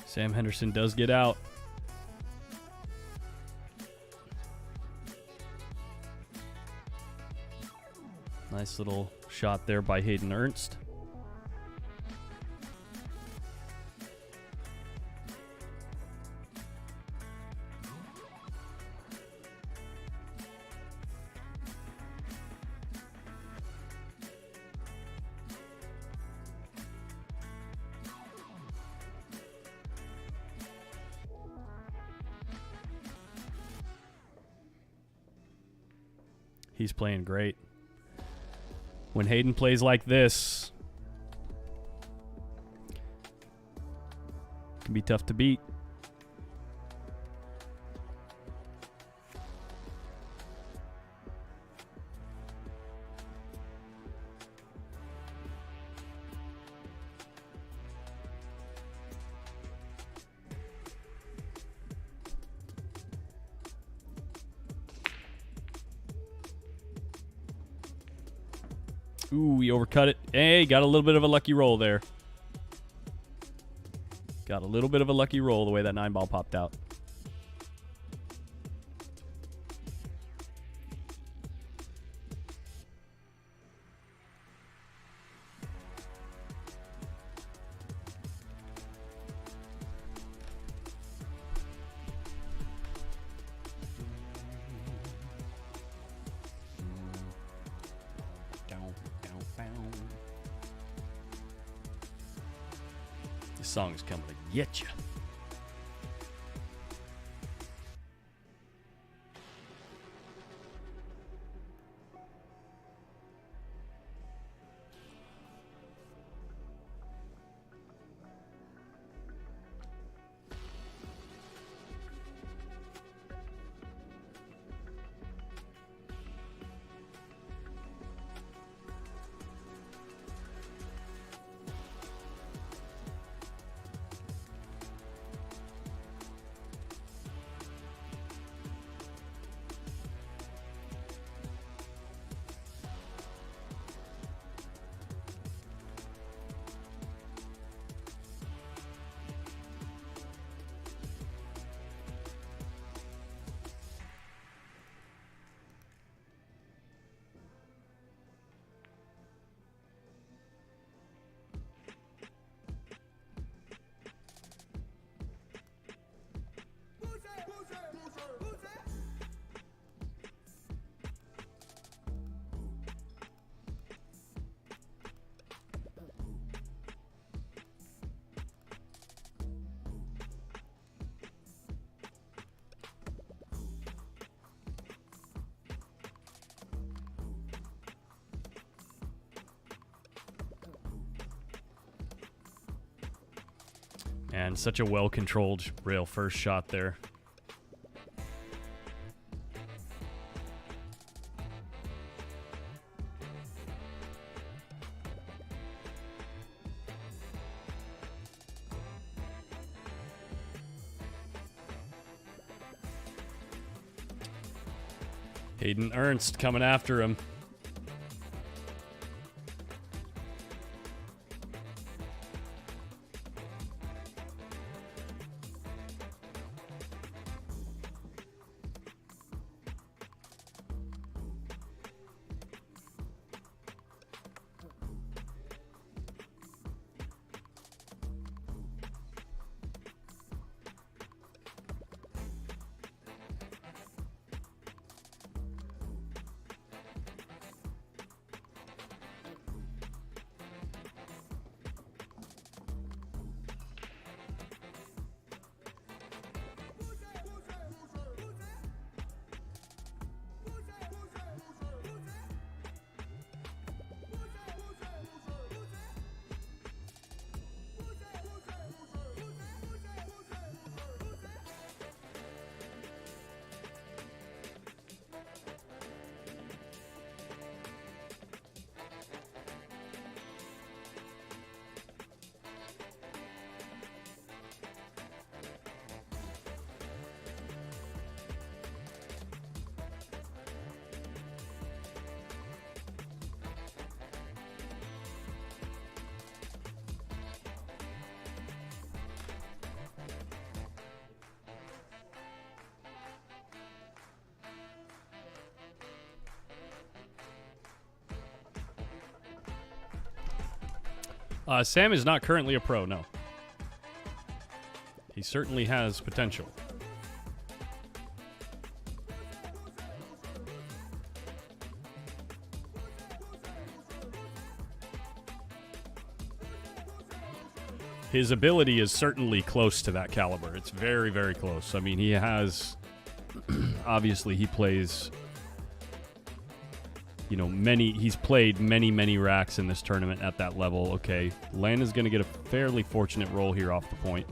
Sam Henderson does get out. Nice little shot there by Hayden Ernst. He's playing great. When Hayden plays like this, it can be tough to beat. Ooh, he overcut it. Hey, got a little bit of a lucky roll there. Got a little bit of a lucky roll the way that 9 ball popped out. This song's coming to get you. And such a well-controlled rail first shot there. Hayden Ernst coming after him. Sam is not currently a pro, no. He certainly has potential. His ability is certainly close to that caliber. It's very, very close. I mean, he has... obviously, he plays... You know, he's played many racks in this tournament at that level. Okay, Landon's going to get a fairly fortunate roll here off the point.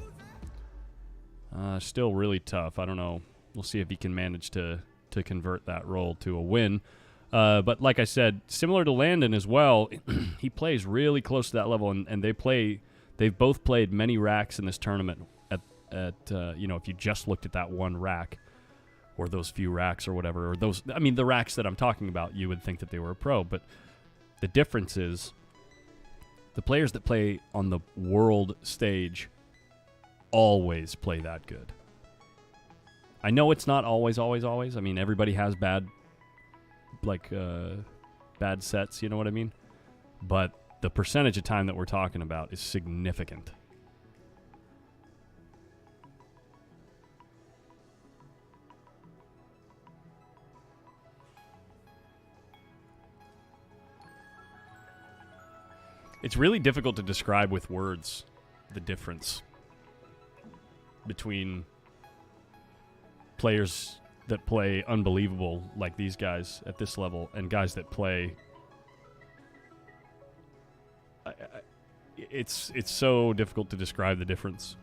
Still really tough. I don't know. We'll see if he can manage to convert that roll to a win. But like I said, similar to Landon as well, he plays really close to that level, and they've both played many racks in this tournament at you know, if you just looked at that one rack, or those few racks or whatever, or those, I mean, the racks that I'm talking about, you would think that they were a pro, but the difference is the players that play on the world stage always play that good. I know it's not always. I mean, everybody has bad sets, you know what I mean? But the percentage of time that we're talking about is significant. It's really difficult to describe with words the difference between players that play unbelievable like these guys at this level and guys that play... It's so difficult to describe the difference.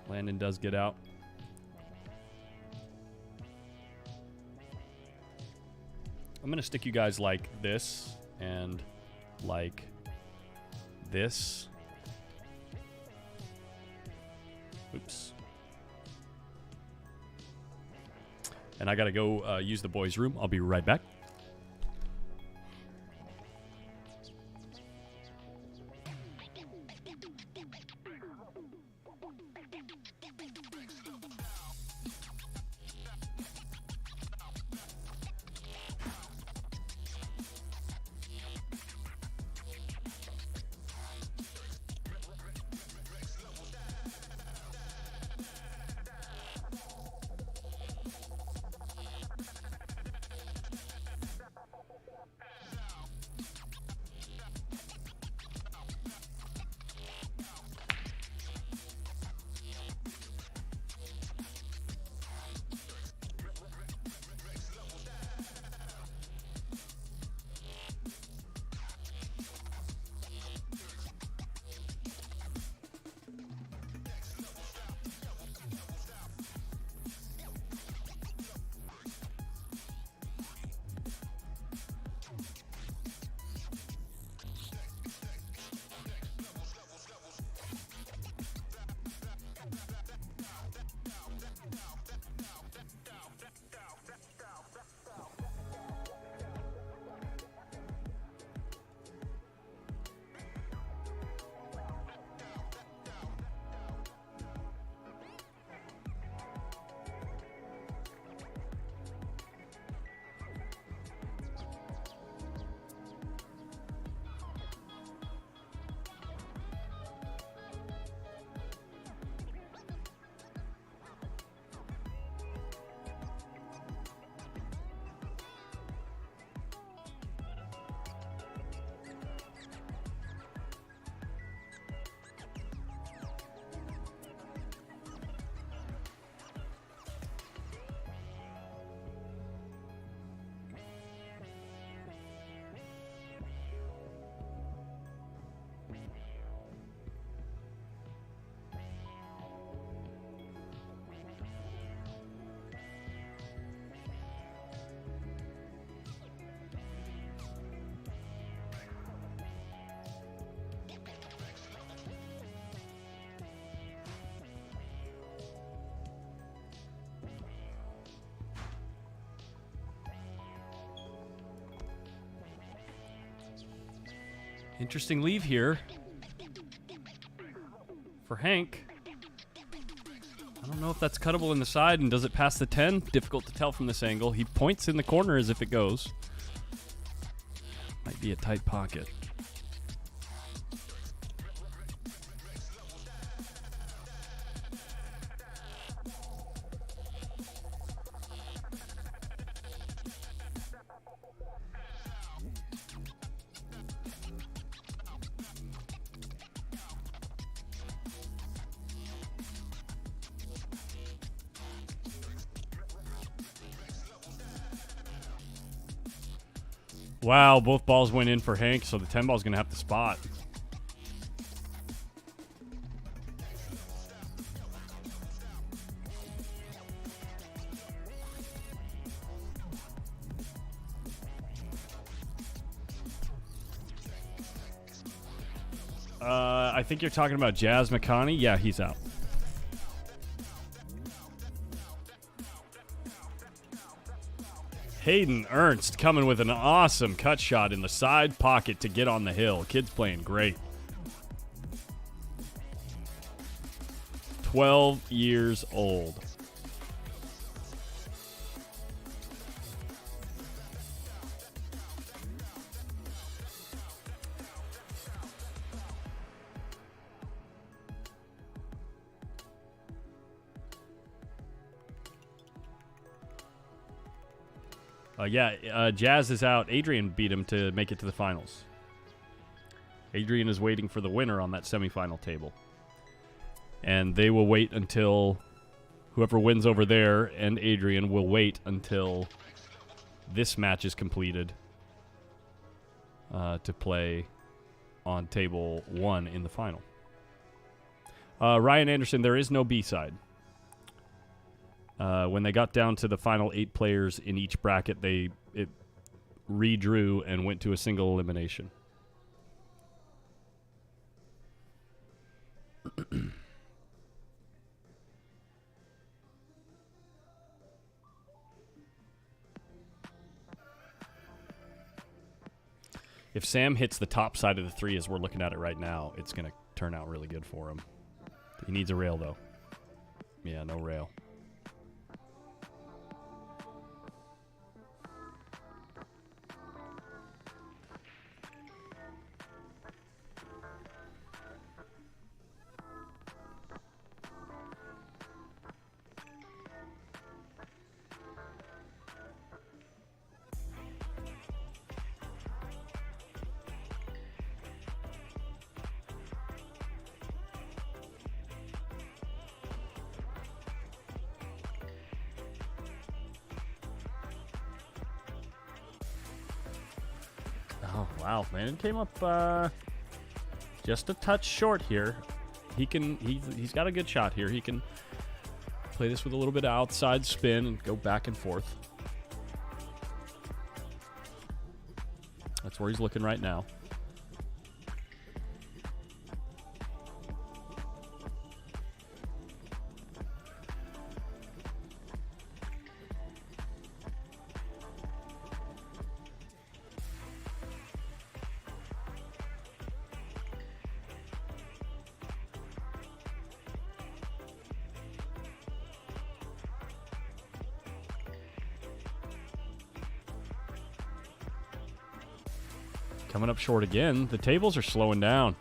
Landon does get out. I'm going to stick you guys like this and like this. Oops. And I got to go use the boys' room. I'll be right back. Interesting leave here for Hank. I don't know if that's cuttable in the side, and does it pass the 10? Difficult to tell from this angle. He points in the corner as if it goes. Might be a tight pocket. Wow, both balls went in for Hank, so the 10 ball's going to have to spot. I think you're talking about Jazz McConney. Yeah, he's out. Hayden Ernst coming with an awesome cut shot in the side pocket to get on the hill. Kid's playing great. 12 years old. Jazz is out. Adrian beat him to make it to the finals. Adrian is waiting for the winner on that semifinal table. And they will wait until whoever wins over there and Adrian will wait until this match is completed to play on table 1 in the final. Ryan Anderson, there is no B-side. When they got down to the final 8 players in each bracket, it redrew and went to a single elimination. If Sam hits the top side of the 3 as we're looking at it right now, it's going to turn out really good for him. He needs a rail, though. Yeah, no rail. Oh, wow, man. Came up just a touch short here. He's got a good shot here. He can play this with a little bit of outside spin and go back and forth. That's where he's looking right now. Coming up short again. The tables are slowing down.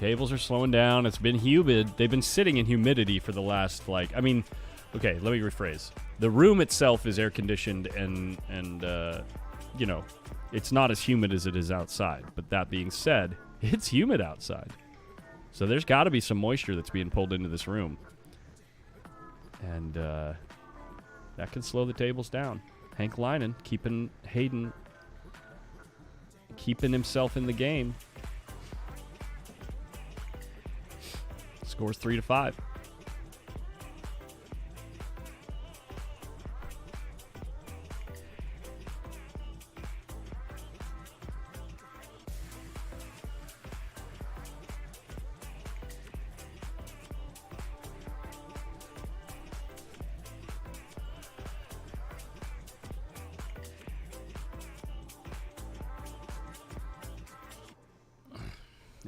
Tables are slowing down. It's been humid. They've been sitting in humidity for the last, okay, let me rephrase. The room itself is air conditioned and it's not as humid as it is outside. But that being said, it's humid outside. So there's got to be some moisture that's being pulled into this room. And that can slow the tables down. Hank Leinen keeping Hayden keeping himself in the game. Scores 3-5.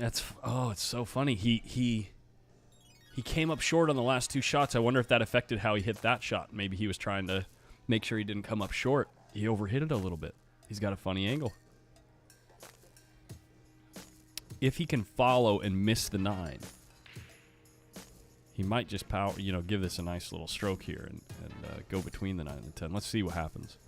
It's so funny. He came up short on the last 2 shots. I wonder if that affected how he hit that shot. Maybe he was trying to make sure he didn't come up short. He overhit it a little bit. He's got a funny angle. If he can follow and miss the 9, he might just give this a nice little stroke here and go between the 9 and the 10. Let's see what happens.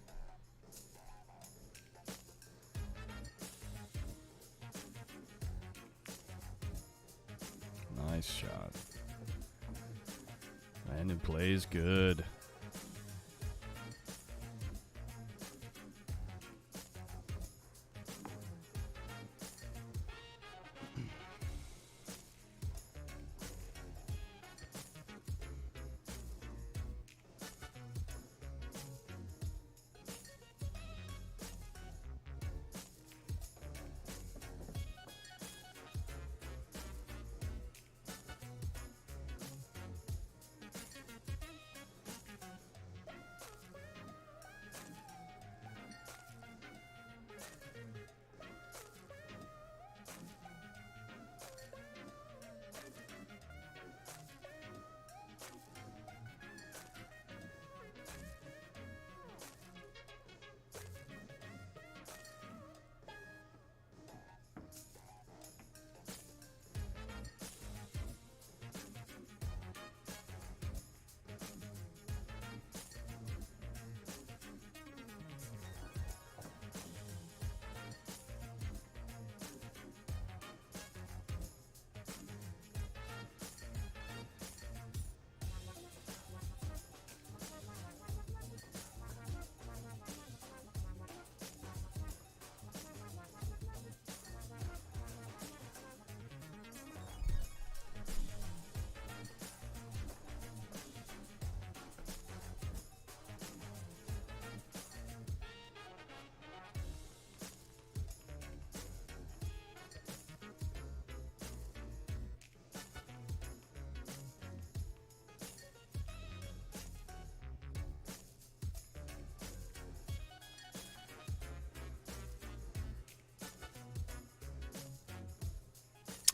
Nice shot. Landon plays good.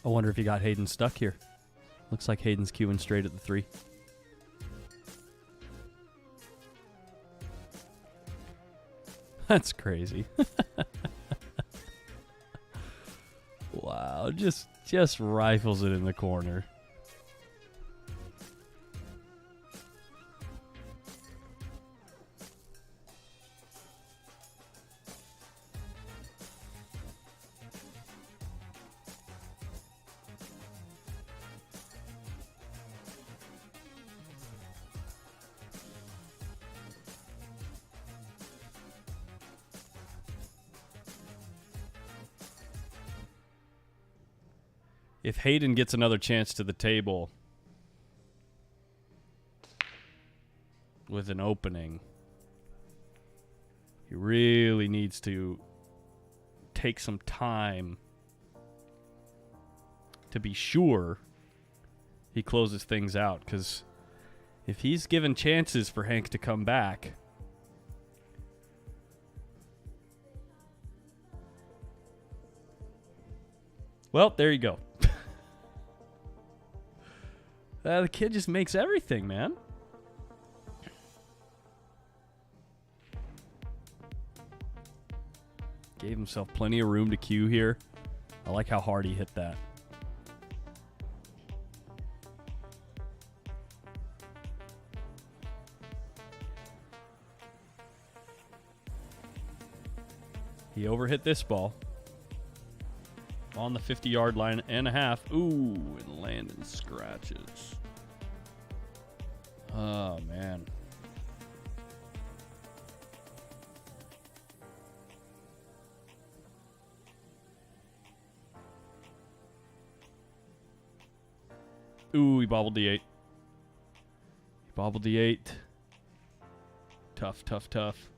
I wonder if he got Hayden stuck here. Looks like Hayden's queuing straight at the 3. That's crazy. Wow, just rifles it in the corner. If Hayden gets another chance to the table with an opening, he really needs to take some time to be sure he closes things out. Because if he's given chances for Hank to come back, well, there you go. The kid just makes everything, man. Gave himself plenty of room to queue here. I like how hard he hit that. He overhit this ball. On the 50-yard line and a half. Ooh, and Landon scratches. Oh, man. Ooh, he bobbled the 8. He bobbled the 8. Tough, tough, tough.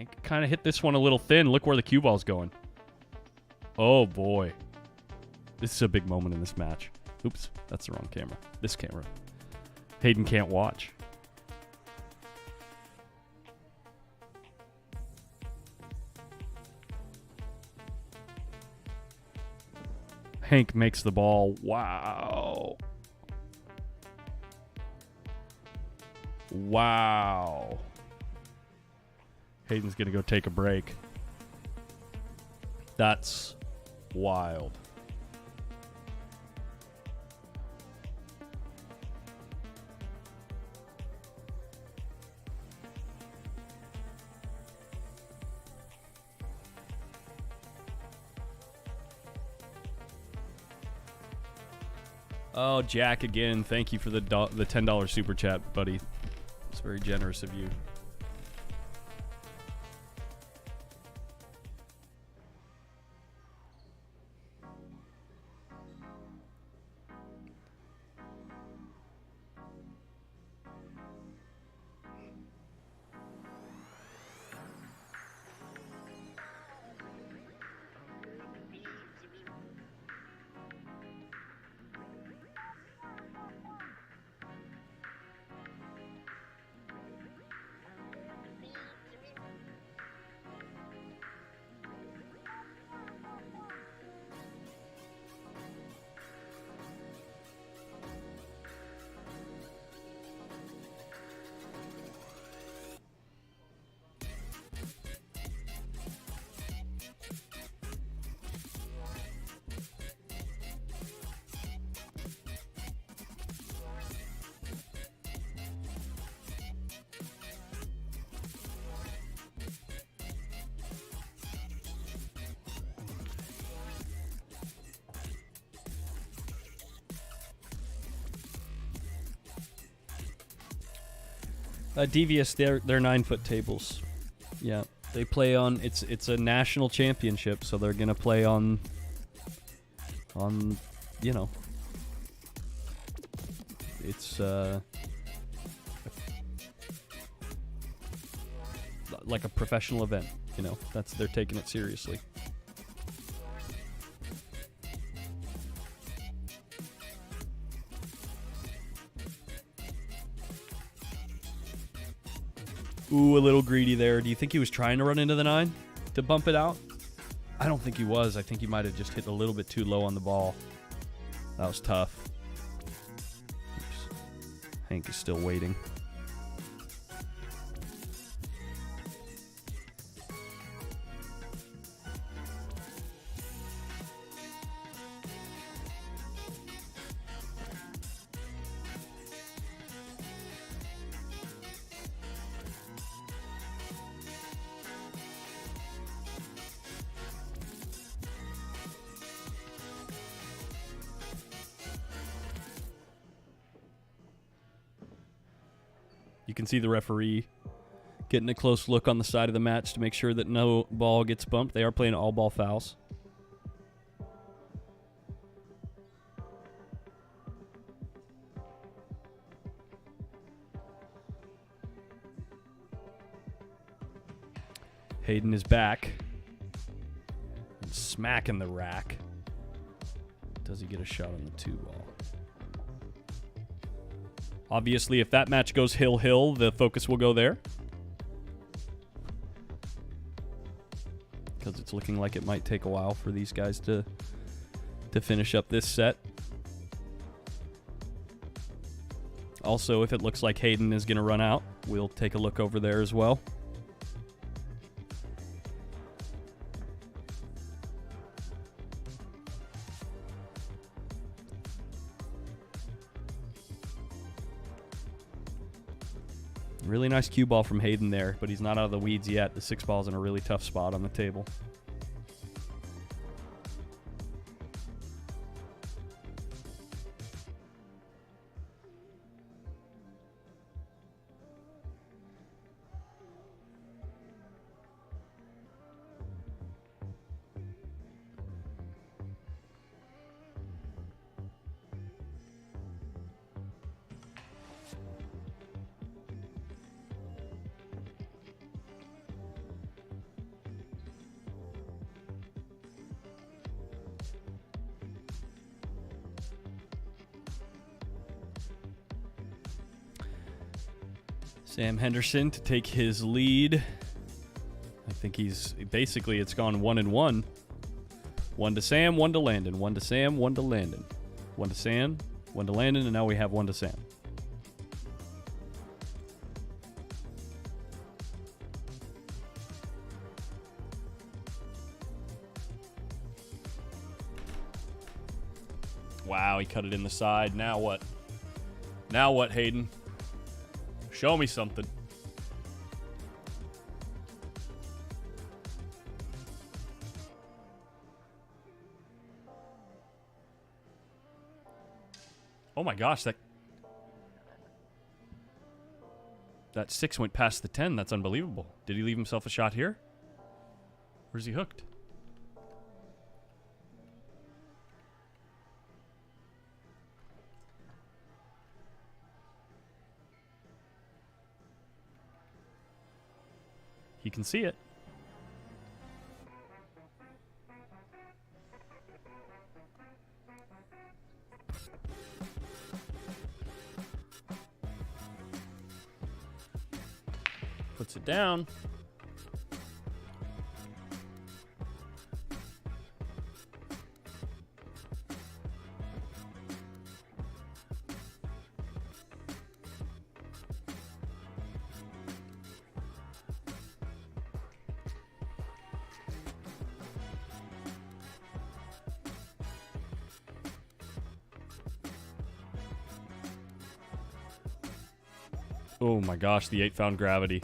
Hank kind of hit this one a little thin. Look where the cue ball's going. Oh, boy. This is a big moment in this match. Oops, that's the wrong camera. This camera. Hayden can't watch. Hank makes the ball. Wow. Wow. Hayden's going to go take a break. That's wild. Oh, Jack again. Thank you for the $10 super chat, buddy. It's very generous of you. Devious, they're 9-foot tables. Yeah, they play on. It's a national championship, so they're gonna play on. You know. It's like a professional event. You know, they're taking it seriously. Ooh, a little greedy there. Do you think he was trying to run into the 9 to bump it out? I don't think he was. I think he might have just hit a little bit too low on the ball. That was tough. Oops. Hank is still waiting. You can see the referee getting a close look on the side of the match to make sure that no ball gets bumped. They are playing all ball fouls. Hayden is back. Smacking the rack. Does he get a shot on the 2 ball? Obviously, if that match goes hill-hill, the focus will go there. Because it's looking like it might take a while for these guys to finish up this set. Also, if it looks like Hayden is going to run out, we'll take a look over there as well. Really nice cue ball from Hayden there, but he's not out of the weeds yet. The 6 ball's in a really tough spot on the table. Sam Henderson to take his lead. I think he's basically, it's gone 1-1. 1 to Sam, 1 to Landon. 1 to Sam, 1 to Landon. 1 to Sam, 1 to Landon, and now we have 1 to Sam. Wow, he cut it in the side. Now what? Now what, Hayden? Show me something. Oh my gosh, that 6 went past the 10. That's unbelievable. Did he leave himself a shot here? Where's he hooked? He can see it. Puts it down. Oh my gosh, the 8 found gravity.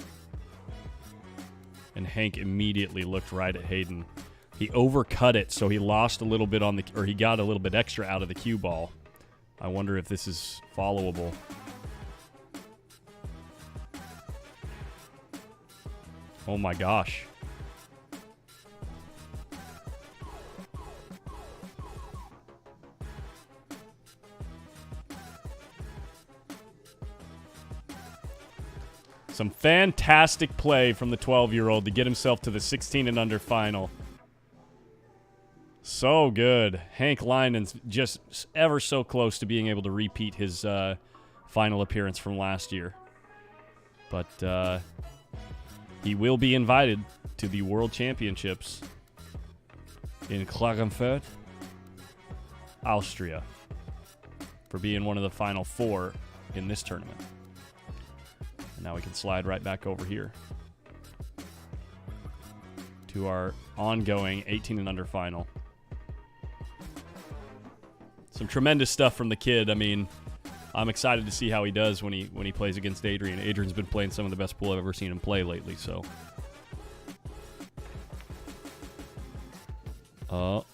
And Hank immediately looked right at Hayden. He overcut it, so he lost a little bit on the, or he got a little bit extra out of the cue ball. I wonder if this is followable. Oh my gosh. Some fantastic play from the 12-year-old to get himself to the 16 and under final. So good. Hank Linden's just ever so close to being able to repeat his final appearance from last year. But he will be invited to the World Championships in Klagenfurt, Austria, for being one of the final 4 in this tournament. And now we can slide right back over here to our ongoing 18 and under final. Some tremendous stuff from the kid. I mean, I'm excited to see how he does when he plays against Adrian. Adrian's been playing some of the best pool I've ever seen him play lately, so. I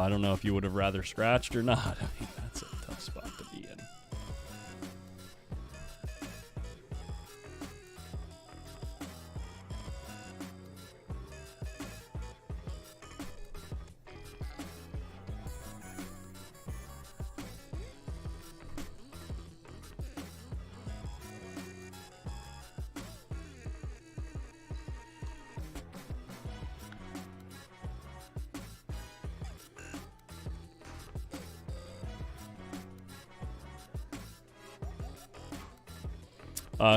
don't know if you would have rather scratched or not. I mean, that's a tough spot to be in.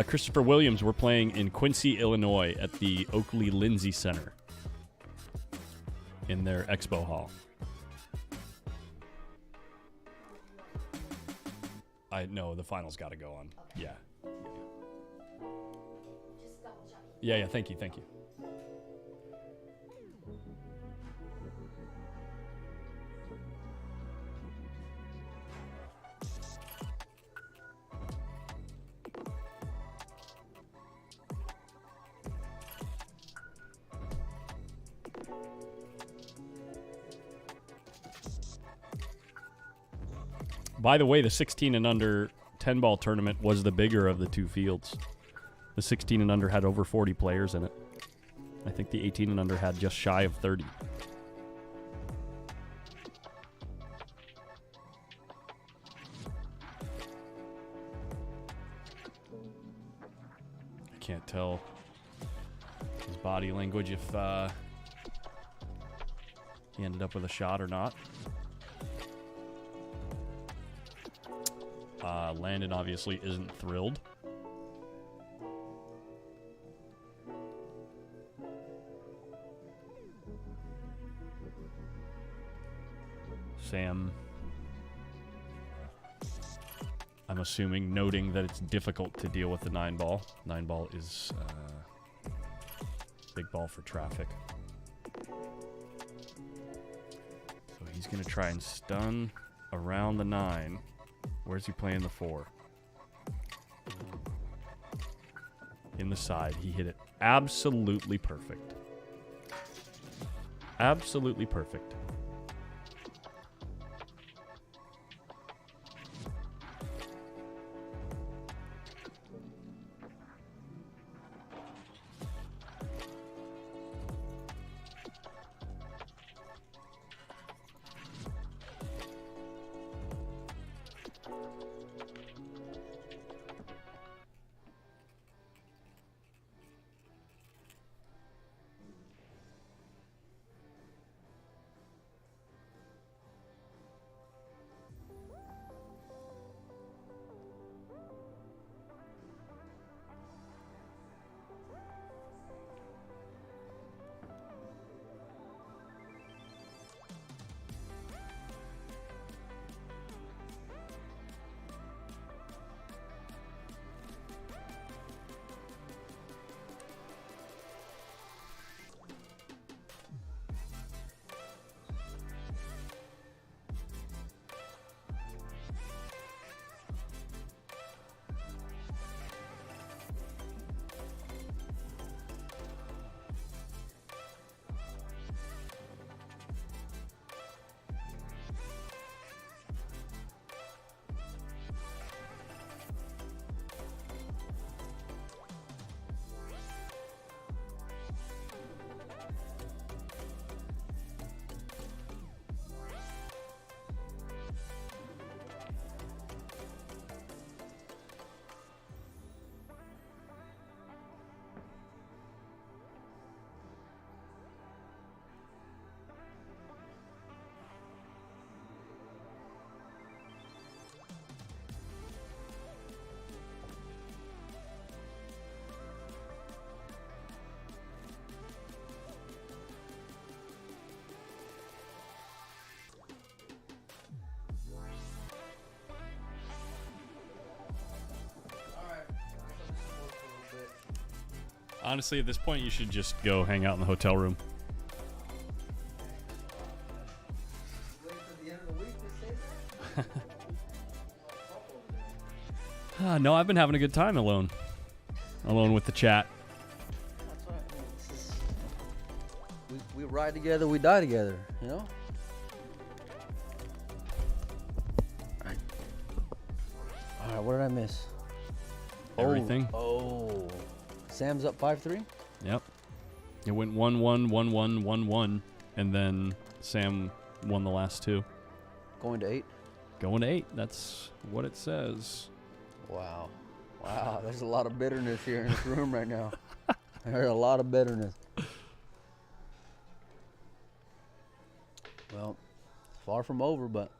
Christopher Williams, we're playing in Quincy, Illinois at the Oakley Lindsay Center in their expo hall. I know the finals got to go on. Okay. Yeah. Just double check. Yeah, thank you. By the way, the 16 and under 10 ball tournament was the bigger of the two fields. The 16 and under had over 40 players in it. I think the 18 and under had just shy of 30. I can't tell his body language if he ended up with a shot or not. Landon obviously isn't thrilled. Sam, I'm assuming, noting that it's difficult to deal with the 9-ball. 9-ball is big ball for traffic. So he's going to try and stun around the 9. Where's he playing the 4? In the side. He hit it absolutely perfect. Absolutely perfect. Honestly, at this point, you should just go hang out in the hotel room. No, I've been having a good time alone. Alone with the chat. That's right. We ride together, we die together, you know? Alright, what did I miss? Everything. Oh. Sam's up 5-3? Yep. It went 1-1, 1-1, 1-1, and then Sam won the last 2. Going to 8? Going to 8. That's what it says. Wow. Wow, there's a lot of bitterness here in this room right now. There's a lot of bitterness. Well, far from over, but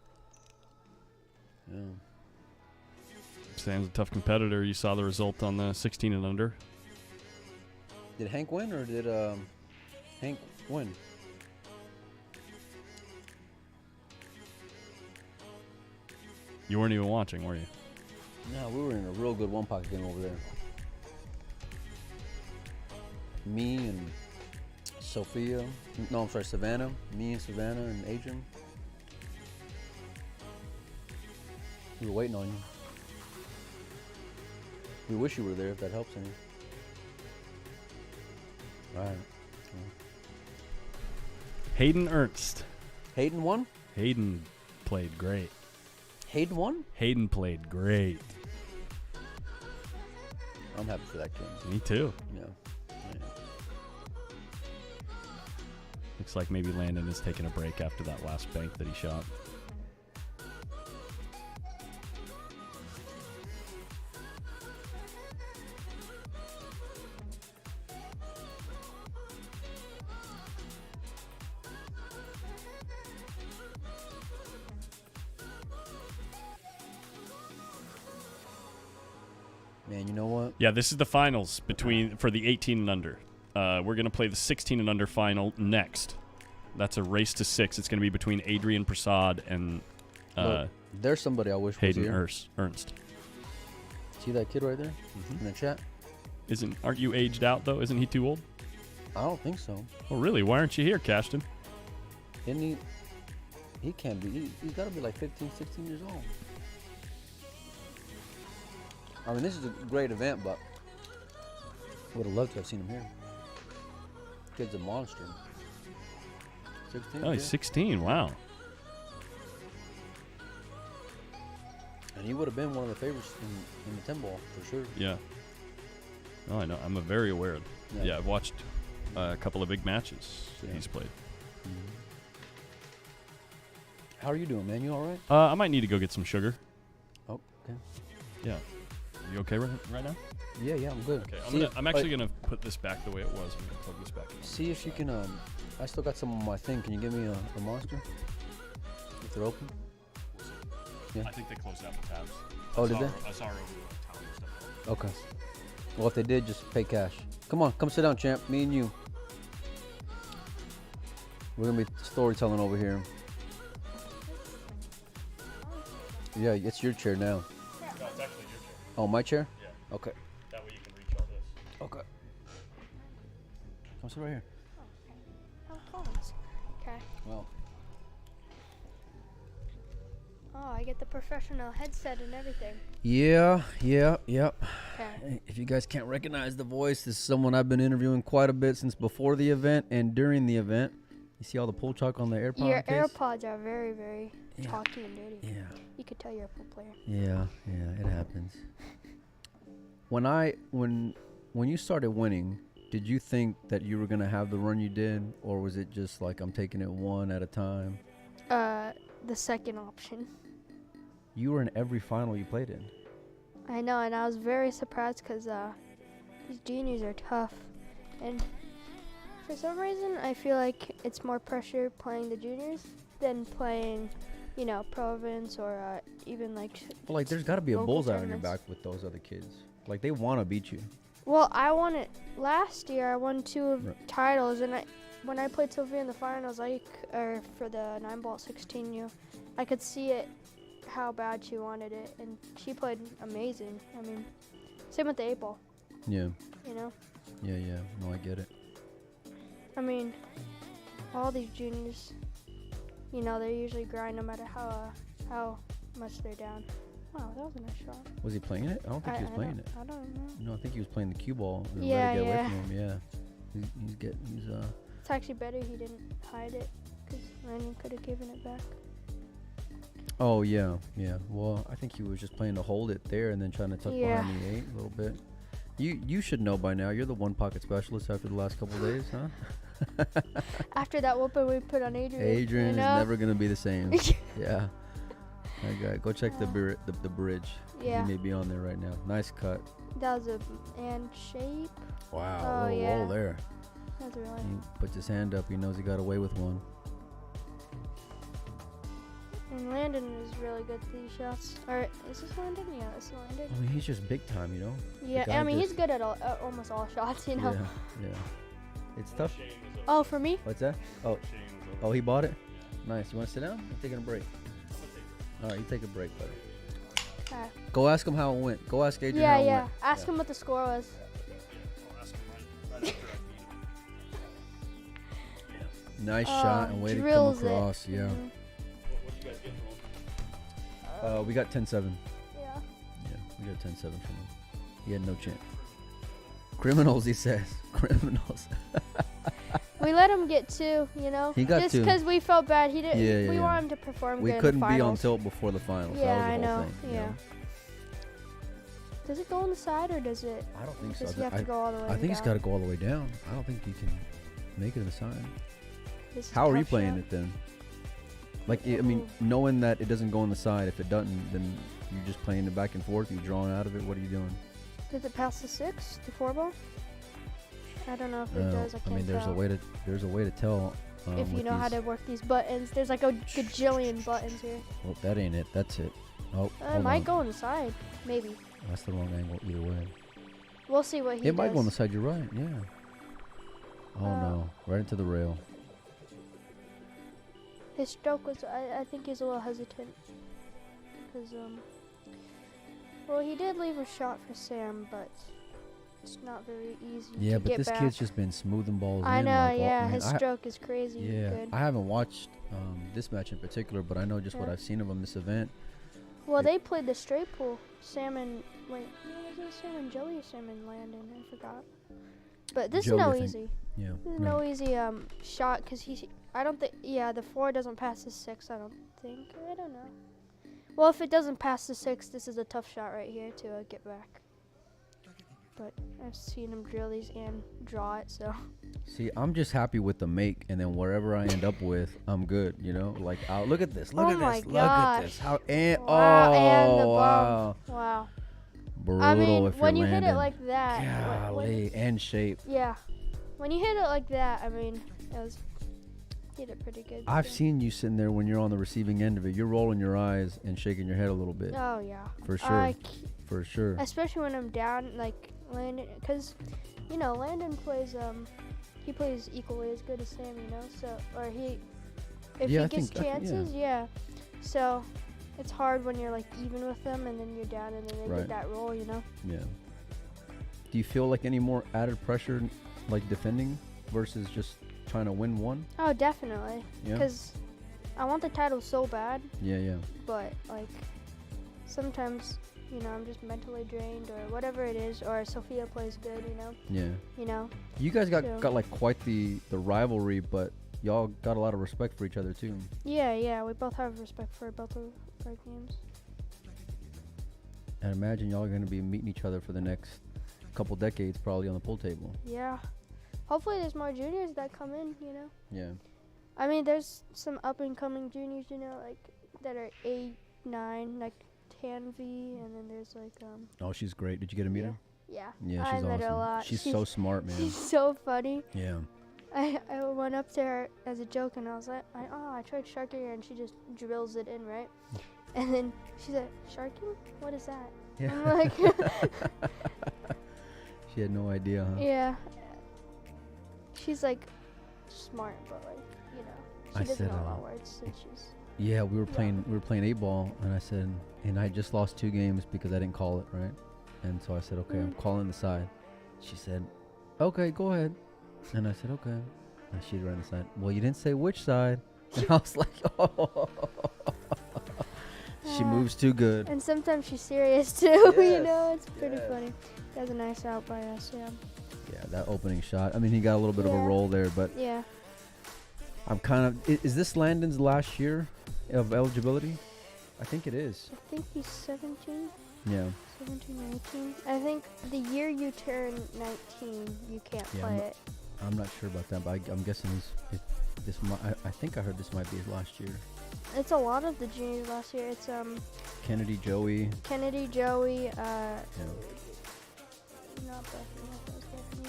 yeah. Sam's a tough competitor. You saw the result on the 16 and under. Did Hank win or did Hank win? You weren't even watching, were you? No, we were in a real good one-pocket game over there. Me and Sophia. No, I'm sorry, Savannah. Me and Savannah and Adrian. We were waiting on you. We wish you were there if that helps any. All right. Hayden Ernst. Hayden won? Hayden played great. Hayden won? Hayden played great. I'm happy for that kid. Me too. Yeah. Looks like maybe Landon is taking a break after that last bank that he shot. Man, you know what? Yeah, this is the finals for the 18 and under. We're going to play the 16 and under final next. That's a race to 6. It's going to be between Adrian Prasad and Look, there's somebody I wish was Hayden here. Ernst. See that kid right there in the chat? Aren't you aged out though? Isn't he too old? I don't think so. Oh really? Why aren't you here, Cashton? Isn't he can't be. He's got to be like 15, 16 years old. I mean, this is a great event, but I would have loved to have seen him here. Kid's a monster. 16? Oh, he's 16. Wow. And he would have been one of the favorites in the 10 ball, for sure. Yeah. Oh, I know. I'm very aware. Yeah, I've watched a couple of big matches that he's played. How are you doing, man? You all right? I might need to go get some sugar. Oh, okay. Yeah. You okay right now? Yeah, I'm good. Okay, I'm actually gonna put this back the way it was. I'm gonna plug this back in. See if you can. I still got some on my thing. Can you give me a monster? If they're open. Yeah. I think they closed out the tabs. Oh, did they? I saw her over town and stuff. Okay. Well, if they did, just pay cash. Come on, come sit down, champ. Me and you. We're gonna be storytelling over here. Yeah, it's your chair now. No, it's actually your chair. Oh, my chair? Yeah. Okay. That way you can reach all this. Okay. Come sit right here. Okay. Well, Oh, I get the professional headset and everything. yeah. Okay. If you guys can't recognize the voice, this is someone I've been interviewing quite a bit since before the event and during the event. You see all the pull chalk on the AirPod Your case? AirPods are very, very Yeah. chalky and dirty. Yeah. You could tell you're a pro player. Yeah, it happens. When you started winning, did you think that you were gonna have the run you did, or was it just like I'm taking it one at a time? The second option. You were in every final you played in. I know, and I was very surprised because these juniors are tough, and for some reason I feel like it's more pressure playing the juniors than playing, pro events or even like. But like, there's got to be a Local bullseye on your tournaments. back with those other kids. Like, they want to beat you. Well, I won it last year. I won 2 Right. titles, and when I played Sophia in the finals, or for the 9-ball 16U, I could see it, how bad she wanted it, and she played amazing. I mean, same with the 8-ball, Yeah. Yeah. No, I get it. I mean, all these juniors, they usually grind no matter how much they're down. Wow, that was a nice shot. Was he playing it? I don't think he was playing it. I don't know. No, I think he was playing the cue ball. And Yeah, let it get yeah. away from him. Yeah. He's It's actually better he didn't hide it, because Landon could have given it back. Oh, yeah. Well, I think he was just playing to hold it there and then trying to tuck Yeah. behind the 8 a little bit. You should know by now. You're the one pocket specialist after the last couple of days, huh? After that whooping we put on Adrian. Adrian is you know? never gonna be the same. Yeah. Okay, go check the bridge. Yeah. He may be on there right now. Nice cut. That was a and shape. Wow. Oh, Little yeah. roll there. That was really. He puts his hand up. He knows he got away with one. And Landon is really good at these shots. Or is this Landon? Yeah, this is Landon. I mean, he's just big time, you know. Yeah, guy I mean he's just- good at almost all shots, you know. Yeah. It's tough. Oh, for me? What's that? Oh, he bought it. Nice. You want to sit down? I'm taking a break. All right, you take a break, buddy. Okay. Go ask him how it went. Go ask Adrian Yeah, how it yeah. went. Ask him what the score was. Nice shot and way to come drills it. across. Yeah. Mhm. We got 10-7. Yeah. Yeah, we got 10-7 from him. He had no chance. Criminals, he says. Criminals. We let him get 2, you know. He got just 2. because we felt bad. He didn't. Yeah, we yeah. want him to perform We good couldn't in the be on finals. tilt before the finals. Yeah, that I was the whole know. thing. you Yeah. know? Does it go on the side or does it? I don't think so. Does he have to go all the way I think it's down? got to go all the way down. I don't think you can make it on the side. This is How are you tough playing shot. it then? Like, I mean, knowing that it doesn't go on the side, if it doesn't, then you're just playing it back and forth. You're drawing out of it. What are you doing? Does it pass the 6, the 4-ball? I don't know if it does. I can't mean, there's tell. a way to tell. If you with know how these- to work these buttons, there's like a gajillion buttons here. Well, that ain't it. That's it. Oh, It hold might on. go on the side, maybe. That's the wrong angle either way. We'll see what he does. It might go on the side you're right, yeah. Oh no, right into the rail. His stroke was, I think he's a little hesitant. Because, well, he did leave a shot for Sam, but it's not very easy Yeah, to but get this back. kid's just been smoothing balls I in. know, like, yeah, man, his stroke is crazy Yeah, good. I haven't watched this match in particular, but I know just what Yeah. I've seen of him this event. Well, they played the straight pool. Sam and, wait, was it Sam and Joey or Sam and Landon? I forgot. But this Joey, is I no think. easy. Yeah. This is no easy shot because I don't think, yeah, the 4 doesn't pass the 6, I don't think. I don't know. Well, if it doesn't pass the 6, this is a tough shot right here to get back. But I've seen him drill these and draw it, so. See, I'm just happy with the make, and then wherever I end up with, I'm good. You know, like, look at this, look Oh at my this, look at this. gosh. How and Wow, and the wow, bump. Wow. brutal. I mean, if when you're you landing. hit it like that. Golly, and shape. Yeah. When you hit it like that, I mean, hit it pretty good. I've so. seen you sitting there when you're on the receiving end of it. You're rolling your eyes and shaking your head a little bit. Oh, yeah. For sure. For sure. Especially when I'm down, like, Landon, because, you know, Landon plays, he plays equally as good as Sam, you know, so, or if Yeah, he I gets think- chances, yeah. So, it's hard when you're, like, even with them, and then you're down, and then they Right. get that roll, you know? Yeah. Do you feel like any more added pressure, like defending versus just trying to win one? Oh, definitely. Yeah. Because I want the title so bad, Yeah, yeah. but, like, sometimes, you know, I'm just mentally drained, or whatever it is, or Sophia plays good, you know? Yeah. You know? You guys got So- like quite the rivalry, but y'all got a lot of respect for each other too. Yeah, we both have respect for both of our games. And imagine y'all are going to be meeting each other for the next couple decades, probably on the pool table. Yeah. Hopefully there's more juniors that come in, you know? Yeah. I mean, there's some up-and-coming juniors, you know, like, that are 8, 9, like, Tanvi, and then there's, like, Oh, she's great. Did you get to meet her? Yeah. Yeah, I she's met awesome. her a lot. She's so smart, man. She's so funny. Yeah. I went up to her as a joke, and I was like, I tried sharking her, and she just drills it in, right? And then she said, sharking? What is that? Yeah. I'm like, She had no idea, huh? yeah. She's, like, smart, but, like, you know, I she doesn't said, know a lot of words, so she's... Yeah, we were playing 8-ball, and I said, and I just lost 2 games because I didn't call it, right? And so I said, okay, I'm calling the side. She said, okay, go ahead. And I said, okay. And she ran the side. Well, you didn't say which side. And I was like, oh. She moves too good. And sometimes she's serious too, you know, it's pretty funny. That was a nice out by us, yeah. Yeah, that opening shot. I mean, he got a little bit of a Yeah. roll there, but Yeah. I'm kind of... Is this Landon's last year of eligibility? I think it is. I think he's 17, Yeah. 17, 19. I think the year you turn 19, you can't Yeah, play it. I'm not sure about that, but I'm guessing I think I heard this might be his last year. It's a lot of the juniors last year. It's Kennedy, Joey. Kennedy, Joey, Yeah. not Bethany, I thought it was Bethany,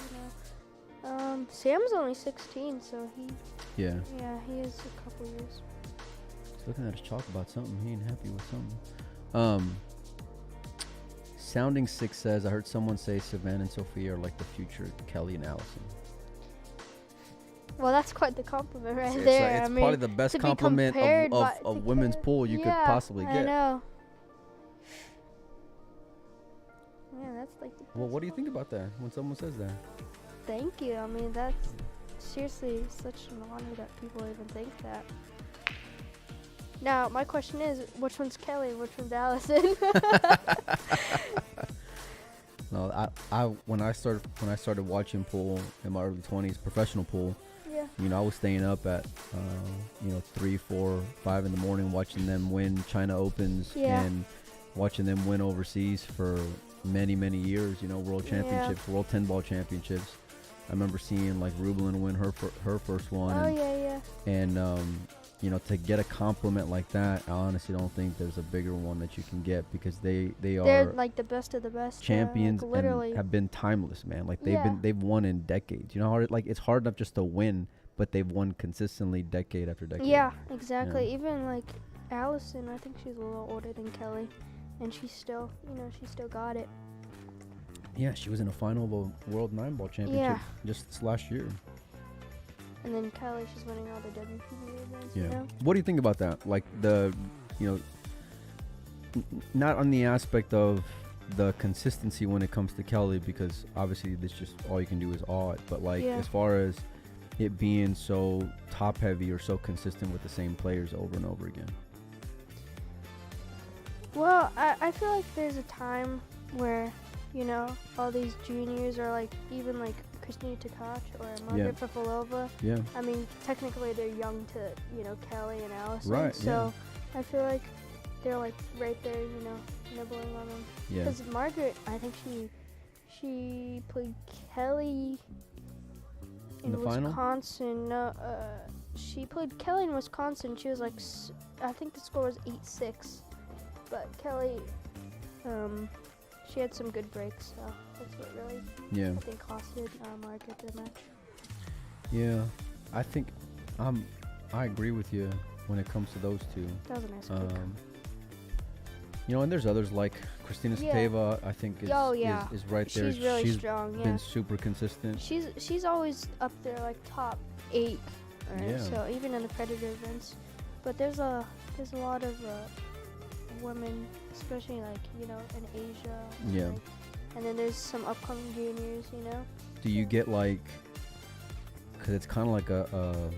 no. Sam's only 16, so he Yeah. is a couple years. He's looking at his chalk about something. He ain't happy with something. Sounding 6 says, I heard someone say Savannah and Sophia are like the future Kelly and Allison. Well, that's quite the compliment right It's there. it's I probably mean, the best to be compliment compared of by- to women's compare- pool you could yeah, possibly I get. know. Yeah, that's like the Well, best what do you think compliment. about that when someone says that? Thank you. I mean, that's seriously such an honor that people even think that. Now, my question is, which one's Kelly and which one's Allison? No, when I started watching pool in my early 20s, professional pool, Yeah. you know, I was staying up at 3, 4, 5 in the morning watching them win China Opens Yeah. and watching them win overseas for many, many years, you know, world championships, world 10-ball championships. I remember seeing like Rublin win her first one. Oh, and, yeah. And you know, to get a compliment like that, I honestly don't think there's a bigger one that you can get because they They're are like the best of the best. champions like, literally. and have been timeless, man. Like Yeah. they've won in decades. You know how like it's hard enough just to win, but they've won consistently decade after decade. Yeah, exactly. Even like Allison, I think she's a little older than Kelly. and she still got it. Yeah, she was in a final of a World 9-ball championship Yeah. just this last year. And then Kelly, she's winning all the WPBA events. Yeah. You know? What do you think about that? Like not on the aspect of the consistency when it comes to Kelly, because obviously this just all you can do is awe it. But like Yeah. as far as it being so top heavy or so consistent with the same players over and over again. Well, I feel like there's a time where, all these juniors are like, even like Christina Tkach or Margaret Fafalova. Yeah. I mean, technically they're young to, Kelly and Allison. Right, So I feel like they're like right there, nibbling on them. Yeah. Because Margaret, I think she played Kelly In the final? Wisconsin. No, she played Kelly in Wisconsin. She was like, I think the score was 8-6. But Kelly, she had some good breaks, so that's what really, I think, costed Margaret the match. Yeah. I think I agree with you when it comes to those two. That was a nice kick. And there's others like Christina Yeah. Sateva, I think is right there. She's really strong, yeah. Been super consistent. She's always up there, like top 8. Right? Yeah. So even in the Predator events, but there's a lot of women, especially like in Asia. Yeah. Like, and then there's some upcoming juniors. Do you get like, because it's kind of like a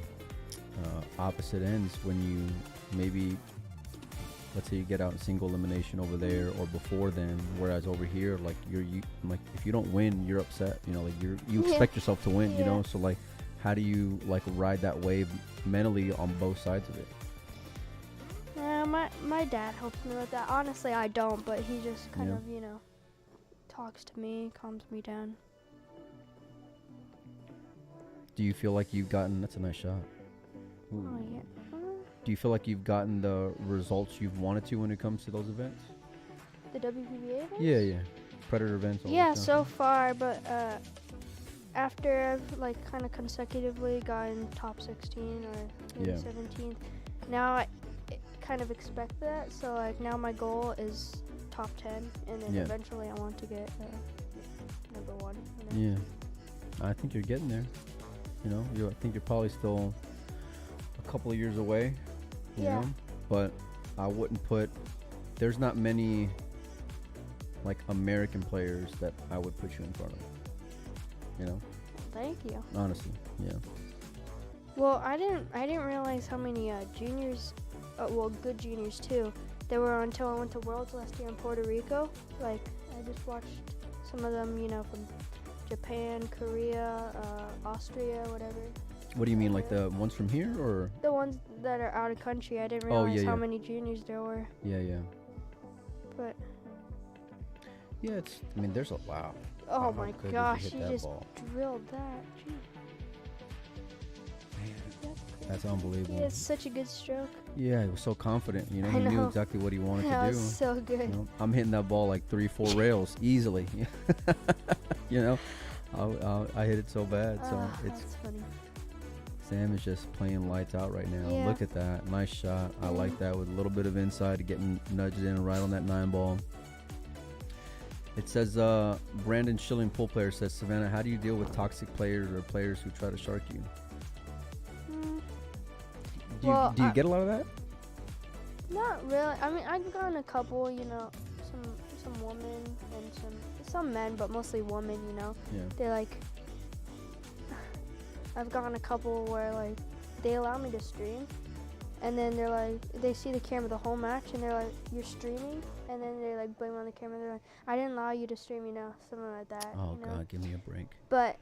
opposite ends when you maybe, let's say you get out in single elimination over there or before then, whereas over here, like you like if you don't win, you're upset. Like you expect yourself to win. Yeah. So like, how do you like ride that wave mentally on both sides of it? My dad helps me with that. Honestly, I don't, but he just kind of talks to me, calms me down. Do you feel like you've gotten? That's a nice shot. Ooh. Oh yeah. Do you feel like you've gotten the results you've wanted to when it comes to those events? The WPBA events? Yeah. Predator events. all Yeah, that so stuff. far, but after I've like kind of consecutively gotten top 16 or maybe 17th, now I kind of expect that. So like now my goal is top 10, and then eventually I want to get number 1. Yeah, I think you're getting there. I think you're probably still a couple of years away. You know? But I wouldn't put. There's not many like American players that I would put you in front of. Thank you. Honestly, yeah. Well, I didn't realize how many juniors, good juniors too, there were until I went to Worlds last year in Puerto Rico. Like I just watched some of them, from Japan, Korea, Austria, whatever. What do you mean, like the ones from here, or The ones that are out of country? I didn't realize how yeah. many juniors there were. Yeah. But Yeah, there's a wow. oh How my good did gosh, hit he that just ball? drilled that. Gee. That's unbelievable. He has such a good stroke. Yeah, he was so confident. He I knew know. exactly what he wanted That to do. was so good. I'm hitting that ball like 3-4 rails easily. I hit it so bad. So it's that's funny. Sam is just playing lights out right now. Yeah. Look at that, nice shot. I like that with a little bit of inside, getting nudged in right on that 9-ball. It says Brandon Schilling, pool player, says, Savannah, how do you deal with toxic players or players who try to shark you? Do you get a lot of that? Not really. I mean, I've gotten a couple, some women and some men, but mostly women, Yeah. They're like, I've gotten a couple where like they allow me to stream, and then they're like, they see the camera the whole match, and they're like, you're streaming, and then they like blame on the camera. They're like, I didn't allow you to stream, something like that. Oh God, give me a break. But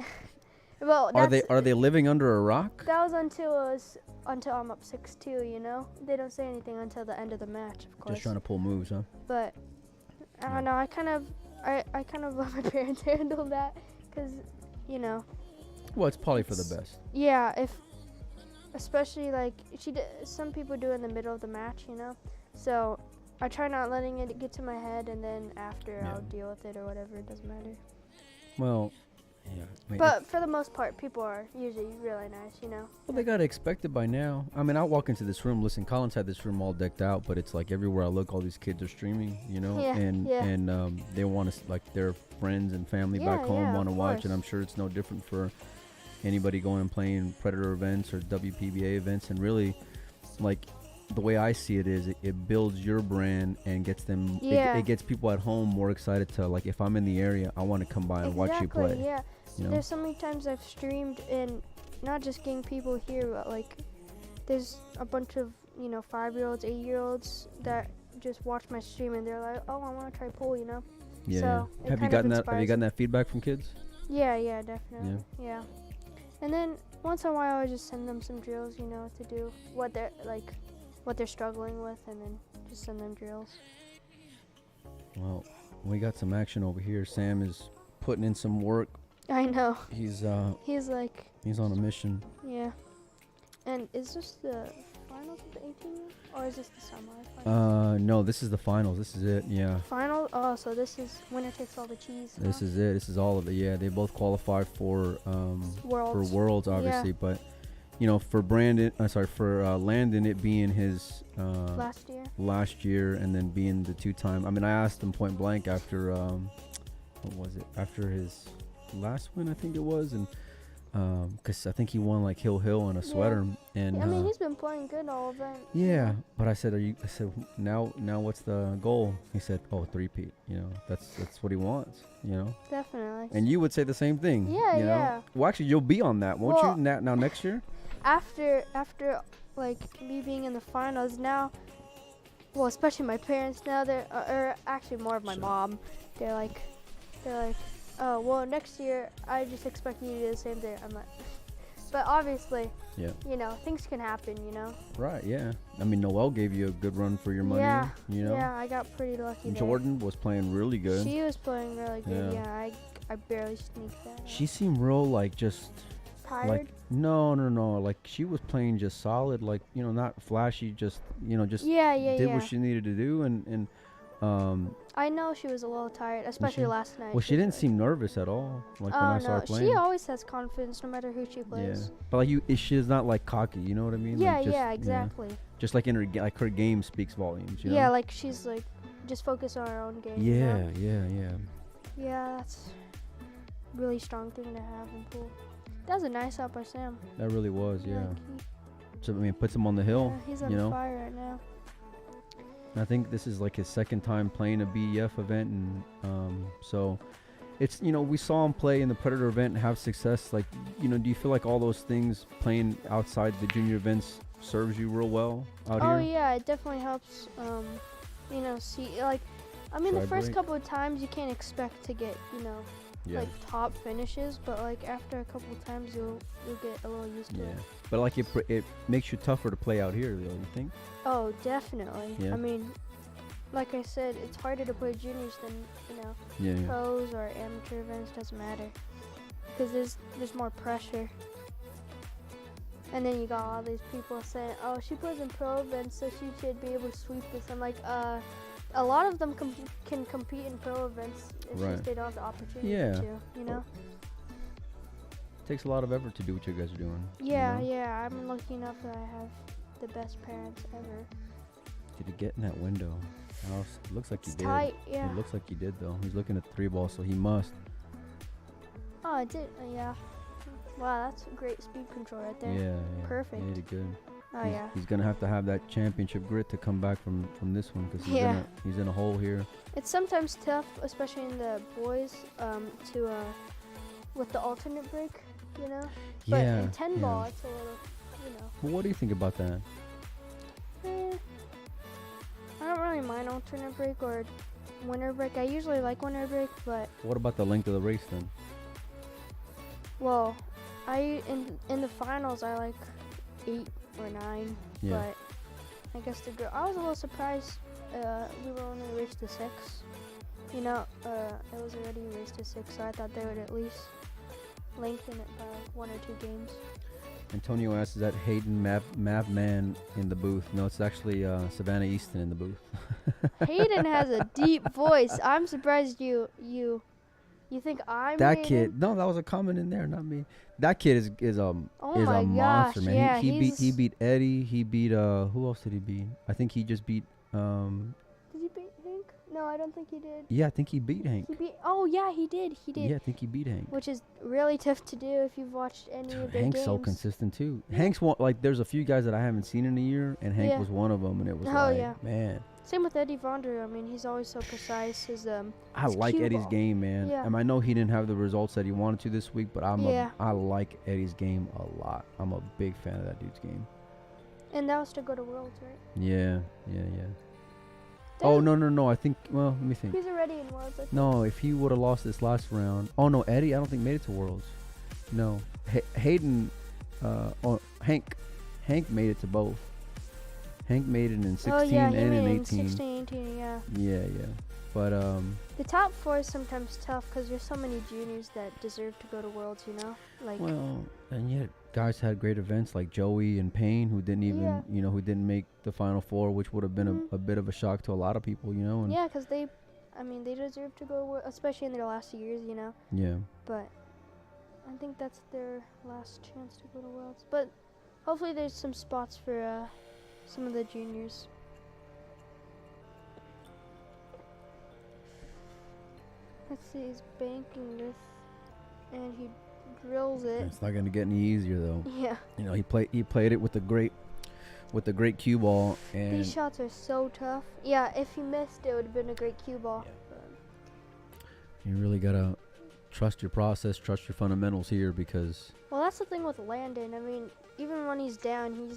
well, Are they living under a rock? that was until I'm up 6-2. They don't say anything until the end of the match, of course. Just trying to pull moves, huh? But I don't know. I kind of let my parents handle that, because Well, it's probably for the best. yeah, especially like some people do in the middle of the match, So I try not letting it get to my head, and then after I'll deal with it or whatever. It doesn't matter. Well, yeah. But for the most part, people are usually really nice, you know. Well, they gotta expect it by now. I mean, I walk into this room. Listen, Collins had this room all decked out, but it's like everywhere I look, all these kids are streaming, you know, Yeah, and they want to like their friends and family back Yeah, home yeah, want to of watch, course. and I'm sure it's no different for anybody going and playing Predator events or WPBA events. And really, like the way I see it is, it builds your brand and gets them. Yeah. It gets people at home more excited to like. If I'm in the area, I want to come by and watch you play. Yeah. You know? There's so many times I've streamed and not just getting people here, but like there's a bunch of, you know, 5-year-olds, 8-year-olds that just watch my stream and they're like, oh, I want to try pool, you know? Yeah. So it have you kind of gotten that? Have inspires you gotten me. that feedback from kids? Yeah, definitely. Yeah. And then once in a while I just send them some drills, you know, to do what they're struggling with, and then just send them drills. Well, we got some action over here. Sam is putting in some work. I know. He's Like, he's on a mission. yeah. And is this the finals of the 18, or is this the semi-finals? No, this is the finals. This is it. Yeah. Final? Oh, so this is winner takes all the cheese. This is it. This is all of it. Yeah, they both qualify for Worlds. Worlds, obviously, Yeah. but you know, for Brandon, for Landon, it being his Last year. and then being the 2-time. I mean, I asked him point blank after what was it? After his last win, I think it was, and because I think he won like Hill and a sweater, and I mean, he's been playing good all event. yeah. But I said, now what's the goal? He said, oh, 3-peat. You know, that's what he wants. You know. Definitely. And you would say the same thing. Yeah, you know? yeah. Well, actually, you'll be on that, won't Well, you? Now next year. After like me being in the finals now, well, especially my parents now, they're or actually more of my mom. They're like, oh, well, next year I just expect you to do the same thing. I'm like, but obviously, Yeah. you know, things can happen, you know. Right. Yeah. I mean, Noelle gave you a good run for your money. Yeah. You know. Yeah, I got pretty lucky there. Jordan was playing really good. She was playing really good. Yeah. Yeah, I barely sneaked that. She seemed real like just Tired. like no. Like she was playing just solid. Like, you know, not flashy. Just, you know, just yeah. did what she needed to do, and I know she was a little tired, especially last night. well, she didn't seem nervous at all. Like when I saw her no, playing. she always has confidence no matter who she plays. Yeah. But like she's not like cocky. You know what I mean? Yeah, like, just, yeah, exactly. Just like in her like her game speaks volumes. You know? Yeah, like she's like just focus on her own game. you Yeah, know? yeah. Yeah, that's really strong thing to have in pool. That was a nice out by Sam. That really was, yeah. Like, So I mean, it puts him on the hill. he's on you know. fire right now. And I think this is like his second time playing a BEF event, and so it's, you know, we saw him play in the Predator event and have success. Like, you know, do you feel like all those things playing outside the junior events serves you real well out Oh here? yeah, it definitely helps. You know, see, like, I mean, the Try first break. couple of times you can't expect to get, you know, Yeah. like top finishes, but like after a couple of times you'll get a little used to Yeah. it. But like it makes you tougher to play out here, though. You think? Oh, definitely. Yeah. I mean, like I said, it's harder to play juniors than, you know, Yeah. pros or amateur events. Doesn't matter, because there's more pressure. And then you got all these people saying, "Oh, she plays in pro events, so she should be able to sweep this." I'm like, a lot of them can compete in pro events. It's Right. just they don't have the opportunity Yeah. to, you know. Takes a lot of effort to do what you guys are doing. you Yeah, know? yeah. I'm lucky enough that I have the best parents ever. Did he get in that window? It looks like It's he did. tight, yeah. It looks like he did, though. He's looking at the 3-ball, so he must. Oh, I did. Yeah. Wow, that's great speed control right there. Yeah. Perfect. Yeah, he did good. Oh he's, yeah. He's gonna have to have that championship grit to come back from this one, because he's in a hole here. It's sometimes tough, especially in the boys, to with the alternate break, you know. But Yeah. in 10 ball, it's a little, you know. Well, what do you think about that? I don't really mind alternate break or winter break. I usually like winter break, but What about the length of the race then? well, in the finals I like 8 or 9, Yeah. but I guess I was a little surprised we were only raced to 6. You know, it was already raced to 6, so I thought they would at least lengthen it by 1 or 2 games. Antonio asks, is that Hayden Mavman in the booth? No, it's actually Savannah Easton in the booth. Hayden has a deep voice. I'm surprised you You think I'm That reading? kid. No, that was a comment in there, not me. That kid is Oh is my a monster, gosh, man. yeah, He beat Eddie. He beat who else did he beat? I think he just beat Did he beat Hank? No, I don't think he did. yeah, I think he beat Hank. He beat. Oh yeah, he did. He did. Yeah, I think he beat Hank. Which is really tough to do if you've watched any of their Hank's games. so consistent too. Yeah. Hank's one, like there's a few guys that I haven't seen in a year, and Hank Yeah. was one of them, and it was Oh, like, yeah. man, Same with Eddie Vonder. I mean, he's always so precise. His I his like cue Eddie's ball. game, man. Yeah. I know he didn't have the results that he wanted to this week, but Yeah. I like Eddie's game a lot. I'm a big fan of that dude's game. And that was to go to Worlds, right? Yeah. Oh no. I think. Well, let me think. He's already in Worlds. I think. No, if he would have lost this last round. Oh no, Eddie, I don't think made it to Worlds. No, Hayden, Hank made it to both. Hank made it in 16 Oh yeah, he and made in it 18. in 16, 18, yeah. Yeah. But The top 4 is sometimes tough because there's so many juniors that deserve to go to Worlds, you know? Like, well, and yet guys had great events like Joey and Payne who didn't even, Yeah. who didn't make the final 4, which would have been a bit of a shock to a lot of people, And yeah, because they deserve to go to Worlds, especially in their last years, you know? yeah. But I think that's their last chance to go to Worlds. But hopefully there's some spots for some of the juniors. Let's see, he's banking this, and he drills it. It's not gonna get any easier though. Yeah, He played it with the great cue ball, and these shots are so tough. Yeah, if he missed, it would have been a great cue ball. you really gotta trust your process, trust your fundamentals here, because Well, that's the thing with Landon. I mean, even when he's down, he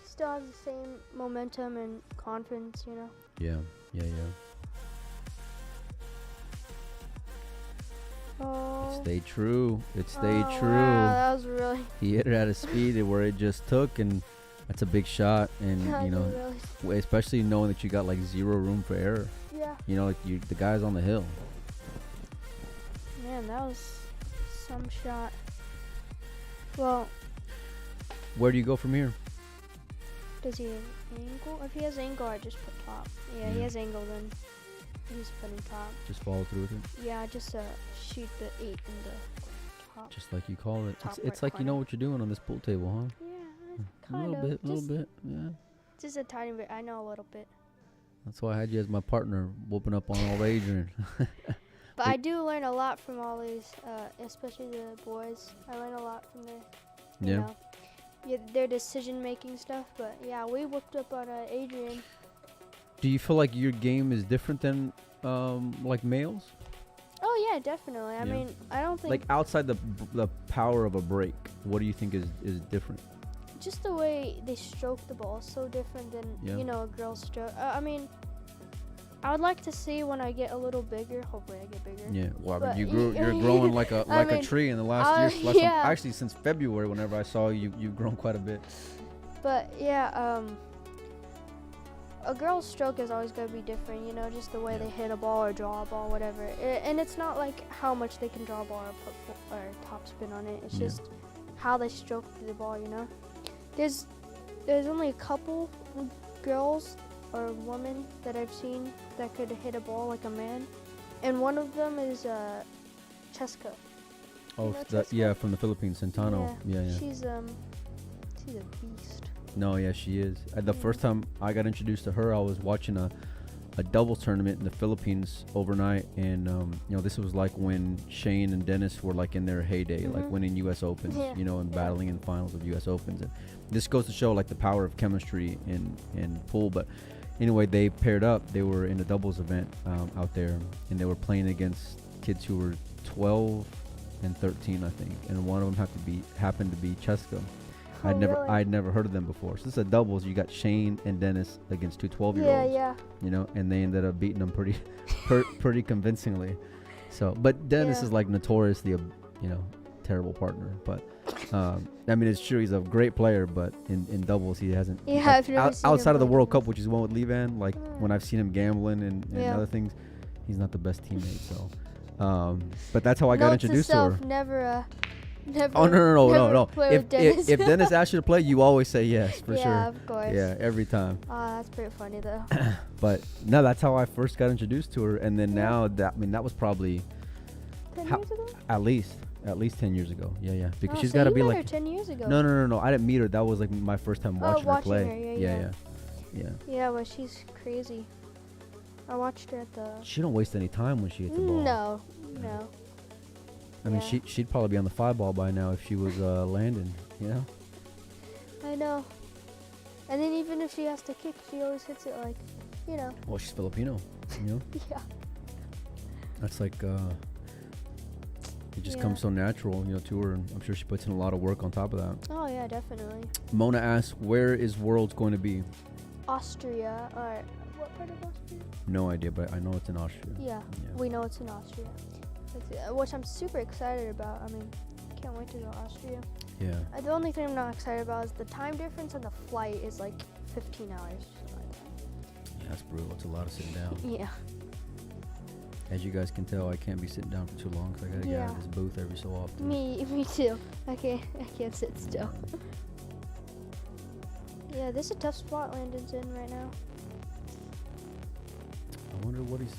still has the same momentum and confidence, you know? yeah. Oh. It stayed true. Oh, wow, that was really. He hit it at a speed where it just took, and that's a big shot. And that was really. especially knowing that you got like zero room for error. Yeah. Like the guy's on the hill. Man, that was some shot. Well, Where do you go from here? does he have angle? If he has angle, I just put top. Yeah, he Yeah. has angle, then he's putting top. Just follow through with it, Yeah, just shoot the 8 in the top. just like you call it. Top It's right like you know corner. what you're doing on this pool table, huh? Yeah, A kind little of. bit. Yeah. Just a tiny bit. I know a little bit. That's why I had you as my partner, whooping up on old Adrian. But I do learn a lot from all these, especially the boys. I learn a lot from Yeah. their decision-making stuff. But yeah, we whooped up on Adrian. Do you feel like your game is different than like males? Oh yeah, definitely. I Yeah. mean, I don't think Like outside the power of a break, what do you think is different? just the way they stroke the ball is so different than Yeah. a girl's stroke. I mean, I would like to see when I get a little bigger. Hopefully, I get bigger. Yeah, well, I But mean, you're growing like a I mean, tree in the last year. yeah. Actually, since February, whenever I saw you, you've grown quite a bit. But yeah, a girl's stroke is always going to be different, just the way they hit a ball or draw a ball, whatever. And it's not like how much they can draw a ball or put or top spin on it. It's Yeah. just how they stroke the ball, There's only a couple girls or women that I've seen that could hit a ball like a man. And one of them is Cheska. Oh, know Cheska? yeah, from the Philippines, Centano. Yeah. She's a beast. No, yeah, she is. The first time I got introduced to her, I was watching a doubles tournament in the Philippines overnight, and this was like when Shane and Dennis were like in their heyday, like winning U.S. Opens, Yeah. and battling in finals of U.S. Opens. And this goes to show like the power of chemistry in pool. But anyway, they paired up. They were in a doubles event out there, and they were playing against kids who were 12 and 13, I think, and one of them happened to be Cheska. Oh, really? I'd never heard of them before. So this is a doubles. You got Shane and Dennis against two 12-year-olds. Yeah. And they ended up beating them pretty convincingly. So, but Dennis Yeah. is like notoriously a terrible partner. But I mean, it's true, he's a great player, but in doubles he hasn't. Yeah, like, I've never seen him outside of the play World Cup, doubles. which is one with Levan. Like when I've seen him gambling and Yeah. other things, he's not the best teammate. So, but that's how I got Note introduced to to self, her. never. Oh no! never play with If Dennis. if Dennis asks you to play, you always say yes for yeah, sure. of course. Yeah, every time. That's pretty funny though. But no, that's how I first got introduced to her, and then now that was probably 10 How- years ago? At least 10 years ago. Yeah. Because Oh, she's so got to you be met like. her 10 years ago. No. I didn't meet her. That was like my first time watching her watching play. her, Yeah. Yeah, but she's crazy. I watched her at the. She don't waste any time when she hits the ball. No. I mean, Yeah. she'd probably be on the 5-ball by now if she was landing. You know. I know. And then even if she has to kick, she always hits it like, you know. Well, she's Filipino. You know. Yeah. That's like. It just Yeah. comes so natural, to her, and I'm sure she puts in a lot of work on top of that. Oh yeah, definitely. Mona asks, "Where is Worlds going to be?" Austria, or what part of Austria? No idea, but I know it's in Austria. Yeah, we know it's in Austria, which I'm super excited about. I mean, can't wait to go to Austria. Yeah. The only thing I'm not excited about is the time difference, and the flight is like 15 hours. Yeah, that's brutal. It's a lot of sitting down. Yeah. As you guys can tell, I can't be sitting down for too long because I gotta get out of this booth every so often. Me too. I can't sit still. Yeah, this is a tough spot Landon's in right now. I wonder what he's.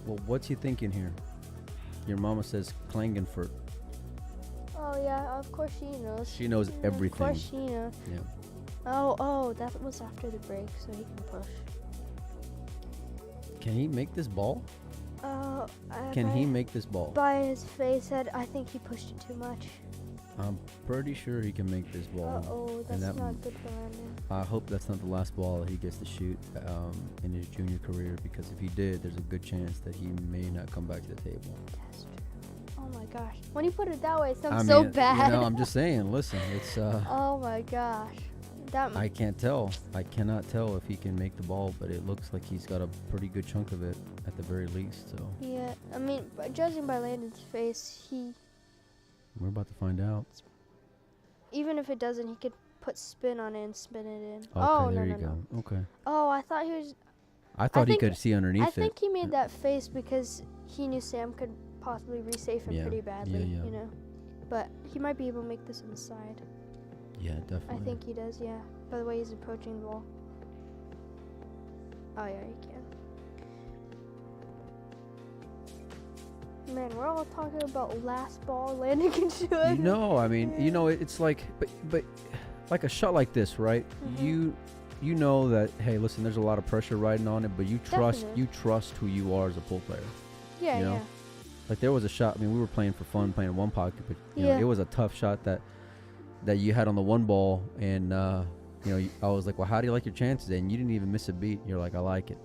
Well, what's he thinking here? Your mama says Klangenfurt. Oh yeah, of course she knows. She knows everything. Of course she knows. Yeah. Oh, that was after the break, so he can push. Can he make this ball? Can he make this ball? By his face, I think he pushed it too much. I'm pretty sure he can make this ball. Uh-oh, that's not good for Landon. I hope that's not the last ball that he gets to shoot in his junior career, because if he did, there's a good chance that he may not come back to the table. That's true. Oh my gosh. When you put it that way, it sounds so bad. I'm just saying, listen, it's oh my gosh. I can't tell. I cannot tell if he can make the ball, but it looks like he's got a pretty good chunk of it at the very least. So yeah, I mean, judging by Landon's face, we're about to find out. Even if it doesn't, he could put spin on it and spin it in. Okay, oh, there no, you go. No. Okay. Oh, I thought he was. I thought he could see underneath it. I think he made that face because he knew Sam could possibly resafe him pretty badly, you know. But he might be able to make this on the side. Yeah, definitely. I think he does, yeah. By the way he's approaching the ball. Oh yeah, he can. Man, we're all talking about last ball Landon can shoot. I mean, it's like, but like a shot like this, right? Mm-hmm. You know that, hey, listen, there's a lot of pressure riding on it, but you trust who you are as a pool player. Yeah, you know? yeah. Like there was a shot. I mean, we were playing for fun, playing one pocket, but you know, it was a tough shot that you had on the one ball, and I was like, well, how do you like your chances? And you didn't even miss a beat. You're like, I like it,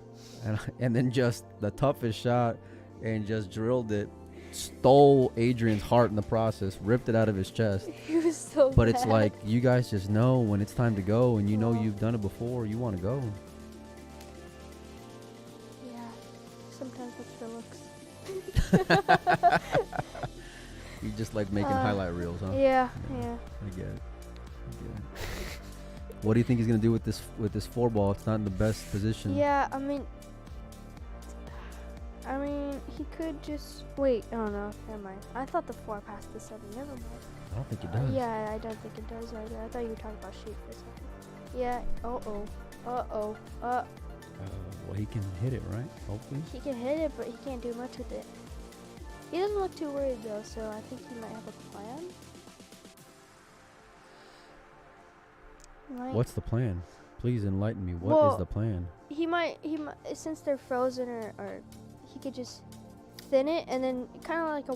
and then just the toughest shot, and just drilled it, stole Adrian's heart in the process, ripped it out of his chest. He was so But bad. it's like, you guys just know when it's time to go, and you know you've done it before, you want to go. Yeah, sometimes that's the looks. You just like making highlight reels, huh? Yeah. I get it. What do you think he's gonna do with this 4-ball? It's not in the best position. Yeah, I mean, he could just wait. Oh no, never mind. I thought the 4 passed the 7. Never mind. I don't think it does. Yeah, I don't think it does either. I thought you were talking about shape for a second. Yeah. Well, he can hit it, right? Hopefully. He can hit it, but he can't do much with it. He doesn't look too worried though, so I think he might have a plan. What's the plan? Please enlighten me. What is the plan? He might, since they're frozen, or he could just thin it and then kind of like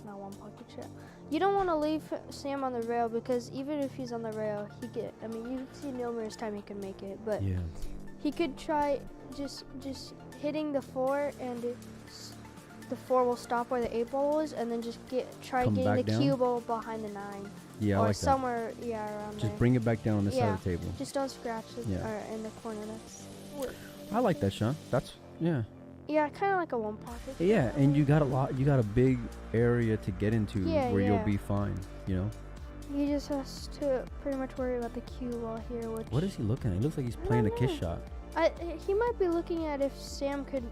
not one pocket shot. You don't want to leave Sam on the rail, because even if he's on the rail, you see numerous time he can make it, but he could try just hitting the 4, and the 4 will stop where the 8 ball is, and then just try getting the cue ball behind the 9. Yeah, or I like somewhere, around there. Just bring it back down on this side of the table. Just don't scratch it in the corner. I like that, Sean. Yeah, kind of like a 1 pocket. Yeah, and you got a big area to get into where you'll be fine, you know? He just has to pretty much worry about the cue ball here, which... What is he looking at? He looks like he's playing a kiss shot. He might be looking at if Sam could...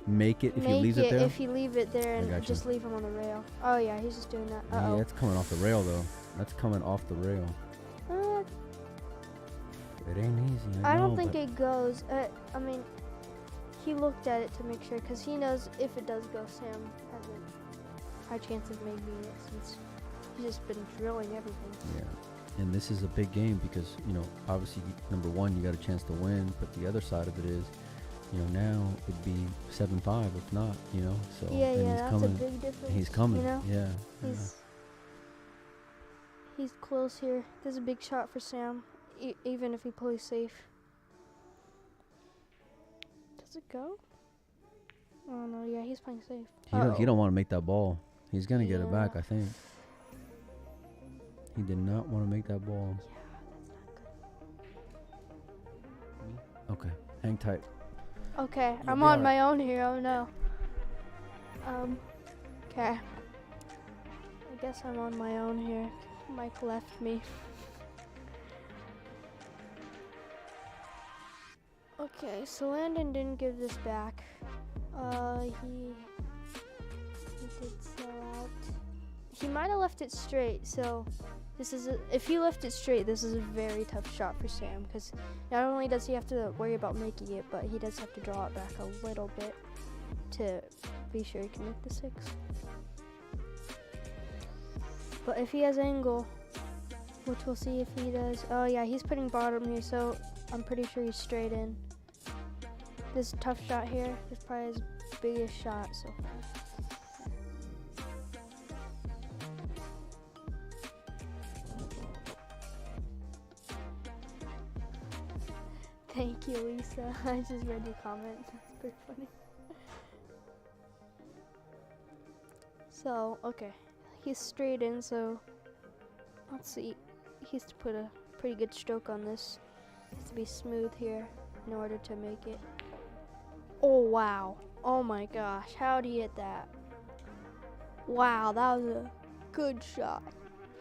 Make it if he leaves it there? If he leave it there and just leave him on the rail. Oh yeah, he's just doing that. Yeah, that's coming off the rail though. That's coming off the rail. It ain't easy. I don't think it goes. He looked at it to make sure, because he knows if it does go, Sam has it high chance of making it since he's just been drilling everything. Yeah. And this is a big game because, you know, obviously, number one, you got a chance to win, but the other side of it is, you know, now it'd be 7-5 if not, you know. So Yeah, and he's that's coming. a big difference. He's coming. You know? Yeah. He's close here. This is a big shot for Sam, even if he plays safe. Does it go? Oh no, yeah, he's playing safe. He don't want to make that ball. He's gonna get it Yeah. back, I think. He did not want to make that ball. Okay, hang tight. Okay, You'll I'm be on alright. my own here. Oh no. Okay. I guess I'm on my own here. Mike left me. Okay, so Landon didn't give this back. He did sell out. He might have left it straight, so if he left it straight, this is a very tough shot for Sam, because not only does he have to worry about making it, but he does have to draw it back a little bit to be sure he can make the 6. But if he has angle, which we'll see if he does. Oh yeah, he's putting bottom here, so I'm pretty sure he's straight in. This tough shot here is probably his biggest shot so far. Thank you, Lisa. I just read your comment. That's pretty funny. So, okay. He's straight in, so let's see. He has to put a pretty good stroke on this. He has to be smooth here in order to make it. Oh, wow. Oh my gosh. How'd he hit that? Wow, that was a good shot.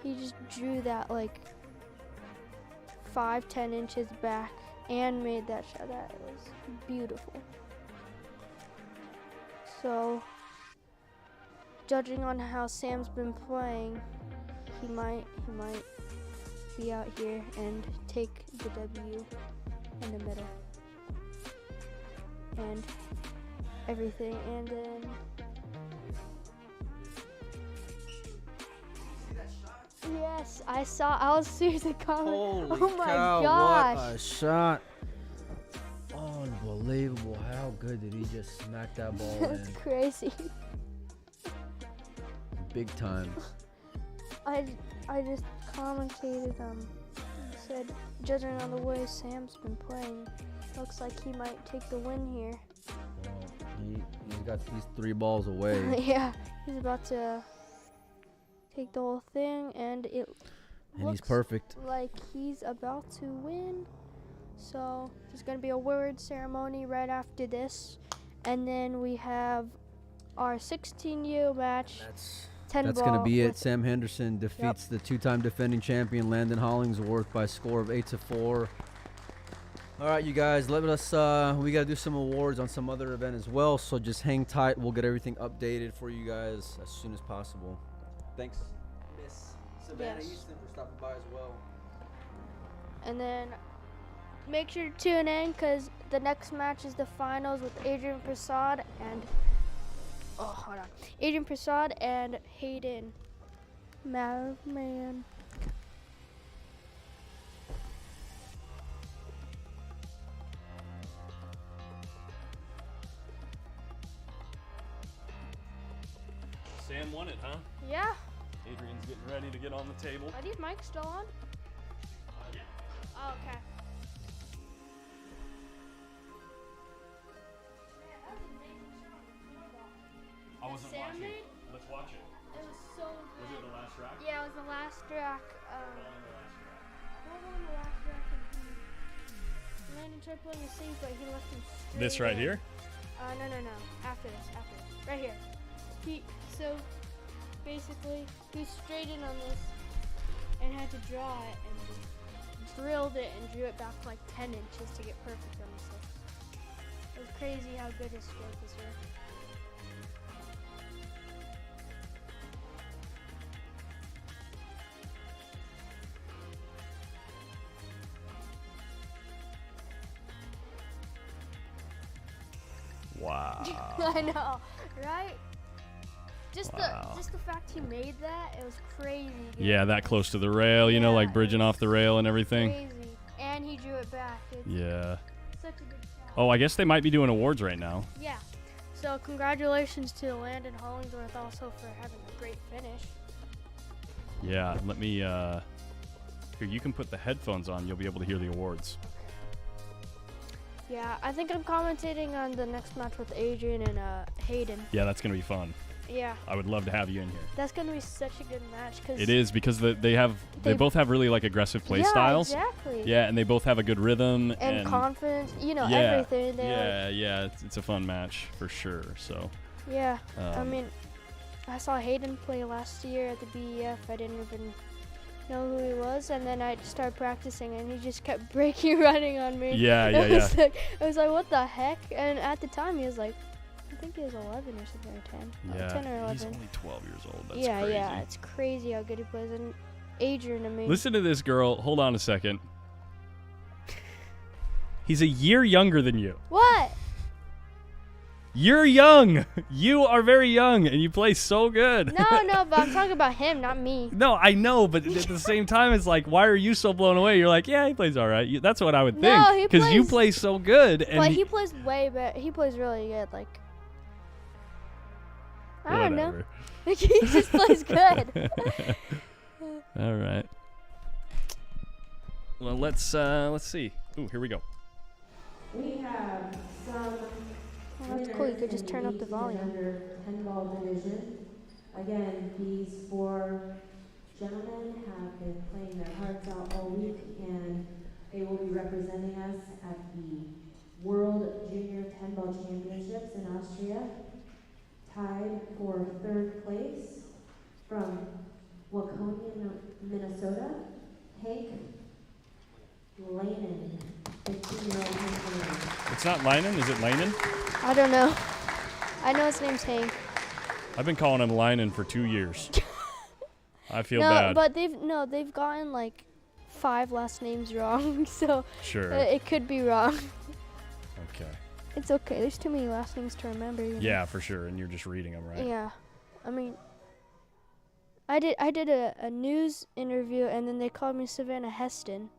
He just drew that like 5-10 inches back and made that shot. That was beautiful. So, judging on how Sam's been playing, he might be out here and take the W in the middle and everything, and then yes, I saw. I was seriously commenting. Holy Oh my cow, gosh! what a shot. Unbelievable. How good did he just smack that ball That's in? crazy. Big time. I just commentated, said, judging on the way Sam's been playing, looks like he might take the win here. Well, he's got these 3 balls away. Yeah, he's about to take the whole thing, and it And looks he's perfect. like he's about to win. So there's gonna be a word ceremony right after this, and then we have our 16U match. That's going to be it. Sam Henderson defeats the 2-time defending champion Landon Hollingsworth by a score of 8-4. All right, you guys, let us, we got to do some awards on some other event as well, so just hang tight. We'll get everything updated for you guys as soon as possible. Thanks, Miss Savannah Yes. Easton, for stopping by as well. And then make sure to tune in, because the next match is the finals with Adrian Prasad and Adrian Prasad and Hayden Madman. Sam won it, huh? Yeah. Adrian's getting ready to get on the table. Are these mics still on? Yeah. Oh, okay. I wasn't Sam watching. made? Let's watch it. It was so good. Was it the last track? Yeah, it was the last track. All in the last track. What was the last track? Landon tried playing it safe, but he left him straight This right in. here? No. After this. Right here. So basically, he straight in on this and had to draw it and drilled it and drew it back like 10 inches to get perfect on the 6. It was crazy how good his stroke is here. Wow. I know, right? Just Wow. the fact he made that, it was crazy. Good. Yeah, that close to the rail, you know, Yeah, like bridging it off the rail and everything. Crazy. And he drew it back. It's Yeah. such a good shot. Oh, I guess they might be doing awards right now. Yeah. So congratulations to Landon Hollingsworth also for having a great finish. Yeah, let me, here, you can put the headphones on. You'll be able to hear the awards. Yeah, I think I'm commentating on the next match with Adrian and Hayden. Yeah, that's going to be fun. Yeah, I would love to have you in here. that's gonna be such a good match. Cause It is because they They- both have really like aggressive play yeah, styles. exactly. Yeah, and they both have a good rhythm And confidence, you know, yeah, everything. They yeah, it's a fun match for sure. So, yeah. I um, mean, I saw Hayden play last year at the BEF. I didn't even know who he was, and then I started practicing, and he just kept breaking running on me. yeah, It yeah. was like, what the heck? And at the time, he was like, I think he was 11 or something, or 10. Yeah, 10 or 11. he's only 12 years old. That's yeah, crazy. yeah, it's crazy how good he plays. And Adrian, I mean, Listen to this girl. Hold on a second. He's a year younger than you. what? You're young. You are very young, and you play so good. No, but I'm talking about him, not me. No, I know, but at the same time, it's like, why are you so blown away? You're like, yeah, he plays all right. That's what I would No, think, he because you plays- play so good. And But he plays way better. He plays really good. Like, I don't know. whatever. He just plays good. All right. Well, let's see. Ooh, here we go. We have some Oh, that's cool. You could just turn up the volume. under 10-ball division. Again, these 4 gentlemen have been playing their hearts out all week, and they will be representing us at the World Junior 10-ball Championships in Austria. Tied for 3rd place from Waconia, Minnesota, Hank Lanen, 15-year-old Hank Lanen. It's not Linen. Is it Linen? I don't know. I know his name's Hank. I've been calling him Linen for 2 years. I feel no, bad. but they've gotten like 5 last names wrong, so Sure. it could be wrong. Okay. It's okay. There's too many last names to remember. You know? Yeah, for sure. And you're just reading them, right? Yeah, I mean, I did a news interview, and then they called me Savannah Heston.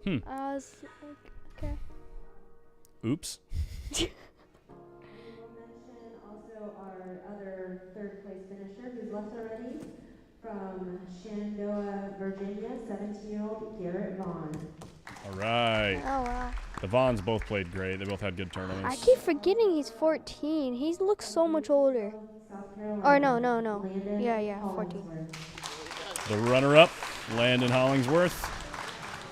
Hmm. I was like, okay. Oops. We will mention also our other 3rd place finisher who's left already from Shenandoah, Virginia, 17-year-old Garrett Vaughn. All right. Oh wow. The Vaughns both played great. They both had good I tournaments. keep forgetting he's 14. He looks so much older. South Carolina. Or no. Landon Yeah, 14. Hollingsworth. The runner-up, Landon Hollingsworth.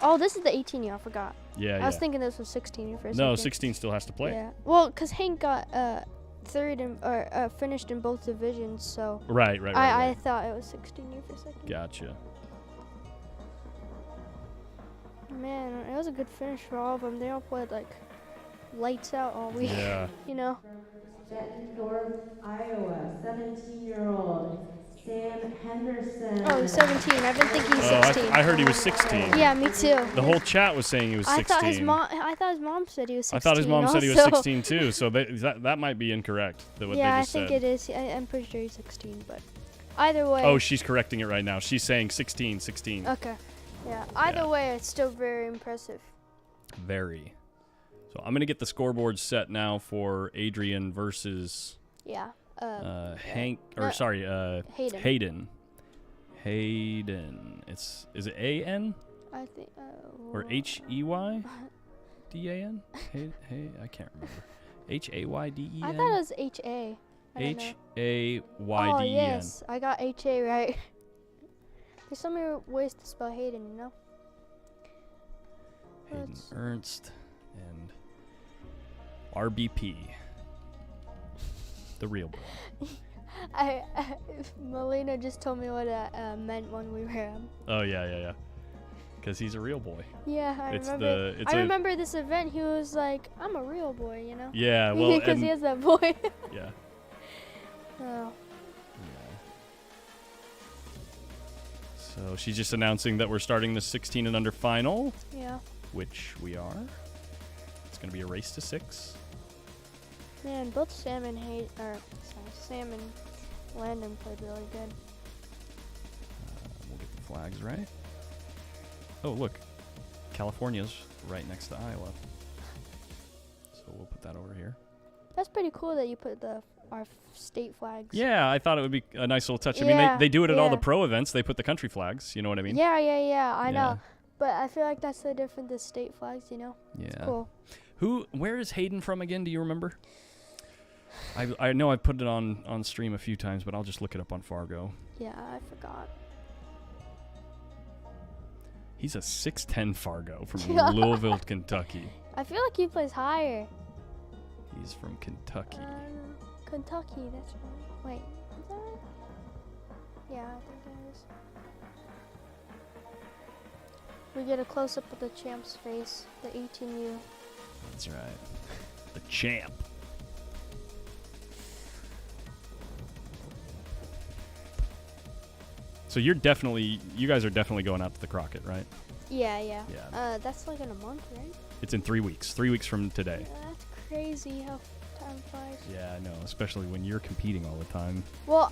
Oh, this is the 18-year. I forgot. Yeah, I was yeah. thinking this was 16 for a No, second. 16 still has to play. Yeah. Well, cause Hank got 3rd or finished in both divisions, so Right. I thought it was 16 for a second. Gotcha. Man, it was a good finish for all of them. They all played like lights out all week. Yeah. You know. Bettendorf, Iowa, 17-year-old Sam Henderson. Oh, he's 17. I've been thinking he's Oh, 16. I heard he was 16. Yeah, me too. The whole chat was saying he was 16. I thought his mom said he was 16. I thought his mom said he was also. 16 too, so that might be incorrect. What Yeah, they I just think said. it is. I'm pretty sure he's 16, but either way. Oh, she's correcting it right now. She's saying 16. Okay. Yeah. Either Yeah. way, it's still very impressive. Very. So I'm gonna get the scoreboard set now for Adrian versus Yeah. Hank. Or no, sorry, Hayden. Hayden. Is it A-N I think. or H-E-Y-D-A-N? Hey, I can't remember. H-A-Y-D-E-N. I thought it was H-A. I don't know. H-A-Y-D-E-N. Oh, yes. I got H-A right. There's so many ways to spell Hayden, you know? Hayden Let's- Ernst and RBP. The real boy. Melina just told me what that meant when we were. Oh yeah. Because he's a real boy. Yeah, I It's remember. it's I a- remember this event. He was like, "I'm a real boy," you know? Yeah, well, because he and- has that boy. yeah. Oh. So she's just announcing that we're starting the 16 and under final, Yeah. which we are. It's going to be a race to 6. Man, both Sam and Landon played really good. We'll get the flags right. Oh, look. California's right next to Iowa. So we'll put that over here. That's pretty cool that you put our state flags. Yeah, I thought it would be a nice little touch. I mean, they do it at all the pro events. They put the country flags. You know what I mean? Yeah, I know. But I feel like that's the difference, the state flags, you know? Yeah. It's cool. Where is Hayden from again? Do you remember? I know I've put it on stream a few times, but I'll just look it up on Fargo. Yeah, I forgot. He's a 6'10" Fargo from Louisville, Kentucky. I feel like he plays higher. He's from Kentucky. Kentucky, that's right. Wait, is that right? Yeah, I think it is. We get a close-up of the champ's face, the 18U. That's right. The champ. So you guys are definitely going out to the Crockett, right? Yeah. That's like in a month, right? It's in 3 weeks. 3 weeks from today. Yeah, that's crazy how time flies. Yeah, I know, especially when you're competing all the time. Well,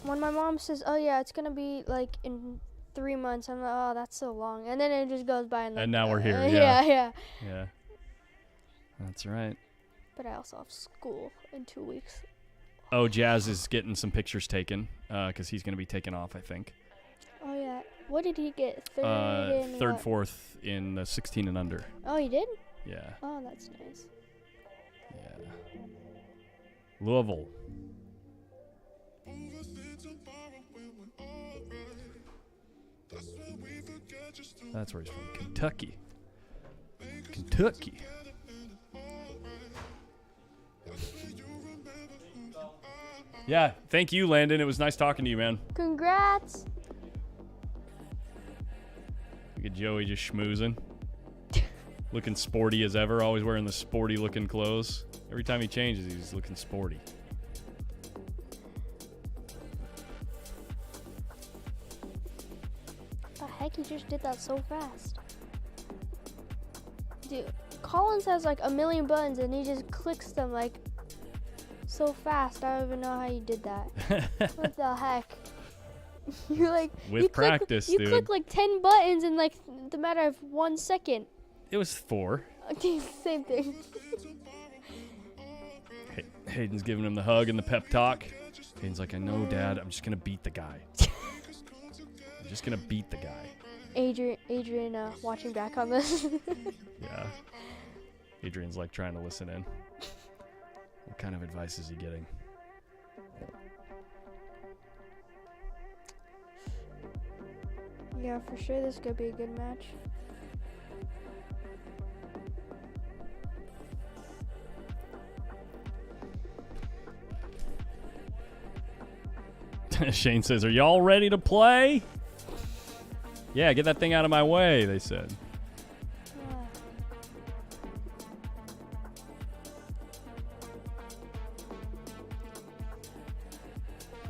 when my mom says, "Oh yeah, it's gonna be like in 3 months," I'm like, "Oh, that's so long," and then it just goes by. And now we're here. Yeah. That's right. But I also have school in 2 weeks. Oh, Jazz is getting some pictures taken because he's going to be taken off, I think. Oh yeah. What did he get? Third. Third, fourth in the 16 and under. Oh, he did? Yeah. Oh, that's nice. Yeah. Louisville. That's where he's from. Kentucky. Yeah, thank you, Landon. It was nice talking to you, man. Congrats. Look at Joey just schmoozing. Looking sporty as ever, always wearing the sporty looking clothes. Every time he changes, he's looking sporty. The heck, he just did that so fast. Dude, Collins has like a million buttons and he just clicks them like so fast. I don't even know how you did that. What the heck? You're like With practice, you dude. click like 10 buttons in like the matter of 1 second. It was 4. Same thing. Hayden's giving him the hug and the pep talk. Hayden's like, I know, Dad. I'm just going to beat the guy. I'm just going to beat the guy. Adrian watching back on this. Yeah. Adrian's like trying to listen in. What kind of advice is he getting? Yeah, for sure this could be a good match. Shane says, are y'all ready to play? Yeah, get that thing out of my way, they said. Yeah.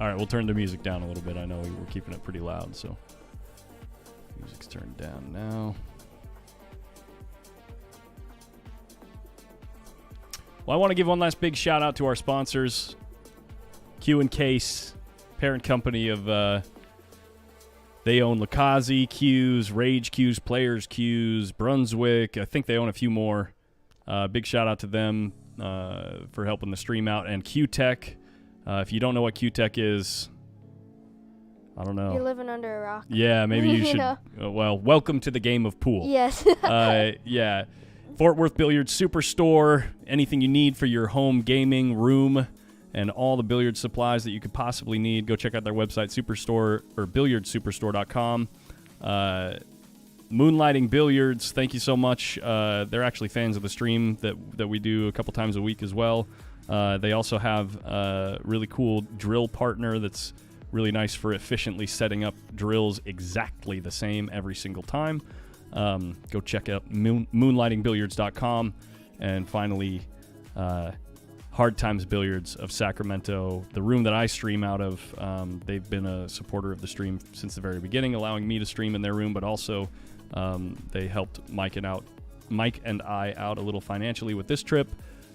All right, we'll turn the music down a little bit. I know we were keeping it pretty loud, so music's turned down now. Well, I want to give one last big shout out to our sponsors, Q and Case, parent company of they own Lakazi Qs, Rage Qs, Players Qs, Brunswick. I think they own a few more. Big shout out to them for helping the stream out. And Q-Tech. If you don't know what Q-Tech is, I don't know. You're living under a rock. Yeah, maybe you should. Well, welcome to the game of pool. Yes. Yeah. Fort Worth Billiards Superstore. Anything you need for your home gaming room and all the billiard supplies that you could possibly need. Go check out their website, Superstore or BilliardSuperstore.com. Moonlighting Billiards, thank you so much. They're actually fans of the stream that we do a couple times a week as well. They also have a really cool drill partner that's really nice for efficiently setting up drills exactly the same every single time. Go check out moonlightingbilliards.com. And finally, Hard Times Billiards of Sacramento, the room that I stream out of. They've been a supporter of the stream since the very beginning, allowing me to stream in their room, but also they helped Mike and I out a little financially with this trip.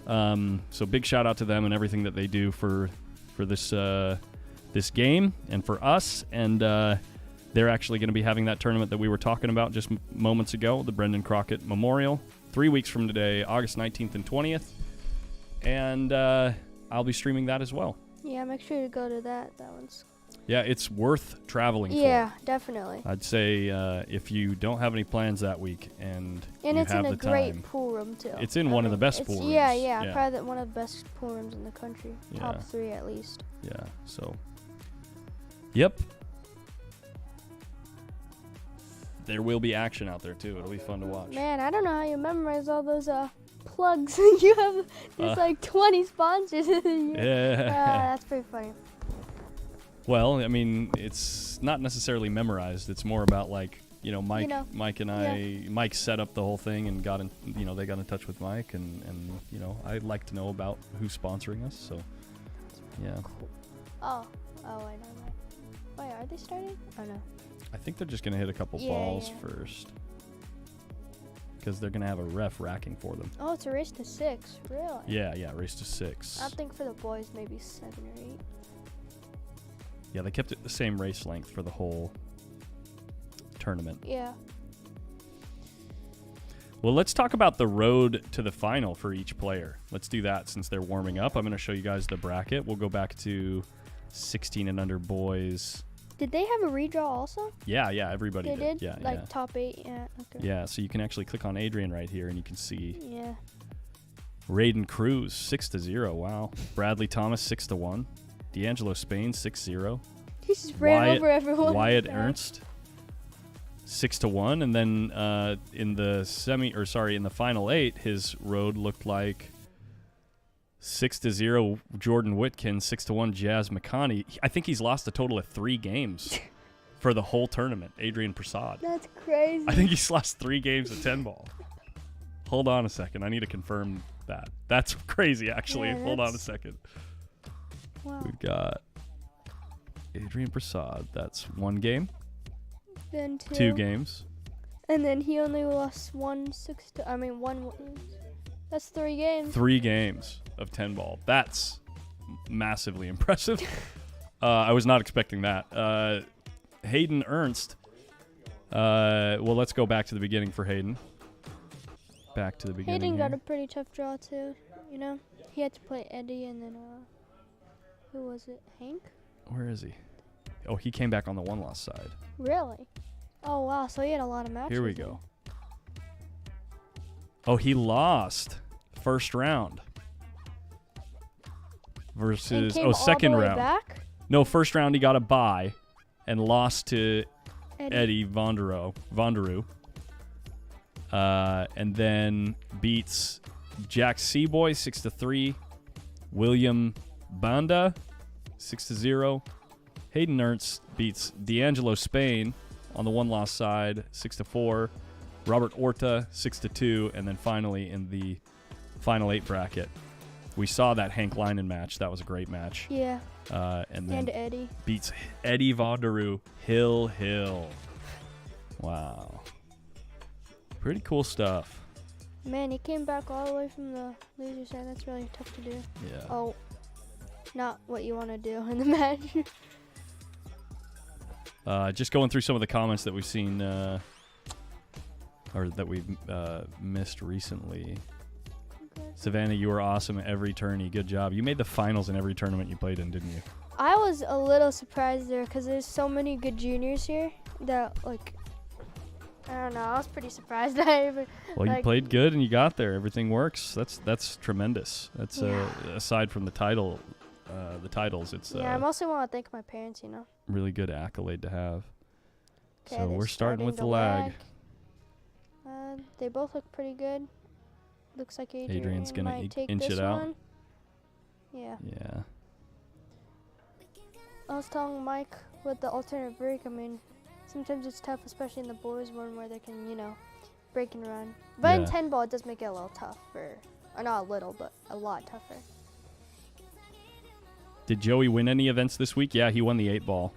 So big shout out to them and everything that they do for for this this game and for us. And they're actually going to be having that tournament that we were talking about just moments ago, the Brendan Crockett Memorial, 3 weeks from today, August 19th and 20th. And I'll be streaming that as well. Yeah, make sure to go to that. That one's. Yeah, it's worth traveling for. Yeah, definitely. I'd say if you don't have any plans that week and you it's have in a the great time, pool room too. it's in one of the best pool rooms. Yeah, probably one of the best pool rooms in the country. Yeah. Top 3 at least. Yeah, so. Yep. There will be action out there too. It'll be fun to watch. Man, I don't know how you memorize all those plugs. You have there's like 20 sponsors. Yeah. That's pretty funny. Well, I mean, it's not necessarily memorized. It's more about like, Mike and I, Mike set up the whole thing and got in, they got in touch with Mike and I'd like to know about who's sponsoring us. So, yeah. Cool. Oh, I know that. Wait, are they starting? Oh, no. I think they're just going to hit a couple balls first. Because they're going to have a ref racking for them. Oh, it's a race to 6. Really? Yeah, race to 6. I think for the boys, maybe 7 or 8. Yeah, they kept it the same race length for the whole tournament. Yeah. Well, let's talk about the road to the final for each player. Let's do that since they're warming up. I'm going to show you guys the bracket. We'll go back to 16 and under boys. Did they have a redraw also? Yeah, everybody they did. Yeah, like top 8. Yeah. Okay. Yeah, so you can actually click on Adrian right here, and you can see. Yeah. Raiden Cruz 6-0. Wow. Bradley Thomas 6-1. D'Angelo Spain 6-0. He just ran over everyone. Wyatt Ernst 6-1, and then in the final 8, his road looked like 6-0 Jordan Whitkin, 6-1 Jazz McConney. I think he's lost a total of 3 games for the whole tournament. Adrian Prasad. That's crazy. I think he's lost 3 games of 10 ball. Hold on a second. I need to confirm that. That's crazy, actually. Yeah, Hold on a second. Wow. We've got Adrian Prasad. That's 1 game. Then 2 games. And then he only lost 1. That's 3 games. 3 games of 10 ball. That's massively impressive. I was not expecting that. Hayden Ernst. Well, let's go back to the beginning for Hayden. Back to the beginning. Hayden got a pretty tough draw too. He had to play Eddie and then who was it? Hank? Where is he? Oh, he came back on the 1-loss side. Really? Oh wow! So he had a lot of matches. Here we go. Oh, he lost first round versus second all the way round. Back? No, first round he got a bye and lost to Eddie Vonderu. And then beats Jack Seaboy 6-3, William Banda 6-0. Hayden Ernst beats D'Angelo Spain on the 1-loss side 6-4. Robert Orta 6-2, and then finally in the final 8 bracket, we saw that Hank Linen match. That was a great match. Yeah. And then Eddie beats Eddie Vonderu Hill. Wow. Pretty cool stuff. Man, he came back all the way from the loser side. That's really tough to do. Yeah. Oh, not what you want to do in the match. Just going through some of the comments that we've seen, or that we've missed recently. Savannah, you were awesome at every tourney. Good job. You made the finals in every tournament you played in, didn't you? I was a little surprised there because there's so many good juniors here that, I don't know. I was pretty surprised. You played good and you got there. Everything works. That's tremendous. That's aside from the titles. It's I mostly want to thank my parents. Really good accolade to have. Okay, so we're starting with the lag. They both look pretty good. Looks like Adrian's gonna might take inch this it out. one. Yeah. Yeah. I was telling Mike with the alternate break. Sometimes it's tough, especially in the boys one where they can, break and run. But in 10 ball, it does make it a little tougher. Or not a little, but a lot tougher. Did Joey win any events this week? Yeah, he won the 8 ball.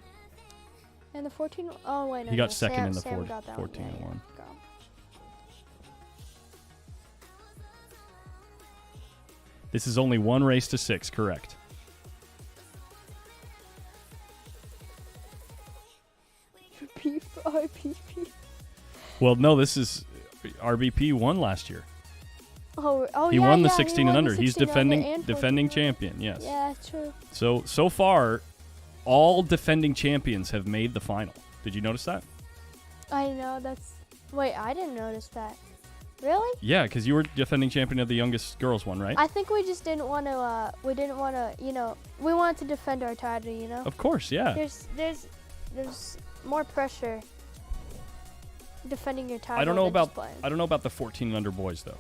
And the 14. Oh wait, no. He got second in the Sam got that 14 one. and 1. This is only 1 race to 6, correct? RBP for RBP. Well, no, this is RBP won last year. Oh, He yeah, won the yeah, 16 and won under. the He's 16 under and defending 14 under. champion. Yes. Yeah, that's true. So far, all defending champions have made the final. Did you notice that? I know that's. Wait, I didn't notice that. Really? Yeah, because you were defending champion of the youngest girls one, right? I think we just didn't want to. We didn't want to. We wanted to defend our title. Of course, yeah. There's more pressure defending your title. I don't know than just about playing. I don't know about the 14 and under boys though.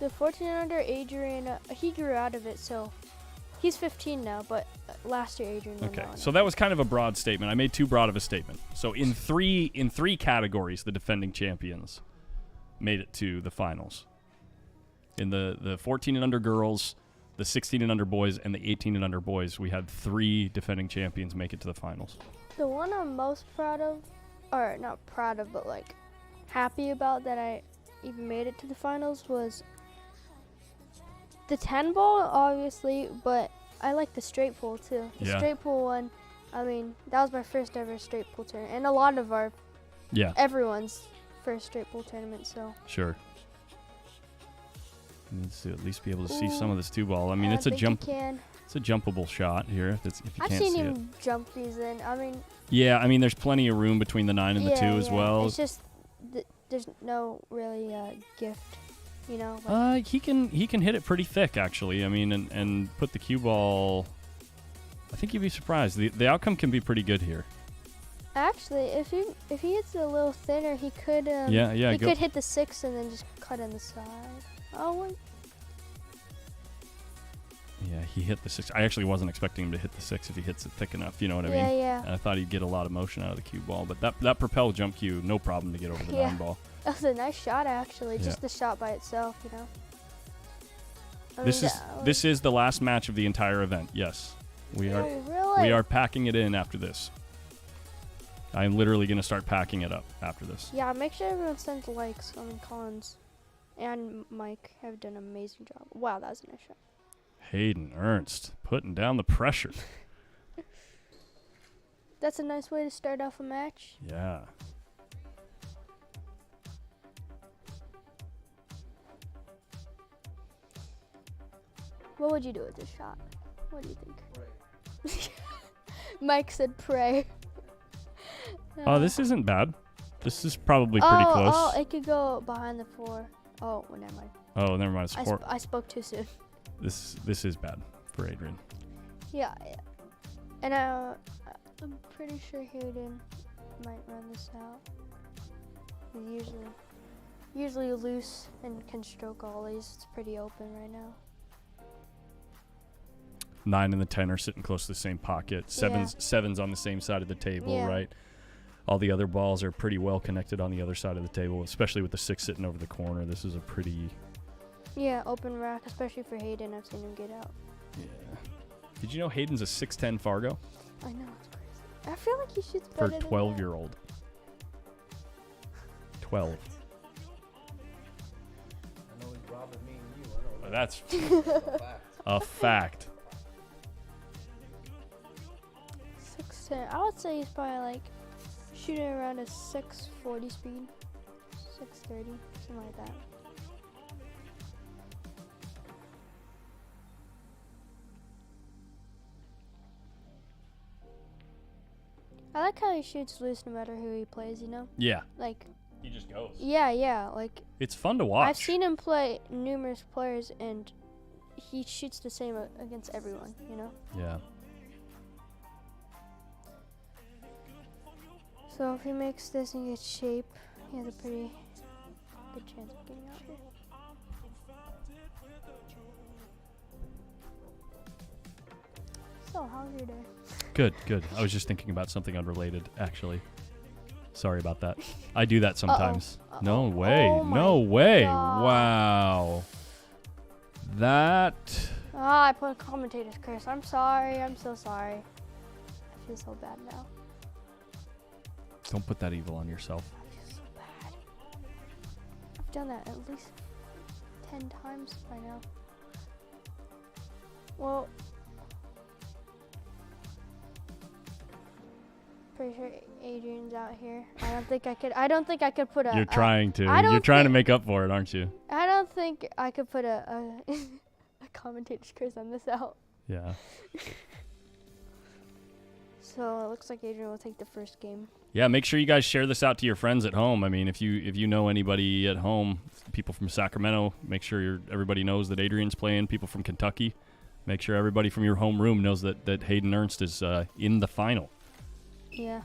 The 14 and under Adrian. He grew out of it, so he's 15 now. But last year Adrian. won Okay, on so it. that was kind of a broad statement. I made too broad of a statement. So in three categories, the defending champions made it to the finals. In the 14 and under girls, the 16 and under boys, and the 18 and under boys, we had 3 defending champions make it to the finals. The one I'm most proud of, or not proud of, but like happy about that I even made it to the finals was the 10 ball, obviously, but I like the straight pool too. The Yeah. straight pool one, I mean, that was my first ever straight pool tournament, and a lot of everyone's first straight pool tournament. So Sure. Needs to at least be able to see some of this 2-ball. I mean, it's a think jump. you can. It's a jumpable shot here. If you I've can't seen see it. him jump these in. I mean, Yeah, I mean, there's plenty of room between the 9 and the 2 as well. It's just there's no really gift, like- He can hit it pretty thick actually. I mean, and put the cue ball. I think you'd be surprised. The outcome can be pretty good here. Actually, if he hits it a little thinner, he could. Yeah. He could hit the 6 and then just cut on the side. Oh, wait. Yeah, he hit the 6. I actually wasn't expecting him to hit the 6 if he hits it thick enough. You know what I mean? Yeah. And I thought he'd get a lot of motion out of the cue ball, but that propel jump cue, no problem to get over the 9 ball. That was a nice shot, actually. Yeah. Just the shot by itself, I This mean, is the last match of the entire event. Yes, we are. Oh, really? We are packing it in after this. I'm literally going to start packing it up after this. Yeah, make sure everyone sends likes. I mean, Collins and Mike have done an amazing job. Wow, that was a nice shot. Hayden Ernst putting down the pressure. That's a nice way to start off a match. Yeah. What would you do with this shot? What do you think? Mike said pray. Oh, this isn't bad. This is probably pretty close. Oh, it could go behind the 4. Oh, well, never mind. Oh, never mind. I spoke too soon. This is bad for Adrian. Yeah. And I'm pretty sure Hayden might run this out. He's usually loose and can stroke all these. It's pretty open right now. 9 and the 10 are sitting close to the same pocket. Seven's on the same side of the table, Yeah. right? All the other balls are pretty well connected on the other side of the table, especially with the 6 sitting over the corner. This is a pretty... Yeah, open rack, especially for Hayden. I've seen him get out. Yeah. Did you know Hayden's a 6'10 Fargo? I know, it's crazy. I feel like he shoots For better a than 12-year-old. 12. I know he's robbing me and you. I know That's that. a fact. 6'10". I would say he's probably like shooting around a 640 speed. 630, something like that. I like how he shoots loose no matter who he plays, Yeah. Like, He just goes. yeah, like, It's fun to watch. I've seen him play numerous players, and he shoots the same against everyone, Yeah. So if he makes this and gets shape, he has a pretty good chance of getting out here. So, how's your day? Good. I was just thinking about something unrelated, actually. Sorry about that. I do that sometimes. No way. Oh my No way. God. Wow. That... I put a commentator's curse. I'm sorry. I'm so sorry. I feel so bad now. Don't put that evil on yourself. I feel so bad. I've done that at least 10 times by now. Well, Pretty sure Adrian's out here. I don't think I could put a. You're trying to. I don't You're trying to thi- make up for it, aren't you? I don't think I could put a a commentator's curse on this out. Yeah. So it looks like Adrian will take the first game. Yeah, make sure you guys share this out to your friends at home. I mean, if you know anybody at home, people from Sacramento, make sure everybody knows that Adrian's playing. People from Kentucky, make sure everybody from your homeroom knows that Hayden Ernst is in the final. Yeah.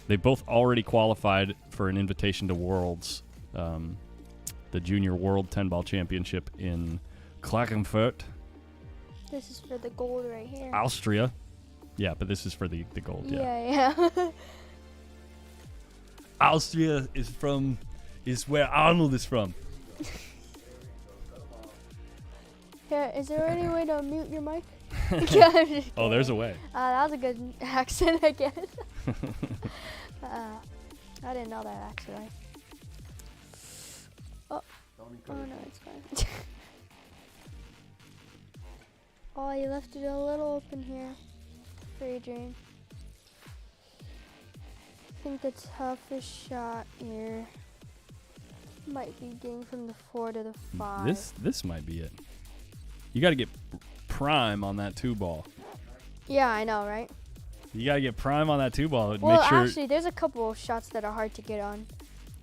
They both already qualified for an invitation to Worlds, the Junior World 10-Ball Championship in Klagenfurt, This is for the gold right here. Austria. Yeah, but this is for the gold. Yeah, yeah. Austria is where Arnold is from. Here, is there any way to mute your mic? Yeah, I'm just Oh, there's a kidding. way. That was a good accent again. I didn't know that actually. Oh no, it's fine. Oh, you left it a little open here for Adrian. I think the toughest shot here might be getting from the 4 to the 5. This might be it. You got to get prime on that 2-ball. Yeah, I know, right? You got to get prime on that 2-ball. Well, Make sure. actually, there's a couple of shots that are hard to get on.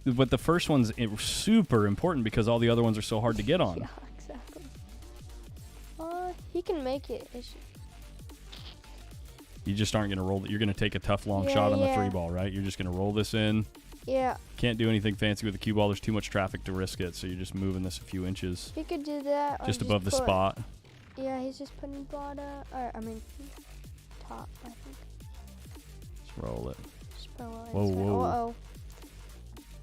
But the first one's super important because all the other ones are so hard to get on. Yeah, exactly. He can make it. You just aren't going to roll it. You're going to take a tough long Yeah, shot on the yeah. 3-ball, right? You're just going to roll this in. Yeah, Can't do anything fancy with the cue ball. There's too much traffic to risk it, so you're just moving this a few inches he could do that. Or just above the put- spot. Yeah, he's just putting bottom, or I mean, top, I think. Just roll it. Just put a little Whoa,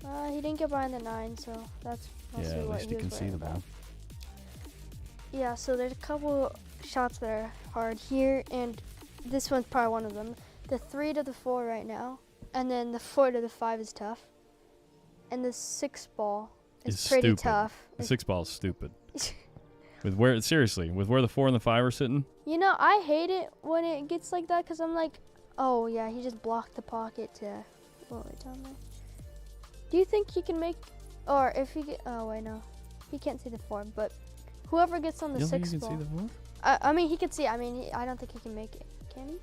inside. whoa. He didn't get behind the 9, so that's mostly Yeah, at what least he you can was see worried the about. ball. Yeah, so there's a couple shots that are hard here, and this one's probably one of them. The 3 to the 4 right now, and then the 4 to the 5 is tough, and the 6 ball is It's pretty stupid. tough. The 6-ball is stupid. With where the 4 and the 5 are sitting, You know, I hate it when it gets like that because I'm like, oh yeah, he just blocked the pocket to. Oh wait, down there. Do you think he can make, or if he get? Oh wait, no, he can't see the 4. But whoever gets on the you don't think 6 you can ball, see the 4? I mean, he can see. I mean, I don't think he can make it. Can he?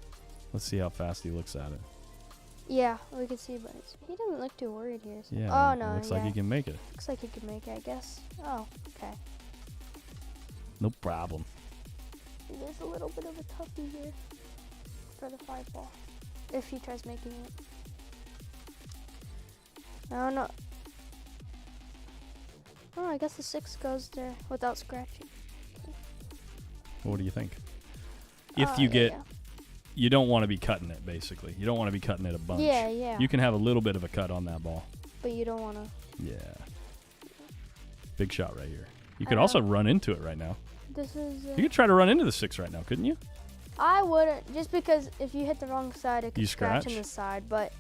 Let's see how fast he looks at it. Yeah, we can see, but he doesn't look too worried here. So. Yeah, Oh it no, looks yeah. like he can make it. Looks like he could make it, I guess. Oh, okay. No problem. There's a little bit of a toughie here for the 5 ball if he tries making it. I don't know. Oh, I guess the 6 goes there without scratching. What do you think? If Oh, you yeah, get, yeah. you don't want to be cutting it, basically. You don't want to be cutting it a bunch. Yeah, yeah. You can have a little bit of a cut on that ball. But you don't want to. Yeah. Big shot right here. You could I also know. run into it right now. This is. You could try to run into the 6 right now, couldn't you? I wouldn't, just because if you hit the wrong side, it could You scratch scratch? in the side. But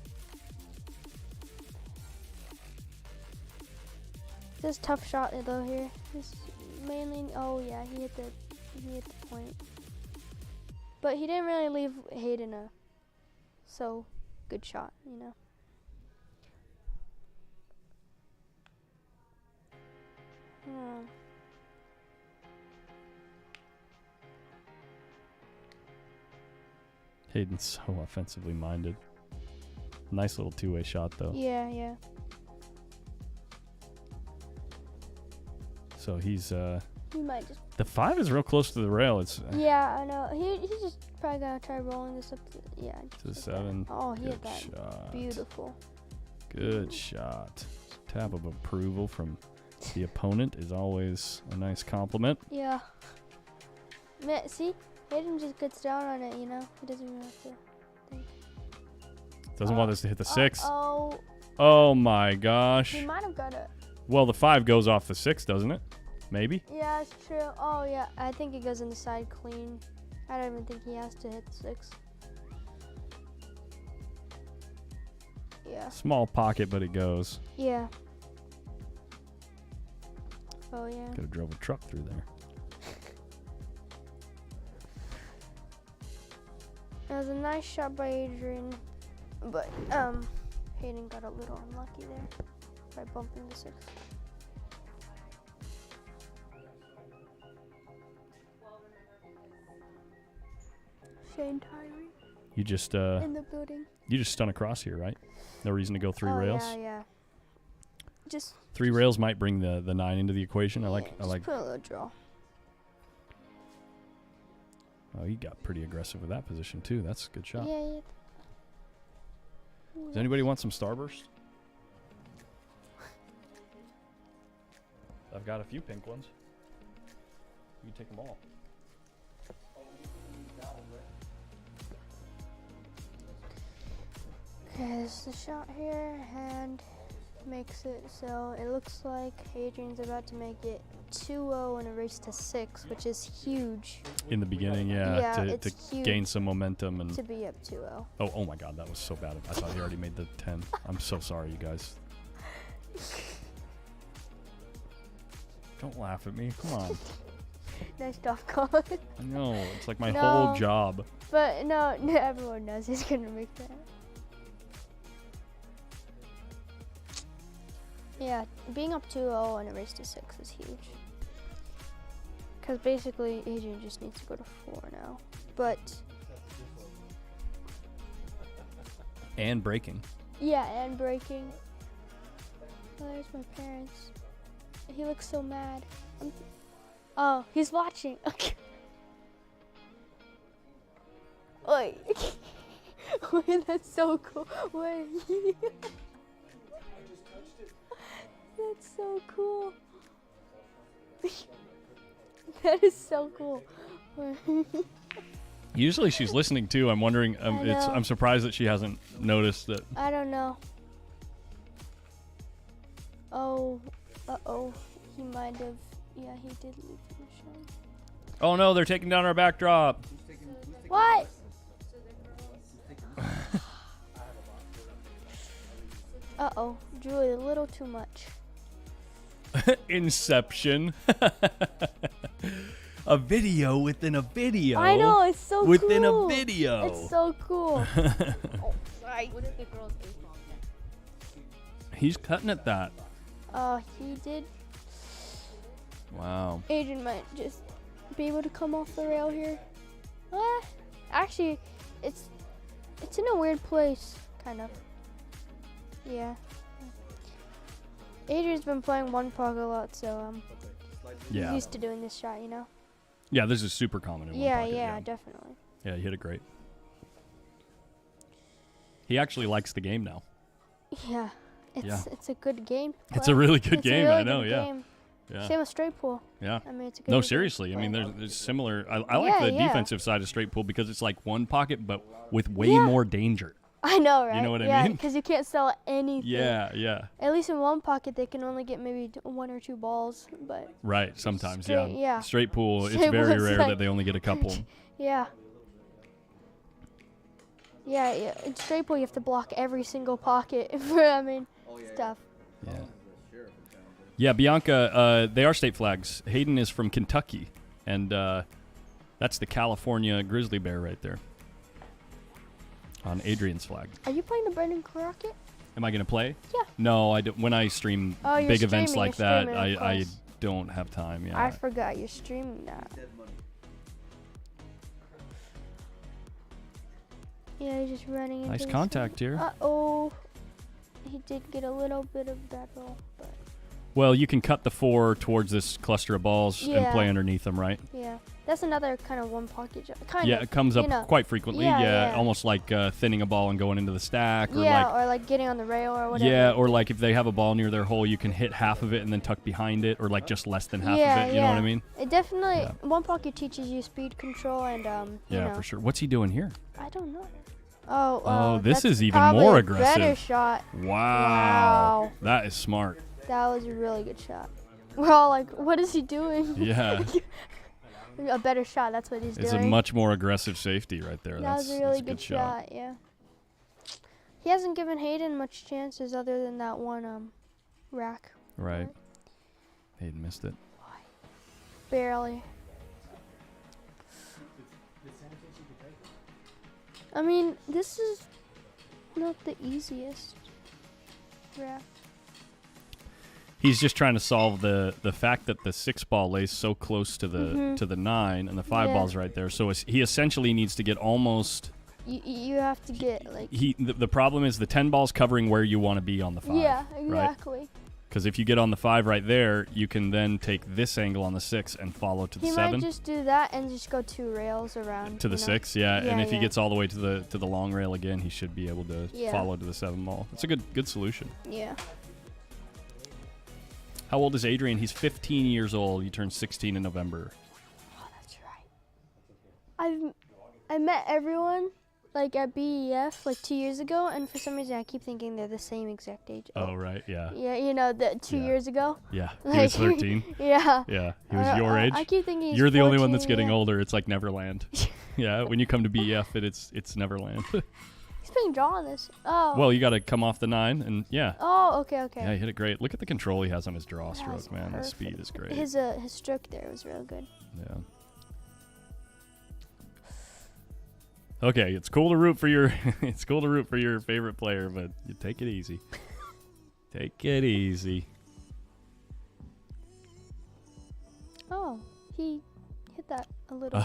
this tough shot though here. This mainly. Oh yeah, he hit the point. But he didn't really leave Hayden a so good shot, you know. Hayden's so offensively minded. Nice little 2-way shot, though. Yeah, yeah. So he's, He might just. the 5 is real close to the rail. It's Yeah, I know. He's just probably gonna try rolling this up. Yeah. to the just like that. 7. Oh, he Good hit that. shot. Beautiful. Good shot. Tap of approval from the opponent is always a nice compliment. Yeah. Man, see, Hayden just gets down on it, you know. He doesn't even have to think. Doesn't want us to hit the 6. Oh, Oh my gosh. he might have got it. Well, the 5 goes off the 6, doesn't it? Maybe. Yeah, it's true. Oh, yeah. I think it goes in the side clean. I don't even think he has to hit the 6. Yeah. Small pocket, but it goes. Yeah. Oh, yeah. Could have drove a truck through there. That was a nice shot by Adrian. But Hayden got a little unlucky there by bumping the 6. Shane Tyree You just in the building. you just stun across here, right? No reason to go 3 rails. Yeah. Just 3 rails might bring the 9 into the equation. I like. put a little draw. Oh, he got pretty aggressive with that position too. That's a good shot. Yeah. Does anybody want some Starburst? I've got a few pink ones. You can take them all. Okay, this is the shot here, and makes it so it looks like Adrian's about to make it 2-0 in a race to 6, which is huge In the beginning, Yeah, to it's huge gain some momentum and. to be up 2-0. Oh my God, that was so bad. I thought he already made the 10. I'm so sorry, you guys. Don't laugh at me. Come on. Nice stop call. I know. It's like my No. whole job. But no, everyone knows he's gonna make that. Yeah, being up 2-0 in a race to 6 is huge. Because basically, Adrian just needs to go to 4 now. But And breaking. yeah, and breaking. Oh, there's my parents. He looks so mad. Oh, he's watching. Okay. Wait. Wait, that's so cool. Wait. That's so cool. That is so cool. Usually she's listening too. I'm wondering. I know. I'm surprised that she hasn't noticed that. I don't know. Oh, uh-oh. He might have. Yeah, he did leave the show. Oh no, they're taking down our backdrop. What? Uh-oh. Drew it a little too much. Inception. A video within a video. I know, it's so within cool. a video. It's so cool. Oh, sorry. He's cutting at that. He did. Wow. Adrian might just be able to come off the rail here. Actually, it's in a weird place, kind of. Yeah. Adrian's been playing one puck a lot, so he's Yeah. used to doing this shot, you know? Yeah, this is super common in one Yeah, pocket, yeah, definitely. Yeah, he hit it great. He actually likes the game now. Yeah. Yeah. It's a good game. It's a really good It's a game, really I know, good yeah. game. Yeah. Same with straight pool. Yeah. I mean, it's a good No, game. seriously. I mean, there's similar. I like Yeah, the yeah. defensive side of straight pool because it's like one pocket, but with way Yeah. more danger. I know, right? You know what I yeah, mean? because you can't sell anything. Yeah, yeah. At least in one pocket, they can only get maybe 1 or 2 balls, but Right, sometimes, Straight- yeah. yeah. Straight pool, it's Straight very pool's rare like- that they only get a couple. yeah. Yeah, in straight pool, you have to block every single pocket for, stuff. Yeah. Yeah, Bianca, they are state flags. Hayden is from Kentucky, and that's the California grizzly bear right there on Adrian's flag. Are you playing the Brendan Crockett? Am I going to play? Yeah. No, I don't. When I stream Oh, you're big events streaming, like you're that, streaming, of I course. don't have time. Yeah. I forgot you're streaming that. Yeah, he's just running into Nice this contact thing. here. Uh-oh. He did get a little bit of bad roll, but Well, you can cut the 4 towards this cluster of balls and Yeah. play underneath them, right? yeah. That's another kind of one pocket job. Kind Yeah, of. it comes up you know. quite frequently. Yeah, Yeah, yeah. almost like thinning a ball and going into the stack, or Yeah, like or like getting on the rail or whatever. yeah, or like if they have a ball near their hole, you can hit half of it and then tuck behind it, or like just less than half Yeah, of it. You know what I yeah. mean? It definitely, Yeah. one pocket teaches you speed control and, you Yeah, know. for sure. What's he doing here? I don't know. Oh, Oh, this that's is even probably more a better aggressive. shot. Wow. Wow. That is smart. That was a really good shot. We're all like, what is he doing? Yeah. A better shot, that's what he's It's doing. a much more aggressive safety right there. That was a really that's good shot, yeah. He hasn't given Hayden much chances other than that one rack. Right. Hayden missed it. Barely. I mean, this is not the easiest draft. He's just trying to solve the fact that the 6 ball lays so close to the 9 and the 5 Yeah. ball's right there. So he essentially needs to get almost. You have to get like. The problem is the 10 ball's covering where you want to be on the 5. Yeah, right? exactly. Because if you get on the 5 right there, you can then take this angle on the 6 and follow to the He 7. might just do that and just go 2 rails around. To the you know? 6, yeah. And if he yeah. gets all the way to the long rail again, he should be able to Yeah. follow to the 7 ball. That's a good solution. Yeah. How old is Adrian? He's 15 years old. He turned 16 in November. Oh, that's right. I met everyone like at BEF like 2 years ago, and for some reason I keep thinking they're the same exact age. Oh, right, yeah. Yeah, you know, the 2 Yeah. years ago. Yeah, he Like, was 13. Yeah. Yeah, he was your age. I keep thinking he's You're the only one 14, that's getting yeah. older. It's like Neverland. Yeah, when you come to BEF, it's Neverland. He's playing draw on this. Oh. Well, you got to come off the 9, and yeah. Oh, okay. Yeah, he hit it great. Look at the control he has on his draw That stroke, was man. The perfect. speed is great. His stroke there was real good. Yeah. Okay, it's cool to root for your favorite player, but you take it easy. Take it easy. Oh, he hit that a little.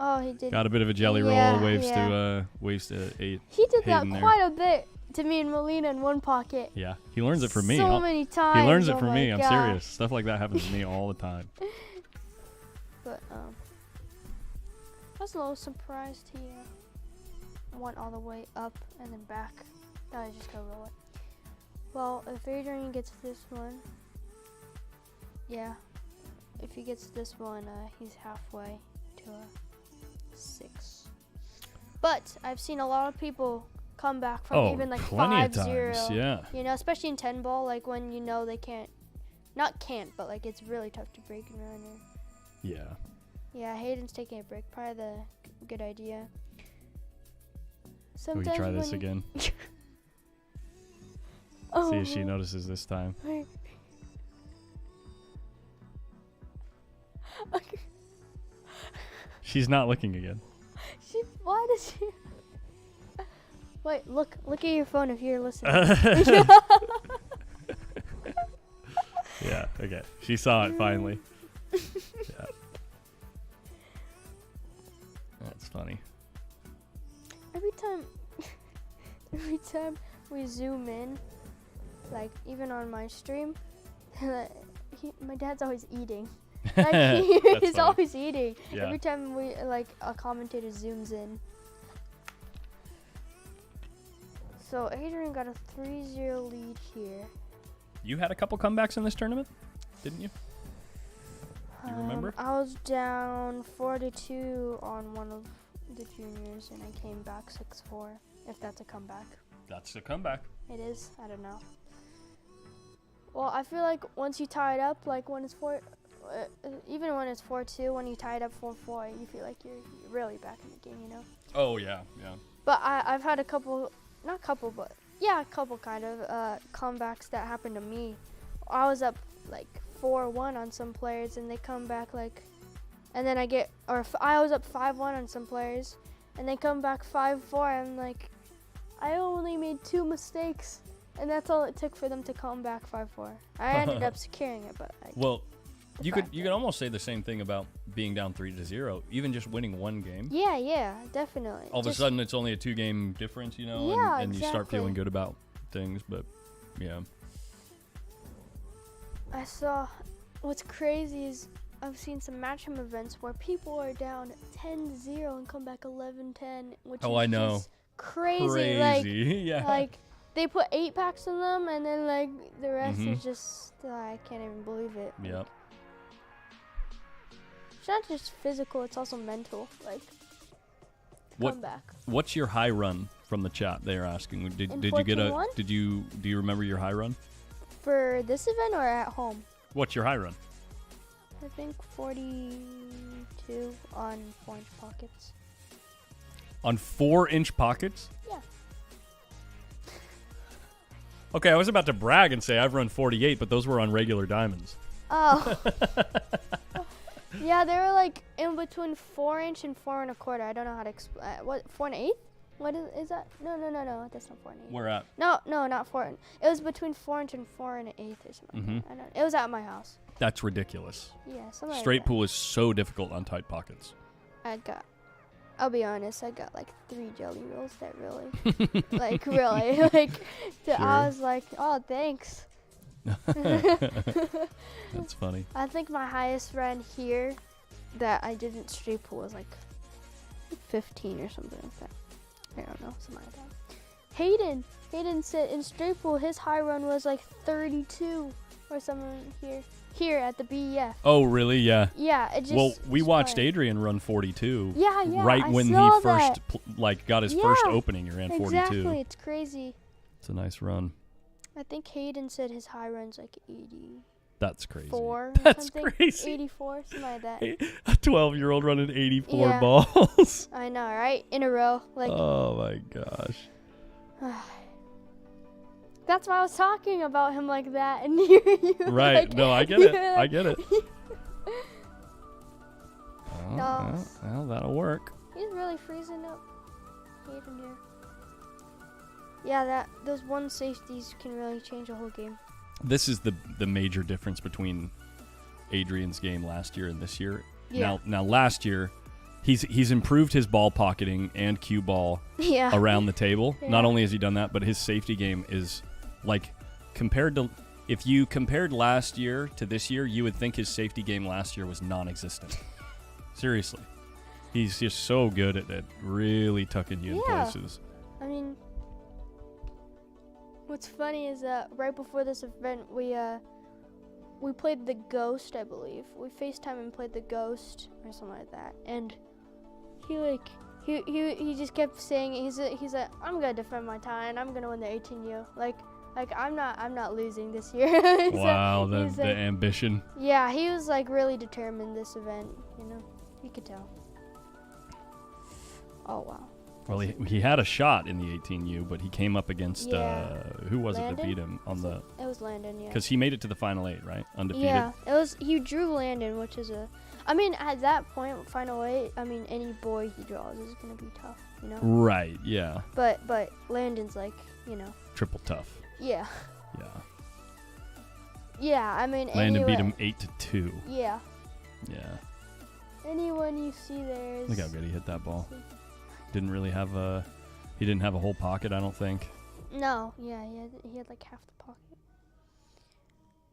Oh, he did. Got a bit of a jelly Yeah, roll. Waves yeah. to 8. He did that Hayden there. quite a bit to me and Melina in one pocket. Yeah, he learns it from me. So many times. He learns it oh from my me. I'm gosh. serious. Stuff like that happens to me all the time. But I was a little surprised he went all the way up and then back. Thought I just go roll it. Well, if Adrian gets this one, yeah. If he gets this one, he's halfway to a 6. But I've seen a lot of people come back from even like plenty of 5-0. times. Yeah. You know, especially in 10 ball, like when you know they can't, but like it's really tough to break and run. Yeah. Yeah, Hayden's taking a break. Probably the good idea. We Sometimes can try this when- again. Oh, See if she notices this time. Okay. She's not looking again. Why does she? Wait, look at your phone if you're listening. Yeah, okay. She saw it finally. Yeah. That's funny. Every time we zoom in, like even on my stream, my dad's always eating. Like That's he's funny. always eating. Yeah. Every time we a commentator zooms in. So Adrian got a 3-0 lead here. You had a couple comebacks in this tournament, didn't you? Do you remember? I was down 4-2 on one of the juniors, and I came back 6-4. If that's a comeback, That's a comeback. it is. I don't know. Well, I feel like once you tie it up, like when it's even when it's 4-2, when you tie it up 4-4, you feel like you're really back in the game, you know. Oh yeah, yeah. But I've had a couple kind of comebacks that happened to me. I was up like 4-1 on some players, and they come back like, and then I was up 5-1 on some players, and they come back 5-4. And like, I only made 2 mistakes, and that's all it took for them to come back 5-4. I ended up securing it, but Well, you could almost say the same thing about being down 3-0, even just winning one game. yeah, definitely. All of a sudden, it's only a 2-game difference, you know, Yeah, and you start feeling exactly. good about things. But yeah, I saw, what's crazy is I've seen some matchroom events where people are down 10-0 and come back 11-10, which is I know. just crazy. Like, yeah. like they put 8 packs in them, and then like the rest Mhm. is just I can't even believe it. Like, Yep. it's not just physical; it's also mental. Like, What- come back. What's your high run from the chat? They are asking. In Did you get a? 14-1? Do you remember your high run? For this event or at home? What's your high run? I think 42 on 4-inch pockets. On 4-inch pockets? Yeah. Okay, I was about to brag and say I've run 48, but those were on regular diamonds. Oh. Yeah, they were like in between 4-inch and 4 1/4. I don't know how to explain. What, 4 1/8? What is that? No, that's not 4 and 8. We're at. No, not 4 and. It was between 4 and 4 and 8 or something. Mm-hmm. I don't. It was at my house. That's ridiculous. Yeah, something Straight like that. pool is so difficult on tight pockets. I'll be honest, I got like 3 jelly rolls that really, like really, like, Sure. I was like, oh, thanks. That's funny. I think my highest run here that I didn't straight pool was like 15 or something like that. I don't know, something like that. Hayden said in straight pool his high run was like 32 or something here at the BEF. Oh, really? Yeah. Yeah, it just. Well, we was watched fun. Adrian run 42. Yeah, Right I when he saw first that. got his first Yeah, opening, he ran 42. Exactly, it's crazy. It's a nice run. I think Hayden said his high run's like 84 That's crazy. or That's something. crazy. 84, something like that. A 12-year-old running 84 Yeah. balls. I know, right? In a row, like. Oh my gosh. That's why I was talking about him like that, and you Right. like, No, I get you it. were I like- get it. No. Well, that'll work. He's really freezing up. Hayden here. Yeah, those one safeties can really change a whole game. This is the major difference between Adrian's game last year and this year. Yeah. Now last year, he's improved his ball pocketing and cue ball Yeah. around the table. Not Yeah. only has he done that, but his safety game is like compared to if you compared last year to this year, you would think his safety game last year was non-existent. Seriously. He's just so good at really tucking you in Yeah. places. I mean, what's funny is right before this event, we played the Ghost, I believe. We FaceTime and played the Ghost or something like that, and he just kept saying he's like I'm gonna defend my tie and I'm gonna win the 18U. Like I'm not losing this year. Wow, he's the like- ambition. Yeah, he was like really determined this event. You know, you could tell. Oh wow. Well, he had a shot in the 18U, but he came up against Yeah. Who was it Landon? that beat him on the? It was Landon, yeah. Because he made it to the final 8, right? Undefeated. Yeah, it was. He drew Landon, which is I mean, at that point, final 8. I mean, any boy he draws is gonna be tough, you know. Right. Yeah. But Landon's like, you know. Triple tough. Yeah. Yeah. Yeah. I mean, Landon beat him anyway, 8-2. Yeah. Yeah. Anyone you see there is. Look how good he hit that ball. Didn't really have a. He didn't have a whole pocket, I don't think. No. Yeah. He had like half the pocket.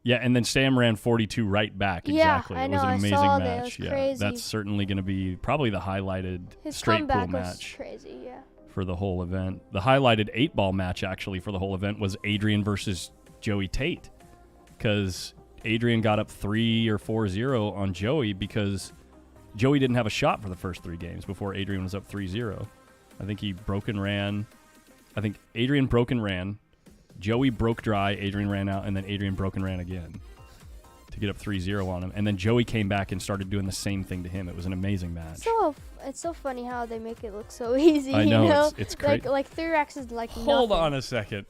Yeah, and then Sam ran 42 right back. Yeah, Exactly. I It was know, an I amazing saw that. match. It was Yeah, crazy. that's certainly going to be probably the highlighted His straight pool comeback was match crazy. Yeah. for the whole event. The highlighted 8-ball match actually for the whole event was Adrian versus Joey Tate, because Adrian got up 3 or 4-0 on Joey because Joey didn't have a shot for the first 3 games before Adrian was up 3-0. I think he broke and ran. I think Adrian broke and ran. Joey broke dry. Adrian ran out, and then Adrian broke and ran again to get up 3-0 on him. And then Joey came back and started doing the same thing to him. It was an amazing match. It's so funny how they make it look so easy. I know, You know? it's great. Like 3 racks is like Hold nothing. on a second.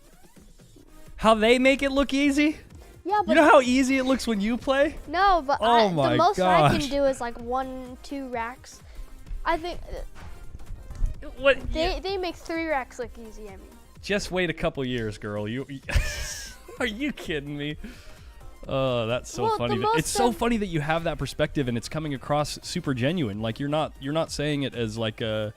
How they make it look easy? Yeah, but You know how easy it looks when you play? no, but Oh my the most I gosh. can do is like 1-2 racks. I think What? they make 3 racks look easy. I mean, Just wait a couple years, girl. You are you kidding me? Oh, that's so Well, funny. the most It's so of- funny that you have that perspective and it's coming across super genuine. Like you're not saying it as like a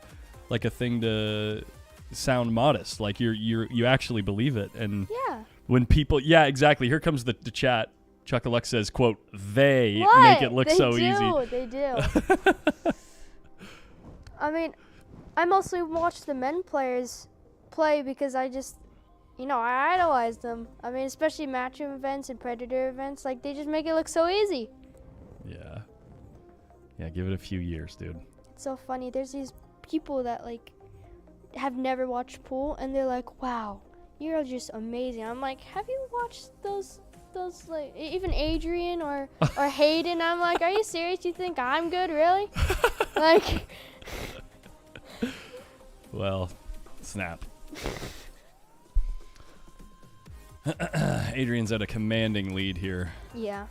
thing to sound modest. Like you actually believe it. And yeah. when people, yeah, exactly. Here comes the chat. Chuckaluk says, "quote They What? make it look They so do, easy." They do. I mean, I mostly watch the men players play because I just, I idolize them. I mean, especially matchroom events and predator events. Like, they just make it look so easy. Yeah. Yeah, give it a few years, dude. It's so funny. There's these people that, like, have never watched pool, and they're like, wow, you're just amazing. I'm like, have you watched those like, even Adrian or Hayden? I'm like, are you serious? You think I'm good, really? Like... Well, snap. Adrian's at a commanding lead here. Yeah.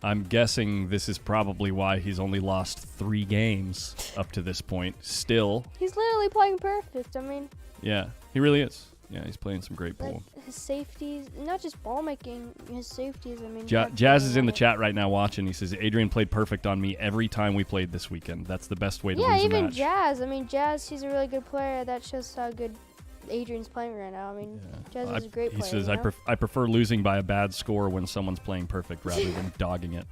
I'm guessing this is probably why he's only lost 3 games up to this point. Still. He's literally playing perfect. I mean, Yeah, he really is. Yeah, he's playing some great like pool. his safeties, not just ball making, his safeties. I mean, Jazz is in the chat right now watching. He says, Adrian played perfect on me every time we played this weekend. That's the best way to Yeah, lose a even match. Jazz. I mean, Jazz, he's a really good player. That shows how good Adrian's playing right now. I mean, Jazz is a great player. He says, you know? I prefer losing by a bad score when someone's playing perfect rather than dogging it.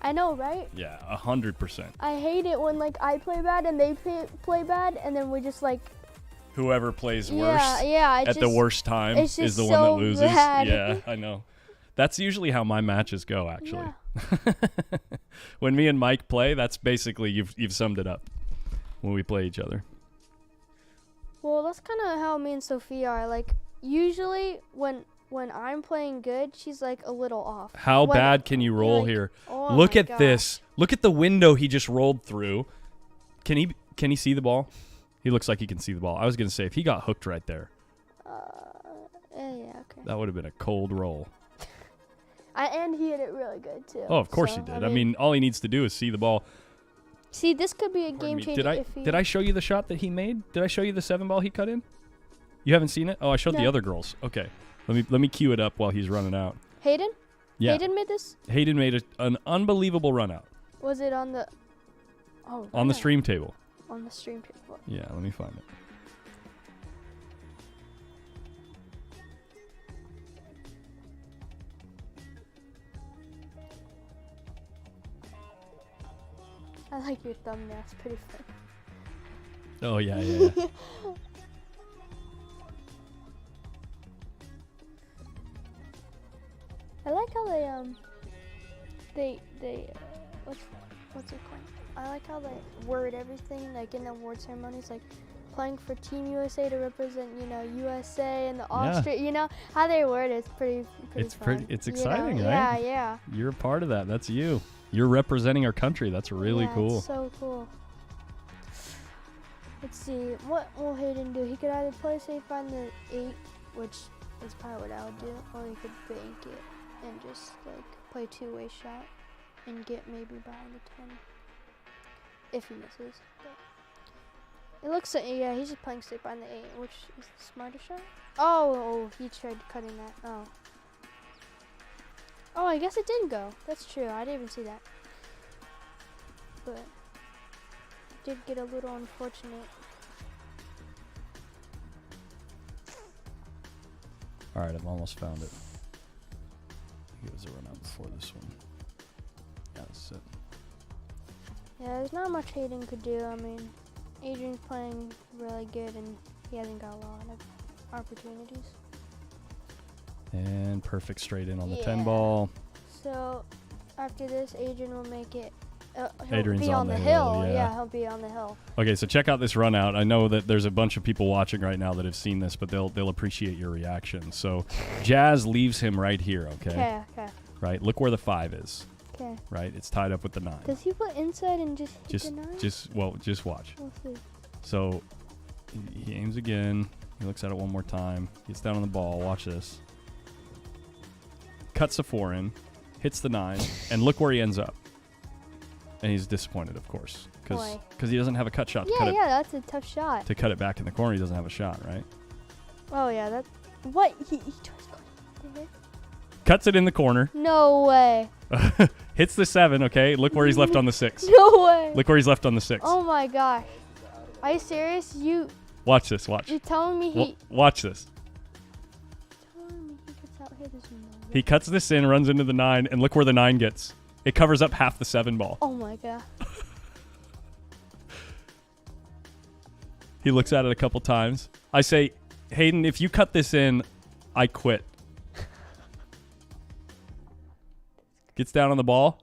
I know, right? Yeah, 100%. I hate it when, like, I play bad and they play bad, and then we just, like... Whoever plays worse at the worst time it's is just the one that so loses. bad. Yeah, I know. That's usually how my matches go, actually. Yeah. When me and Mike play, that's basically, you've summed it up when we play each other. Well, that's kind of how me and Sophia are. Like, usually when I'm playing good, she's, like, a little off. How bad can you roll here? Oh Look my at gosh. this. Look at the window he just rolled through. Can he see the ball? He looks like he can see the ball. I was going to say, if he got hooked right there, Yeah, okay. that would have been a cold roll. And he hit it really good, too. Oh, of course So, he did. I mean, all he needs to do is see the ball. See, this could be a Pardon game me. changer. Did I show you the shot that he made? Did I show you the 7 ball he cut in? You haven't seen it? Oh, I showed the No. other girls. Okay. Let me cue it up while he's running out. Hayden? Yeah. Hayden made this? Hayden made an unbelievable run out Was it on the... Oh, on the right. stream table. On the stream table. Yeah, let me find it. I like your thumbnail. It's pretty fun. Oh, yeah, yeah. yeah. I like how they what's it called? I like how they word everything, like in the award ceremonies, like playing for Team USA to represent, USA and the Austria. You know how they word it's pretty. It's fun, it's you know? exciting, right? Yeah. You're a part of that. That's you. You're representing our country. That's really Yeah, cool. It's so cool. Let's see. What will Hayden do? He could either play safe on the 8, which is probably what I would do, or he could bank it and just like play two-way shot and get maybe behind the 10 if he misses. But it looks like, yeah, he's just playing safe on the 8, which is the smarter shot. Oh, he tried cutting that. Oh, I guess it didn't go. That's true. I didn't even see that. But did get a little unfortunate. All right, I've almost found it. It was a run out before this one. Yeah, that's it. Yeah, there's not much Hayden could do. I mean, Adrian's playing really good, and he hasn't got a lot of opportunities. And perfect straight in on the 10 Yeah. ball. So after this, Adrian will make it. He'll Adrian's be on on the the hill, hill. yeah. He'll be on the hill. Okay, so check out this run out. I know that there's a bunch of people watching right now that have seen this, but they'll appreciate your reaction. So Jazz leaves him right here, okay? Okay. Right? Look where the 5 is, Okay. right? It's tied up with the 9. Does he put inside and just hit the 9? Just watch. We'll see. So he aims again. He looks at it one more time. Gets down on the ball. Watch this. Cuts the 4 in, hits the 9, and look where he ends up. And he's disappointed, of course, Why? because he doesn't have a cut shot to cut Yeah, that's a tough shot. to cut it back in the corner. He doesn't have a shot, right? Oh yeah, that. What? He tries going there? Cuts it in the corner. No way. Hits the 7. Okay, look where he's left on the 6. No way. Look where he's left on the 6. Oh my gosh. Are you serious? Watch this. Watch. You're telling me he? Watch this. Telling me he gets out here? There's no way. He cuts this in, runs into the 9, and look where the 9 gets. It covers up half the 7 ball. Oh my god. He looks at it a couple times. I say, Hayden, if you cut this in, I quit. Gets down on the ball.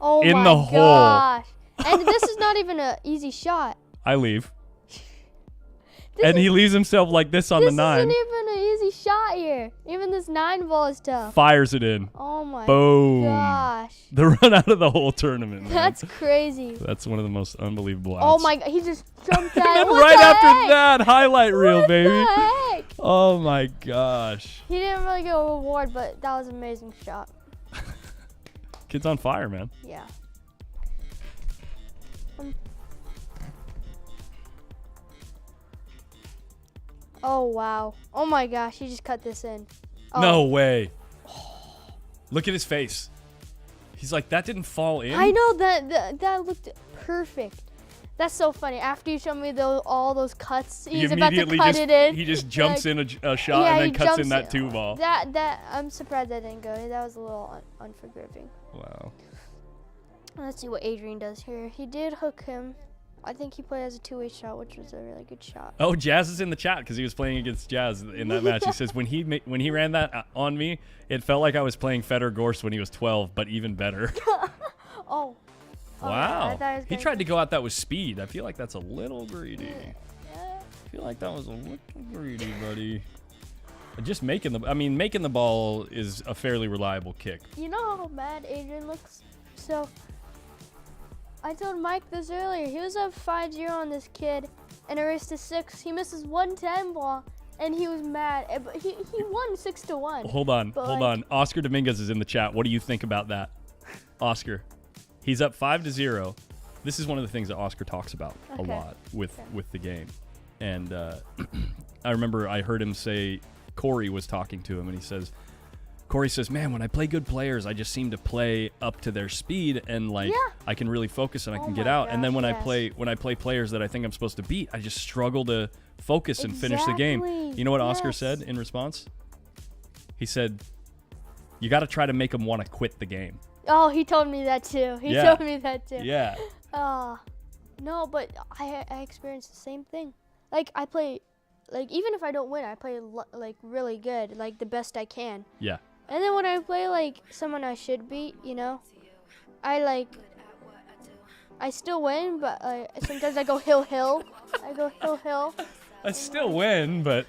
Oh In my the hole. gosh. And this is not even an easy shot. I leave. This And is, he leaves himself like this on the 9. This isn't even an easy shot here. Even this 9 ball is tough. Fires it in. Oh my Boom. gosh. The run out of the whole tournament, man. That's crazy. That's one of the most unbelievable outs. Oh my god, he just jumped And out. then What right the after heck? that, highlight reel, What baby. the heck? Oh my gosh. He didn't really get a reward, but that was an amazing shot. Kid's on fire, man. Yeah. Oh, wow. Oh, my gosh. He just cut this in. Oh. No way. Look at his face. He's like, that didn't fall in? I know that looked perfect. That's so funny. After you showed me all those cuts, he's about to cut it in. He just jumps like, in a shot yeah, and then he cuts in jumps that 2 ball. That I'm surprised that didn't go. That was a little unforgiving. Wow. Let's see what Adrian does here. He did hook him. I think he played as a 2-way shot, which was a really good shot. Oh, Jazz is in the chat because he was playing against Jazz in that match. He says when he ran that on me, it felt like I was playing Fedor Gorst when he was 12, but even better. Oh. Wow. Yeah, He tried to go out that with speed. I feel like that's a little greedy. Yeah. I feel like that was a little greedy, buddy. Just making the ball is a fairly reliable kick. You know how mad Adrian looks? So, I told Mike this earlier. He was up 5-0 on this kid and erased to 6. He misses 110 ball, and he was mad. But he won 6-1. Hold on. Oscar Dominguez is in the chat. What do you think about that? Oscar. He's up 5-0. This is one of the things that Oscar talks about a lot with the game. And I remember I heard him say, Corey was talking to him, and Corey says, man, when I play good players, I just seem to play up to their speed, and I can really focus and I can get out. And then when I play players that I think I'm supposed to beat, I just struggle to focus and finish the game. You know what Oscar said in response? He said, you got to try to make them want to quit the game. Oh, he told me that too. He told me that too. Yeah. No, but I experienced the same thing. Like, I play, like, even if I don't win, I play, like, really good, like, the best I can. Yeah. And then when I play, like, someone I should beat, you know, I still win, but sometimes I go hill. I still win, but...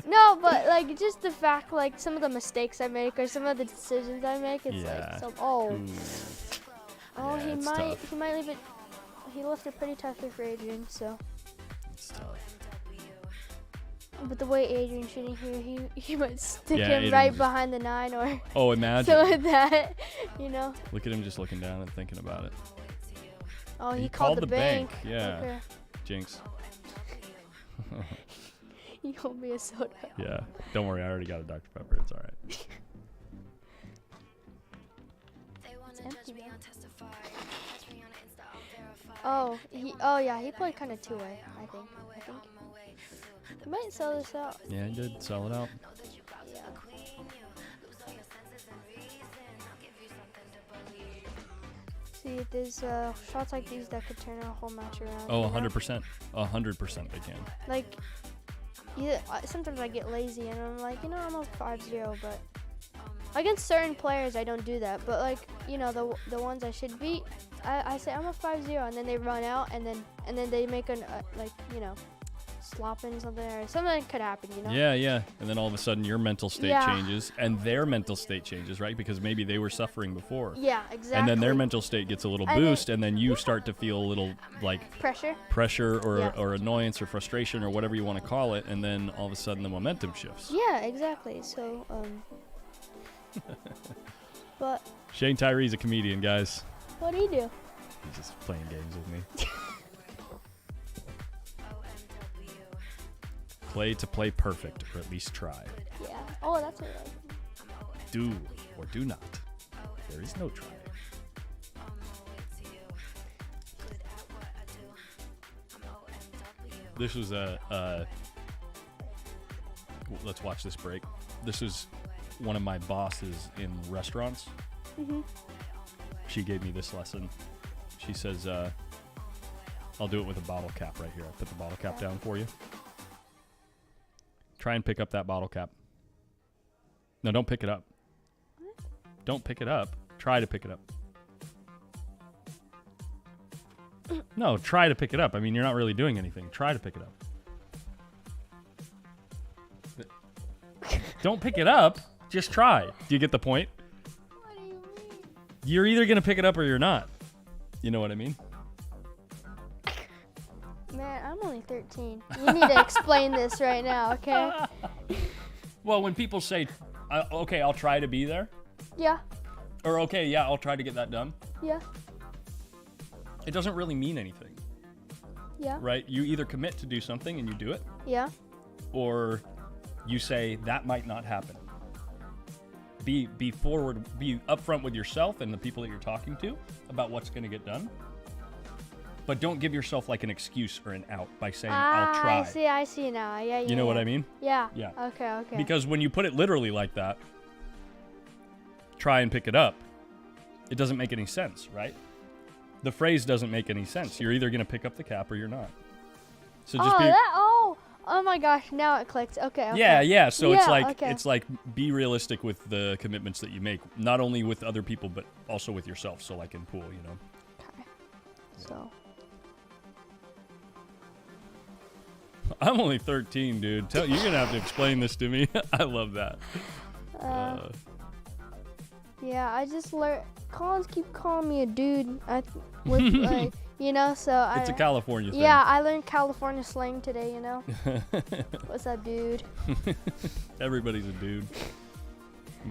No, but, like, just the fact, like, some of the mistakes I make or some of the decisions I make, it's like, he might leave it, he left it pretty tough for Adrian, so. It's tough. But the way Adrian's shooting here, he might stick him Adrian right behind the 9 or imagine. something like that, you know. Look at him just looking down and thinking about it. Oh, he called the bank. Yeah. Okay. Jinx. You owe me a soda. Yeah. Don't worry, I already got a Dr. Pepper. It's all right. It's empty, though. Oh, yeah, he played kind of 2-way, I think. He might sell this out. Yeah, he did sell it out. Yeah. See, there's shots like these that could turn a whole match around. Oh, 100%. 100% they can. Like, yeah, sometimes I get lazy and I'm like, I'm up 5-0, but against certain players I don't do that. But like, the ones I should beat, I say I'm up 5-0, and then they run out, and then they make an slopping something, or something could happen, Yeah. And then all of a sudden your mental state changes and their mental state changes, right? Because maybe they were suffering before. Yeah, exactly. And then their mental state gets a little boost, and then you start to feel a little like pressure or annoyance or frustration or whatever you want to call it, and then all of a sudden the momentum shifts. Yeah, exactly. So but Shane Tyree's a comedian, guys. What do you do? He's just playing games with me. Play to play perfect, or at least try. Yeah. Oh, that's what I like. Do or do not. There is no try. This was let's watch this break. This is one of my bosses in restaurants. Mm-hmm. She gave me this lesson. She says, I'll do it with a bottle cap right here. I'll put the bottle cap down for you. Try and pick up that bottle cap. No, don't pick it up. What? Don't pick it up. Try to pick it up. No, try to pick it up. I mean, you're not really doing anything. Try to pick it up. Don't pick it up. Just try. Do you get the point? What do you mean? You're either going to pick it up or you're not. You know what I mean? Man, I'm only 13. You need to explain this right now, okay? Well, when people say, okay, I'll try to be there, Yeah. or okay, yeah, I'll try to get that done, Yeah. it doesn't really mean anything, Yeah. right? You either commit to do something and you do it, Yeah. or you say that might not happen. Be forward, be upfront with yourself and the people that you're talking to about what's going to get done. But don't give yourself like an excuse or an out by saying I'll try. I see now. Yeah, yeah. You know what yeah. I mean? Yeah. Yeah. Okay. Because when you put it literally like that, try and pick it up, it doesn't make any sense, right? The phrase doesn't make any sense. You're either going to pick up the cap or you're not. So just be Oh my gosh, now it clicked. Okay. Yeah. So Yeah, it's like be realistic with the commitments that you make, not only with other people but also with yourself. So like in pool, you know. Okay. So. I'm only 13, dude. You're gonna have to explain this to me. I love that. Yeah, I just learned. Collins keep calling me a dude. With like, you know, so It's a California thing. Yeah, I learned California slang today. You know. What's up, dude? Everybody's a dude.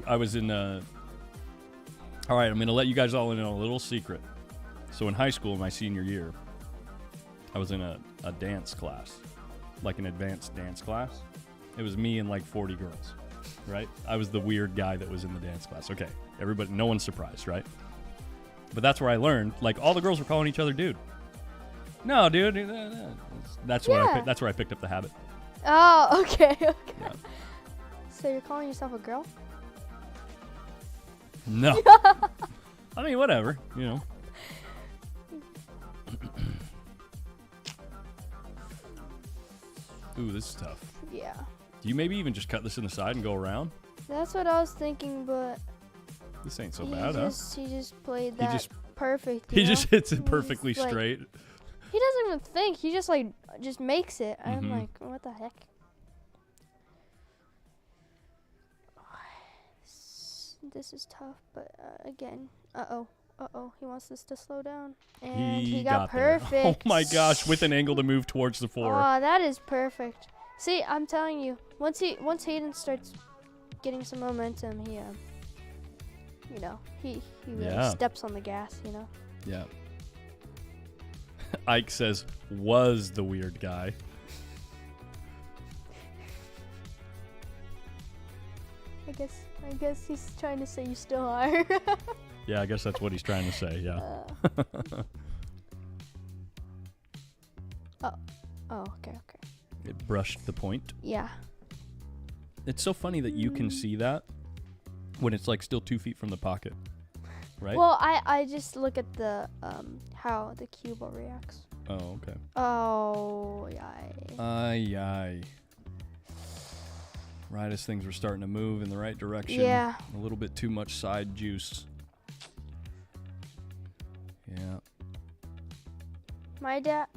I was in. All right, I'm gonna let you guys all in on a little secret. So in high school, my senior year, I was in a dance class, like an advanced dance class. It was me and like 40 girls, right? I was the weird guy that was in the dance class. Okay, everybody, no one's surprised, right? But that's where I learned, like, all the girls were calling each other dude. No, dude. That's where I picked up the habit. Oh, okay. Yeah. So you're calling yourself a girl? No. I mean, whatever, you know. Ooh, this is tough. Yeah. Do you maybe even just cut this in the side and go around? That's what I was thinking, but This ain't so he bad, he just played that just- perfect. He you just know? hits it He's perfectly like- straight. He doesn't even think. He just just makes it. I'm Mhm. like, what the heck? This is tough, but again, he wants this to slow down, and he got there. perfect. Oh my gosh, with an angle to move towards the floor. Oh, that is perfect. See, I'm telling you, once Hayden starts getting some momentum, he really Yeah. steps on the gas, you know. Yeah. Ike says, was the weird guy. I guess he's trying to say you still are. Yeah, I guess that's what he's trying to say, yeah. Okay. It brushed the point. Yeah. It's so funny that you can see that when it's like still 2 feet from the pocket, right? Well, I just look at the how the cue ball reacts. Oh, okay. Oh, yeah. Aye. Right as things were starting to move in the right direction. Yeah. A little bit too much side juice. Yeah. My dad,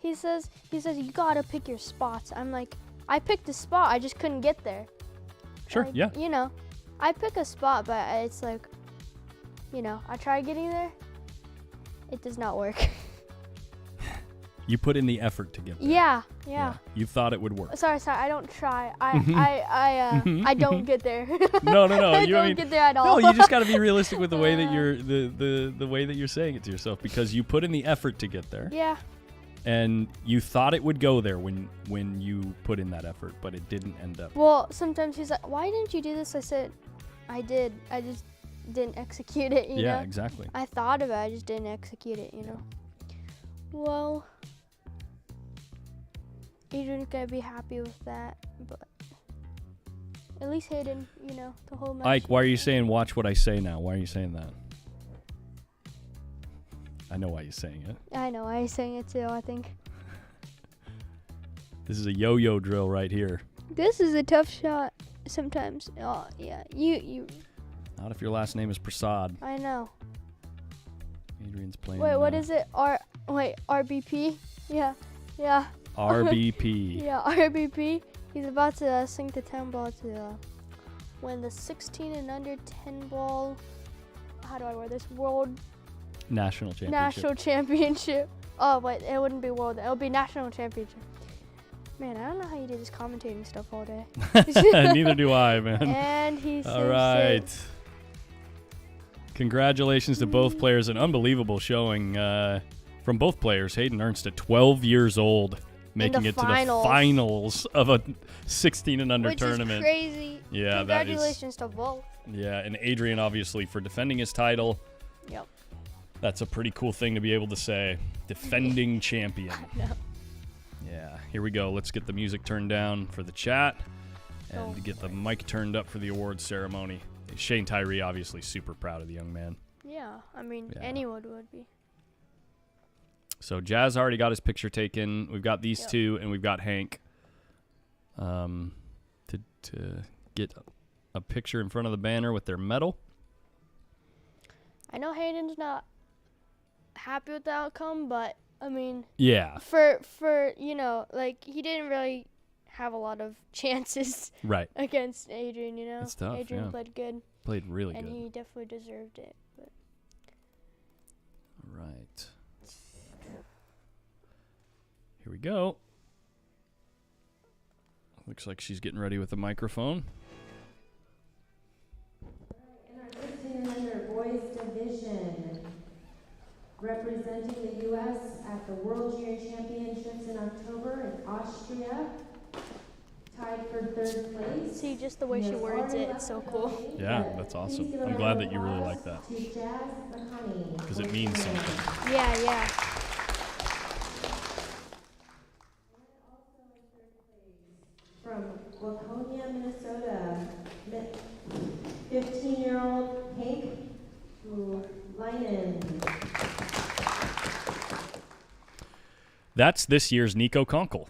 he says you gotta pick your spots. I'm like, I picked a spot, I just couldn't get there. Sure, Like, yeah. You know, I pick a spot, but it's like, you know, I try getting there. It does not work. You put in the effort to get there. Yeah. You thought it would work. Sorry, I don't try. I don't get there. No. I You don't get there at all. No, you just got to be realistic with the way that you're the way that you're saying it to yourself, because you put in the effort to get there. Yeah. And you thought it would go there when you put in that effort, but it didn't end up. Well, sometimes he's like, "Why didn't you do this?" I said, "I did. I just didn't execute it." You know? Yeah, exactly. I thought of it. I just didn't execute it. You know. Well, Adrian's gonna be happy with that, but at least Hayden, you know, the whole match. Ike, why are you saying watch what I say now? Why are you saying that? I know why you're saying it. I know. I sang it too. I think This is a yo-yo drill right here. this is a tough shot sometimes. Oh yeah, you. Not if your last name is Prasad. I know. Adrian's playing. Wait, what is it? RBP? Yeah. RBP. Yeah, RBP. He's about to sink the 10 ball to win the 16 and under 10 ball. How do I word this? World National championship. National Championship. Oh, wait, it wouldn't be world. It would be national championship. Man, I don't know how you do this commentating stuff all day. Neither do I, man. And he's All right. Congratulations to both players. An unbelievable showing from both players. Hayden Ernst at 12 years old, making it to the finals of a 16 and under tournament. Which is crazy. Yeah, congratulations to both. Yeah, and Adrian obviously for defending his title. Yep. That's a pretty cool thing to be able to say. Defending champion. No. Yeah, here we go. Let's get the music turned down for the chat and get the mic turned up for the awards ceremony. Shane Tyree obviously super proud of the young man. Yeah, I mean, anyone would be. So Jazz already got his picture taken. We've got these two, and we've got Hank to get a picture in front of the banner with their medal. I know Hayden's not happy with the outcome, but I mean, yeah, for you know, like he didn't really have a lot of chances right against Adrian. You know, it's tough. Adrian played good, played really good, and he definitely deserved it. But. All right, here we go. Looks like she's getting ready with the microphone. In our 16 under boys division, representing the U.S. at the World Junior Championships in October in Austria, tied for 3rd place. See, just the way she words it, it's so cool. Yeah, that's awesome. I'm glad that you really like that. Because it means something. Yeah, yeah. From Waconia, Minnesota, 15-year-old Hank Leinen. That's this year's Nico Konkel.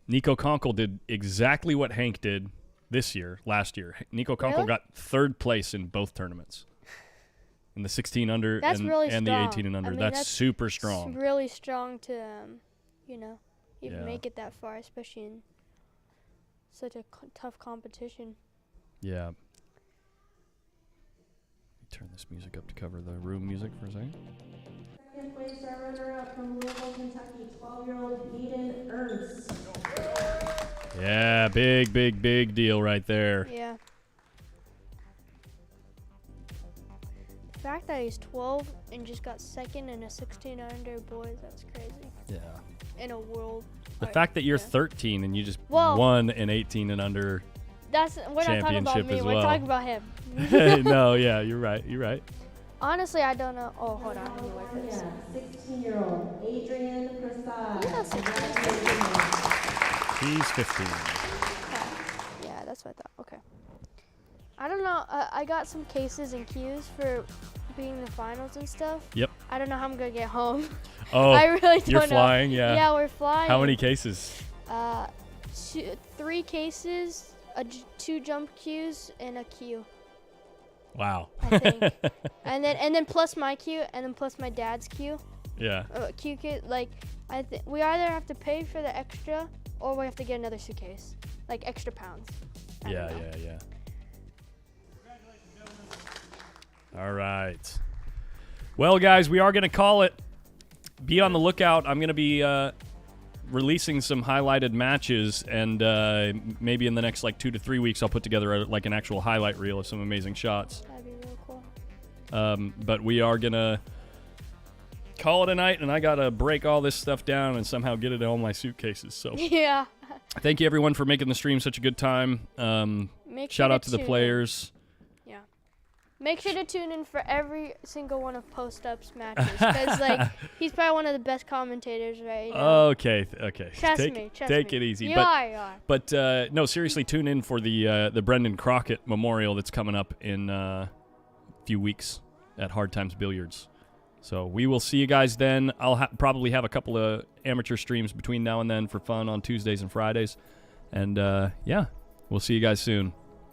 Nico Konkel did exactly what Hank did last year. Nico Konkel got 3rd place in both tournaments. In the 16 under and the 18 and under. I mean, that's super strong. It's really strong to, you know, even make it that far, especially in such a tough competition. Yeah. Turn this music up to cover the room music for a second. Second place runner-up from Louisville, Kentucky, 12-year-old Hayden Ernst. Yeah, big deal right there. Yeah. The fact that he's 12 and just got 2nd in a 16 under boys, that's crazy. Yeah. In a world. The fact that you're 13 and you just won an 18 and under we're not talking about me. We're talking about him. No, yeah, you're right. Honestly, I don't know. Oh, hold on. Let me wipe this. 16-year-old Adrian Prasad. He's 15. Yeah, that's what I thought. Okay. I don't know. I got some cases and queues for being the finals and stuff. Yep. I don't know how I'm going to get home. Oh, I really don't know. You're flying? Yeah. Yeah, we're flying. How many cases? 3 cases, 2 jump queues, and a queue. Wow. I think. and then plus my queue, and then plus my dad's queue. Yeah. Queue, like we either have to pay for the extra, or we have to get another suitcase, like extra pounds. Yeah. All right. Well, guys, we are going to call it. Be on the lookout. I'm going to be releasing some highlighted matches, and maybe in the next 2 to 3 weeks I'll put together an actual highlight reel of some amazing shots. That'd be real cool. But we are gonna call it a night, and I gotta break all this stuff down and somehow get it in all my suitcases. So yeah. Thank you everyone for making the stream such a good time. Shout out to the players. Yeah. Make sure to tune in for every single one of PostUp's matches, because he's probably one of the best commentators right now. Okay. Trust me. Take it easy. You are. But no, seriously, tune in for the Brendan Crockett Memorial that's coming up in a few weeks at Hard Times Billiards. So we will see you guys then. I'll probably have a couple of amateur streams between now and then for fun on Tuesdays and Fridays. And we'll see you guys soon.